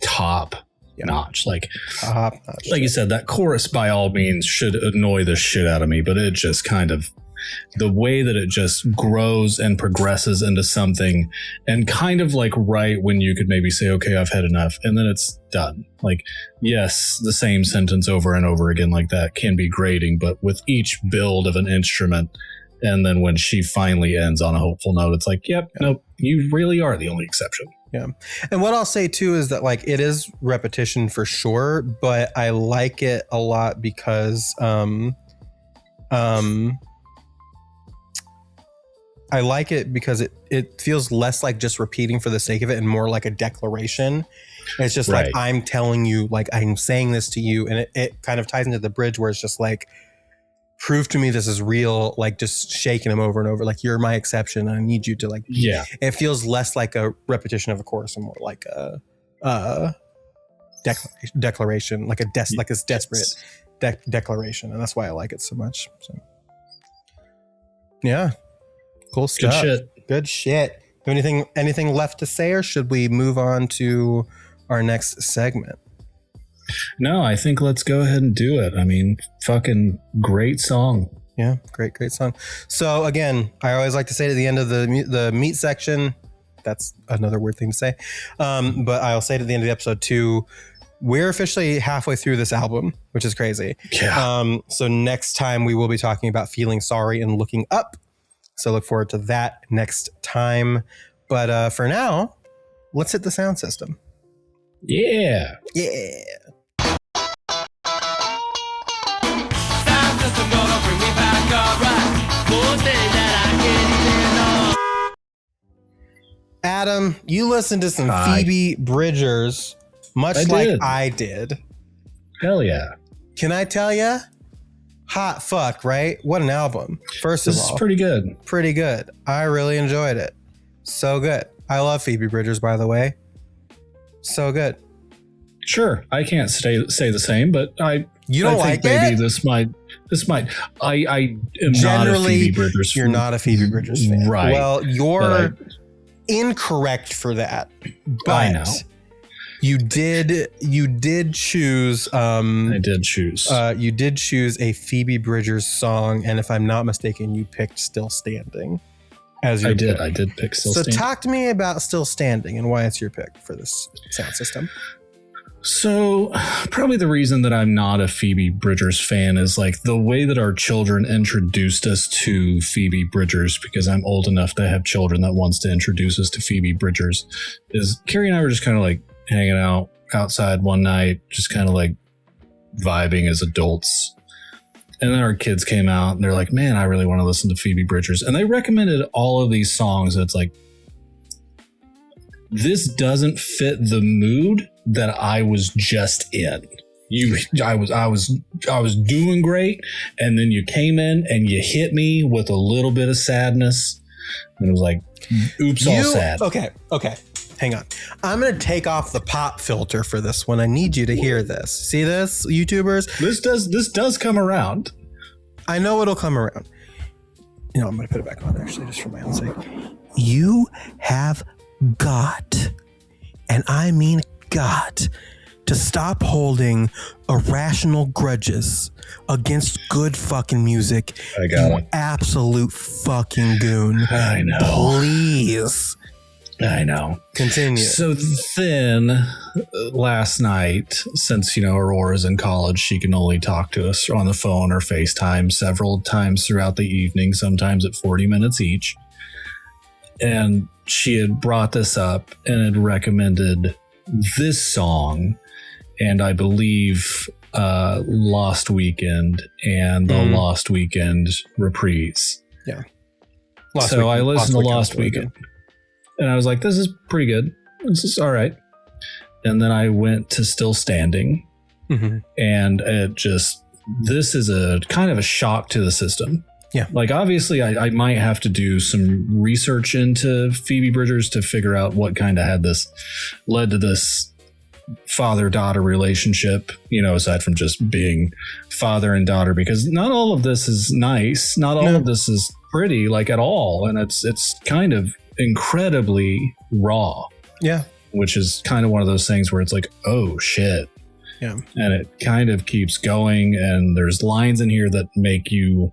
top notch. Like you said, that chorus by all means should annoy the shit out of me, but it just kind of the way that it just grows and progresses into something, and kind of like right when you could maybe say, okay, I've had enough, and then it's done. Like, yes, the same sentence over and over again like that can be grating, but with each build of an instrument, and then when she finally ends on a hopeful note, it's like, nope, you really are the only exception. Yeah. And what I'll say too is that like it is repetition for sure, but I like it a lot because I like it because it feels less like just repeating for the sake of it and more like a declaration. It's just like, I'm telling you, like I'm saying this to you. And it kind of ties into the bridge where it's just like, prove to me this is real, like just shaking them over and over. Like, you're my exception. I need you to like, it feels less like a repetition of a chorus and more like a declaration, like a desperate declaration. And that's why I like it so much. So yeah. Cool stuff. Good shit. Anything left to say, or should we move on to our next segment? No, I think let's go ahead and do it. I mean, fucking great song. Yeah, great song. So again, I always like to say at the end of the meat section, that's another weird thing to say, but I'll say it at the end of the episode too. We're officially halfway through this album, which is crazy. Yeah. So next time we will be talking about feeling sorry and looking up. So look forward to that next time. But for now, let's hit the sound system. Yeah. Sound system gonna bring me back, alright. More things that I can't even know. Adam, you listened to some Phoebe Bridgers, much like I did. Hell yeah. Can I tell you? Hot fuck, right? What an album. First of all, this is pretty good. Pretty good. I really enjoyed it. So good. I love Phoebe Bridgers, by the way. So good. Sure, I can't say the same, but you don't think like maybe it? This might. I am Generally, not a Phoebe Bridgers fan. You're not a Phybe Bridgers fan, right? Well, you're incorrect for that. But I know. You did choose. I did choose. You did choose a Phoebe Bridgers song, and if I'm not mistaken, you picked "Still Standing" as your pick. I did pick "Still Standing." So talk to me about "Still Standing" and why it's your pick for this sound system. So probably the reason that I'm not a Phoebe Bridgers fan is like the way that our children introduced us to Phoebe Bridgers, because I'm old enough to have children that wants to introduce us to Phoebe Bridgers. Is Carrie and I were just kind of like hanging out outside one night, just kind of like vibing as adults. And then our kids came out and they're like, man, I really want to listen to Phoebe Bridgers. And they recommended all of these songs. And it's like, this doesn't fit the mood that I was just in. I was doing great. And then you came in and you hit me with a little bit of sadness. And it was like, oops, all sad. Okay. Hang on. I'm going to take off the pop filter for this one. I need you to hear this. See this, YouTubers? This does come around. I know it'll come around. You know, I'm going to put it back on actually just for my own sake. You have got, and I mean got, to stop holding irrational grudges against good fucking music. I got you it. Absolute fucking goon. I know. Please. I know. Continue. So then last night, since, Aurora's in college, she can only talk to us on the phone or FaceTime several times throughout the evening, sometimes at 40 minutes each. And she had brought this up and had recommended this song, and I believe Lost Weekend and the Lost Weekend reprise. Yeah. I listened to Lost Weekend. And I was like, this is pretty good. This is all right. And then I went to Still Standing. Mm-hmm. And this is a kind of a shock to the system. Yeah. Like, obviously, I might have to do some research into Phoebe Bridgers to figure out what kind of led to this father-daughter relationship, aside from just being father and daughter, because not all of this is nice. Not all of this is pretty, like, at all. And it's kind of incredibly raw. Yeah. Which is kind of one of those things where it's like, oh shit. Yeah. And it kind of keeps going, and there's lines in here that make you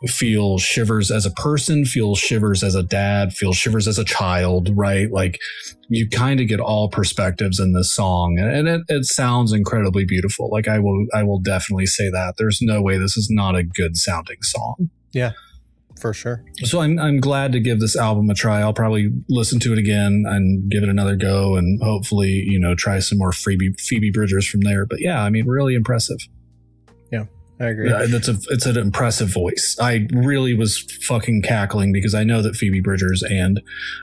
feel shivers as a person, feel shivers as a dad, feel shivers as a child, right? Like, you kind of get all perspectives in this song, and it sounds incredibly beautiful. Like, I will definitely say that. There's no way this is not a good sounding song. Yeah. For sure. So I'm glad to give this album a try. I'll probably listen to it again and give it another go, and hopefully, try some more Phoebe Bridgers from there. But yeah, I mean, really impressive. Yeah, I agree. Yeah, it's an impressive voice. I really was fucking cackling because I know that Phoebe Bridgers and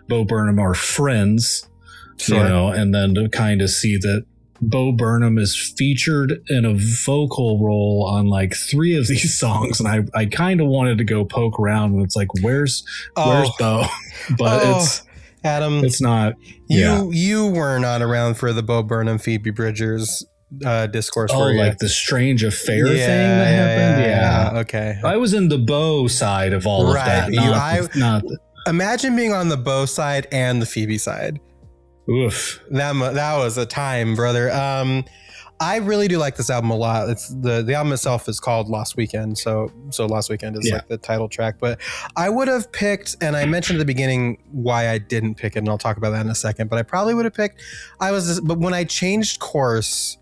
Bo Burnham are friends, sure. And then to kind of see that Bo Burnham is featured in a vocal role on like 3 of these songs, and I kind of wanted to go poke around, and it's like, where's Bo? But it's Adam. It's not. You were not around for the Bo Burnham Phoebe Bridgers discourse. Oh, like the strange affair thing that happened. Yeah. Okay. I was in the Bo side of all of that. Not imagine being on the Bo side and the Phoebe side. Oof. That was a time, brother. I really do like this album a lot. It's the album itself is called Lost Weekend, so Lost Weekend is like the title track. But I would have picked, and I mentioned at the beginning why I didn't pick it, and I'll talk about that in a second. But I probably would have picked. But when I changed course,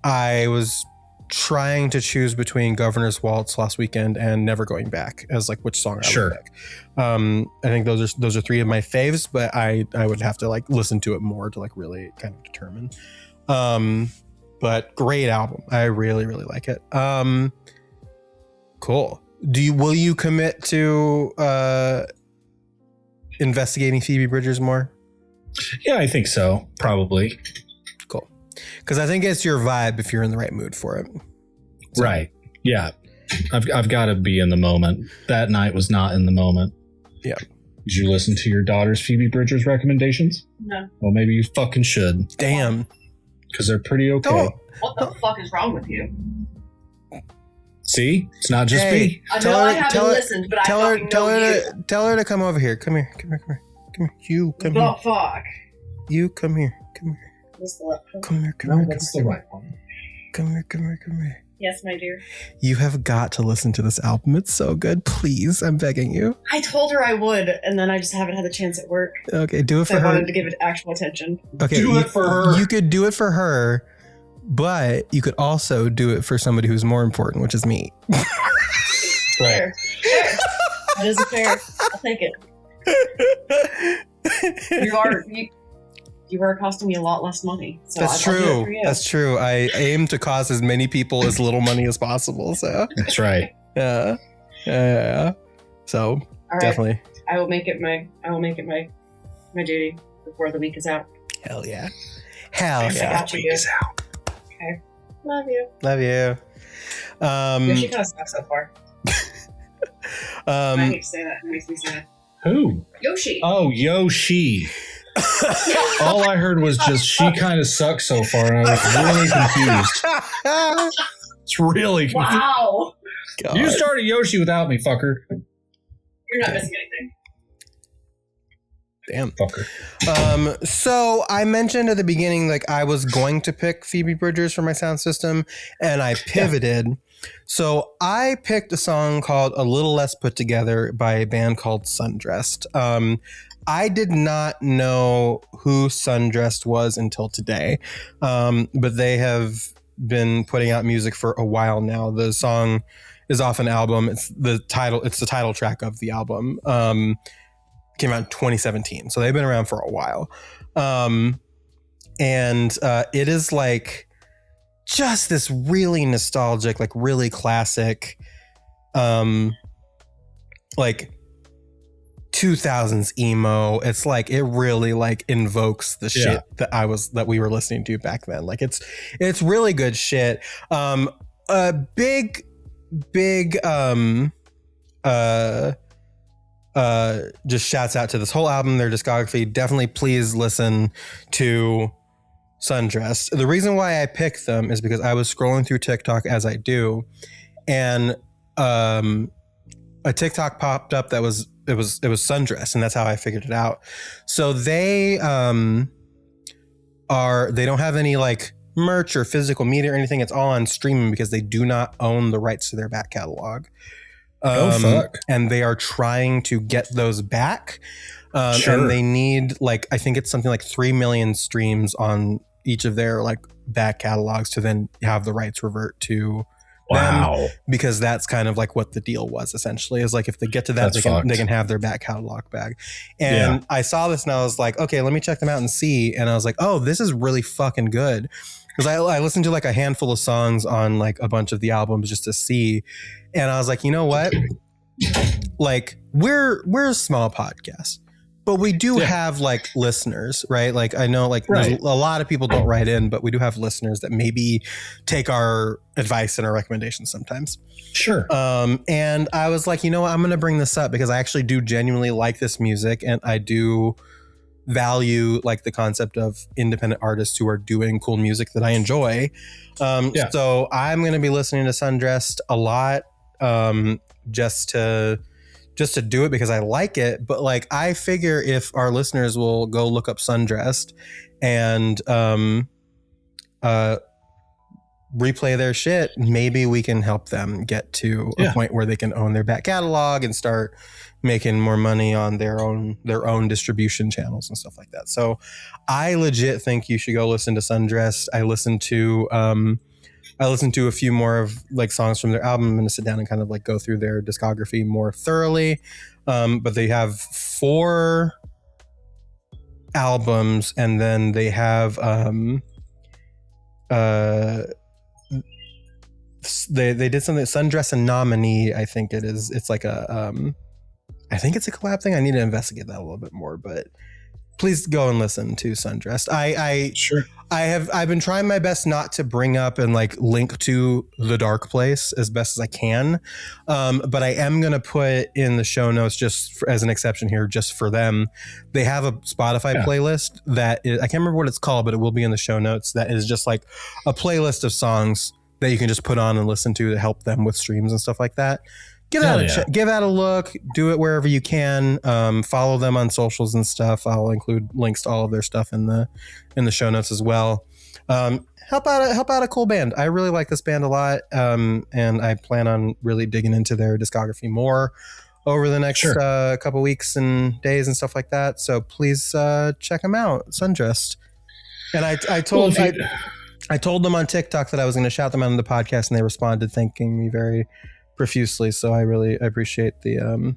I was trying to choose between Governor's Waltz, Lost Weekend, and Never Going Back as like which song I would pick. I think those are 3 of my faves, but I would have to like listen to it more to like really kind of determine. But great album. I really, really like it. Cool. Will you commit to investigating Phoebe Bridgers more? Yeah, I think so. Probably. Cool. Because I think it's your vibe if you're in the right mood for it. So. Right. Yeah. I've got to be in the moment. That night was not in the moment. Yeah. Did you listen to your daughter's Phoebe Bridgers recommendations? No. Well, maybe you fucking should. Damn. Because they're pretty okay. What the fuck is wrong with you? See? It's not just me. I know I haven't listened, but I fucking know you. Tell her to come over here. Come here. You come here. Oh, fuck. You come here. What's the left one? Come here. That's the right one. Come here. Yes, my dear. You have got to listen to this album. It's so good. Please, I'm begging you. I told her I would, and then I just haven't had the chance at work. Okay, do it for her. I her. wanted to give it actual attention. Okay, do it for her. You could do it for her, but you could also do it for somebody who's more important, which is me. Fair. That is fair. I'll take it. You are costing me a lot less money. So That's true. That's true. I aim to cost as many people as little money as possible. So that's right. Yeah. So right. Definitely. I will make it my duty before the week is out. Hell yeah. The week is out. Okay. Love you. Yoshi kind of sucks so far. I hate to say that. It makes me sad. Who? Yoshi. Oh, Yoshi. All I heard was just she kind of sucks so far, and I was really confused. It's really confused. Wow. God. You started Yoshi without me, fucker. You're not missing anything. Damn. Fucker. So I mentioned at the beginning, like I was going to pick Phoebe Bridgers for my sound system, and I pivoted. Yeah. So I picked a song called "A Little Less Put Together" by a band called Sundressed. I did not know who Sundressed was until today, but they have been putting out music for a while now. The song is off an album. It's the title track of the album. Came out in 2017, so they've been around for a while. And it is like just this really nostalgic, like really classic, like 2000s emo. It's like it really like invokes the shit that we were listening to back then. Like it's really good shit. A big just shouts out to this whole album, their discography. Definitely please listen to Sundressed. The reason why I picked them is because I was scrolling through TikTok as I do, and a TikTok popped up that was Sundressed, and that's how I figured it out. So they don't have any like merch or physical media or anything. It's all on streaming because they do not own the rights to their back catalog. Fuck. And they are trying to get those back. Sure. And they need like, I think it's something like 3 million streams on each of their like back catalogs to then have the rights revert to them, because that's kind of like what the deal was essentially, is like if they get to that, they can have their back catalog back. And I saw this and I was like, okay, let me check them out and see. And I was like, oh, this is really fucking good. Because I listened to like a handful of songs on like a bunch of the albums just to see. And I was like, you know what? Like we're a small podcast, but we do have like listeners, right? Like I know like a lot of people don't write in, but we do have listeners that maybe take our advice and our recommendations sometimes. Sure. And I was like, you know what? I'm going to bring this up because I actually do genuinely like this music, and I do value like the concept of independent artists who are doing cool music that I enjoy. So I'm going to be listening to Sundressed a lot, just to do it because I like it. But like, I figure if our listeners will go look up Sundressed and, replay their shit, maybe we can help them get to a point where they can own their back catalog and start making more money on their own distribution channels and stuff like that. So I legit think you should go listen to Sundressed. I listened to a few more of like songs from their album. I'm going to sit down and kind of like go through their discography more thoroughly. But they have 4 albums, and then they have they did something, Sundress and Nominee, I think it is. It's like I think it's a collab thing. I need to investigate that a little bit more, but please go and listen to Sundressed. I've been trying my best not to bring up and like link to The Dark Place as best as I can. But I am going to put in the show notes as an exception here, just for them. They have a Spotify playlist that is, I can't remember what it's called, but it will be in the show notes. That is just like a playlist of songs that you can just put on and listen to help them with streams and stuff like that. Give that a look. Do it wherever you can. Follow them on socials and stuff. I'll include links to all of their stuff in the show notes as well. Help out a cool band. I really like this band a lot, and I plan on really digging into their discography more over the next couple weeks and days and stuff like that. So please check them out. Sundressed. And I told them on TikTok that I was going to shout them out on the podcast, and they responded thanking me very profusely. So I appreciate the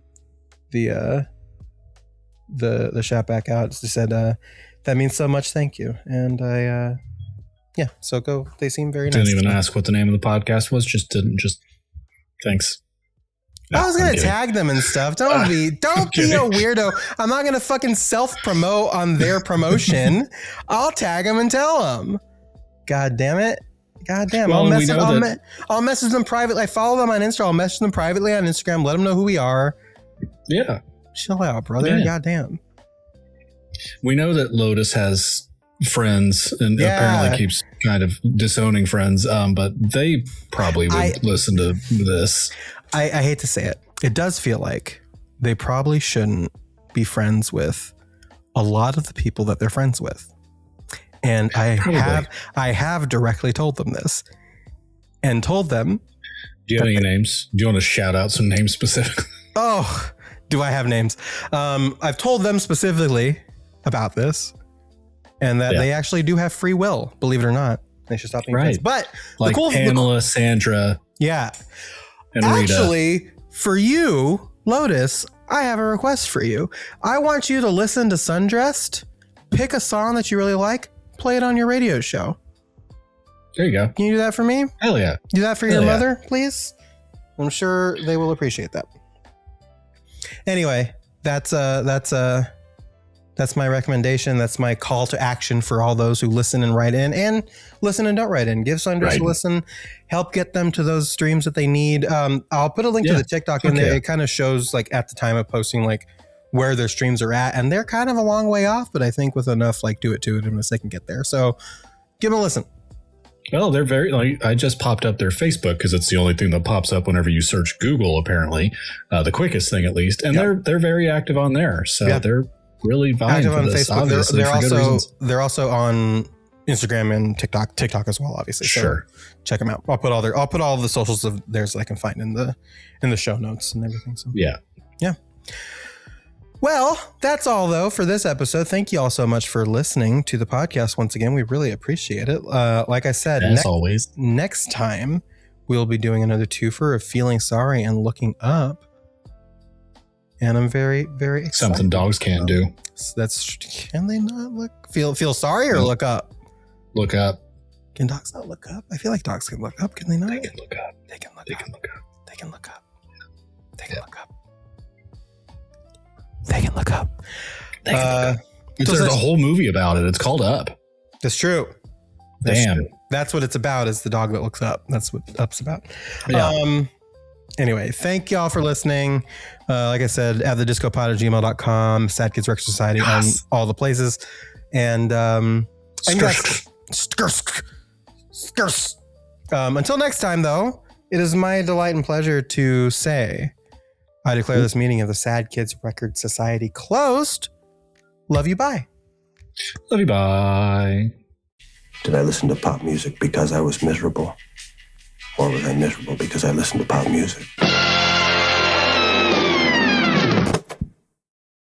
shout back out. They said that means so much. Thank you. And so go. They seem very nice. Didn't even ask what the name of the podcast was. Just thanks. No, I was gonna tag them and stuff. Don't be a weirdo. I'm not gonna fucking self promote on their promotion. I'll tag them and tell them. God damn it. God damn. Well, I'll message them privately. I follow them on Instagram. I'll message them privately on Instagram. Let them know who we are. Yeah. Chill out, brother. Yeah. God damn. We know that Lotus has friends and apparently keeps kind of disowning friends, but they probably would listen to this. I hate to say it. It does feel like they probably shouldn't be friends with a lot of the people that they're friends with. And I have directly told them this and told them. Do you have any names? Do you want to shout out some names specifically? Oh, do I have names? I've told them specifically about this and that they actually do have free will, believe it or not. They should stop being friends. But like Pamela, Sandra. Yeah. And Rita. Actually, for you, Lotus, I have a request for you. I want you to listen to Sundressed, pick a song that you really like, play it on your radio show. There you go. Can you do that for me? Hell yeah. Do that for your mother, please? I'm sure they will appreciate that. Anyway, that's my recommendation. That's my call to action for all those who listen and write in, and listen and don't write in. Give Sundressed a listen. Help get them to those streams that they need. I'll put a link to the TikTok in there. It kind of shows like at the time of posting like where their streams are at, and they're kind of a long way off, but I think with enough like do it to them, they can get there. So give them a listen. Well, they're very like I just popped up their Facebook because it's the only thing that pops up whenever you search Google. Apparently, the quickest thing at least, and they're very active on there. So they're really vying for this. Facebook. They're also on Instagram and TikTok as well, obviously. Sure. So check them out. I'll put all the socials of theirs that I can find in the show notes and everything. So yeah. Well, that's all though for this episode. Thank you all so much for listening to the podcast once again. We really appreciate it. Like I said, as always, next time we'll be doing another twofer of feeling sorry and looking up. And I'm very, very excited. Something dogs can't do. Can they not feel sorry or look up? Look up. Can dogs not look up? I feel like dogs can look up. Can they not? They can look up. They can look up. They can look up. They can look up. They can look up. They can look up. There's a whole movie about it. It's called Up. That's true. Damn. That's what it's about, is the dog that looks up. That's what Up's about. Yeah. Anyway, thank y'all for listening. Like I said, avthediscopod@gmail.com, Sad Kids Record Society on all the places. And until next time, though, it is my delight and pleasure to say, I declare this meeting of the Sad Kids Record Society closed. Love you, bye. Love you, bye. Did I listen to pop music because I was miserable? Or was I miserable because I listened to pop music?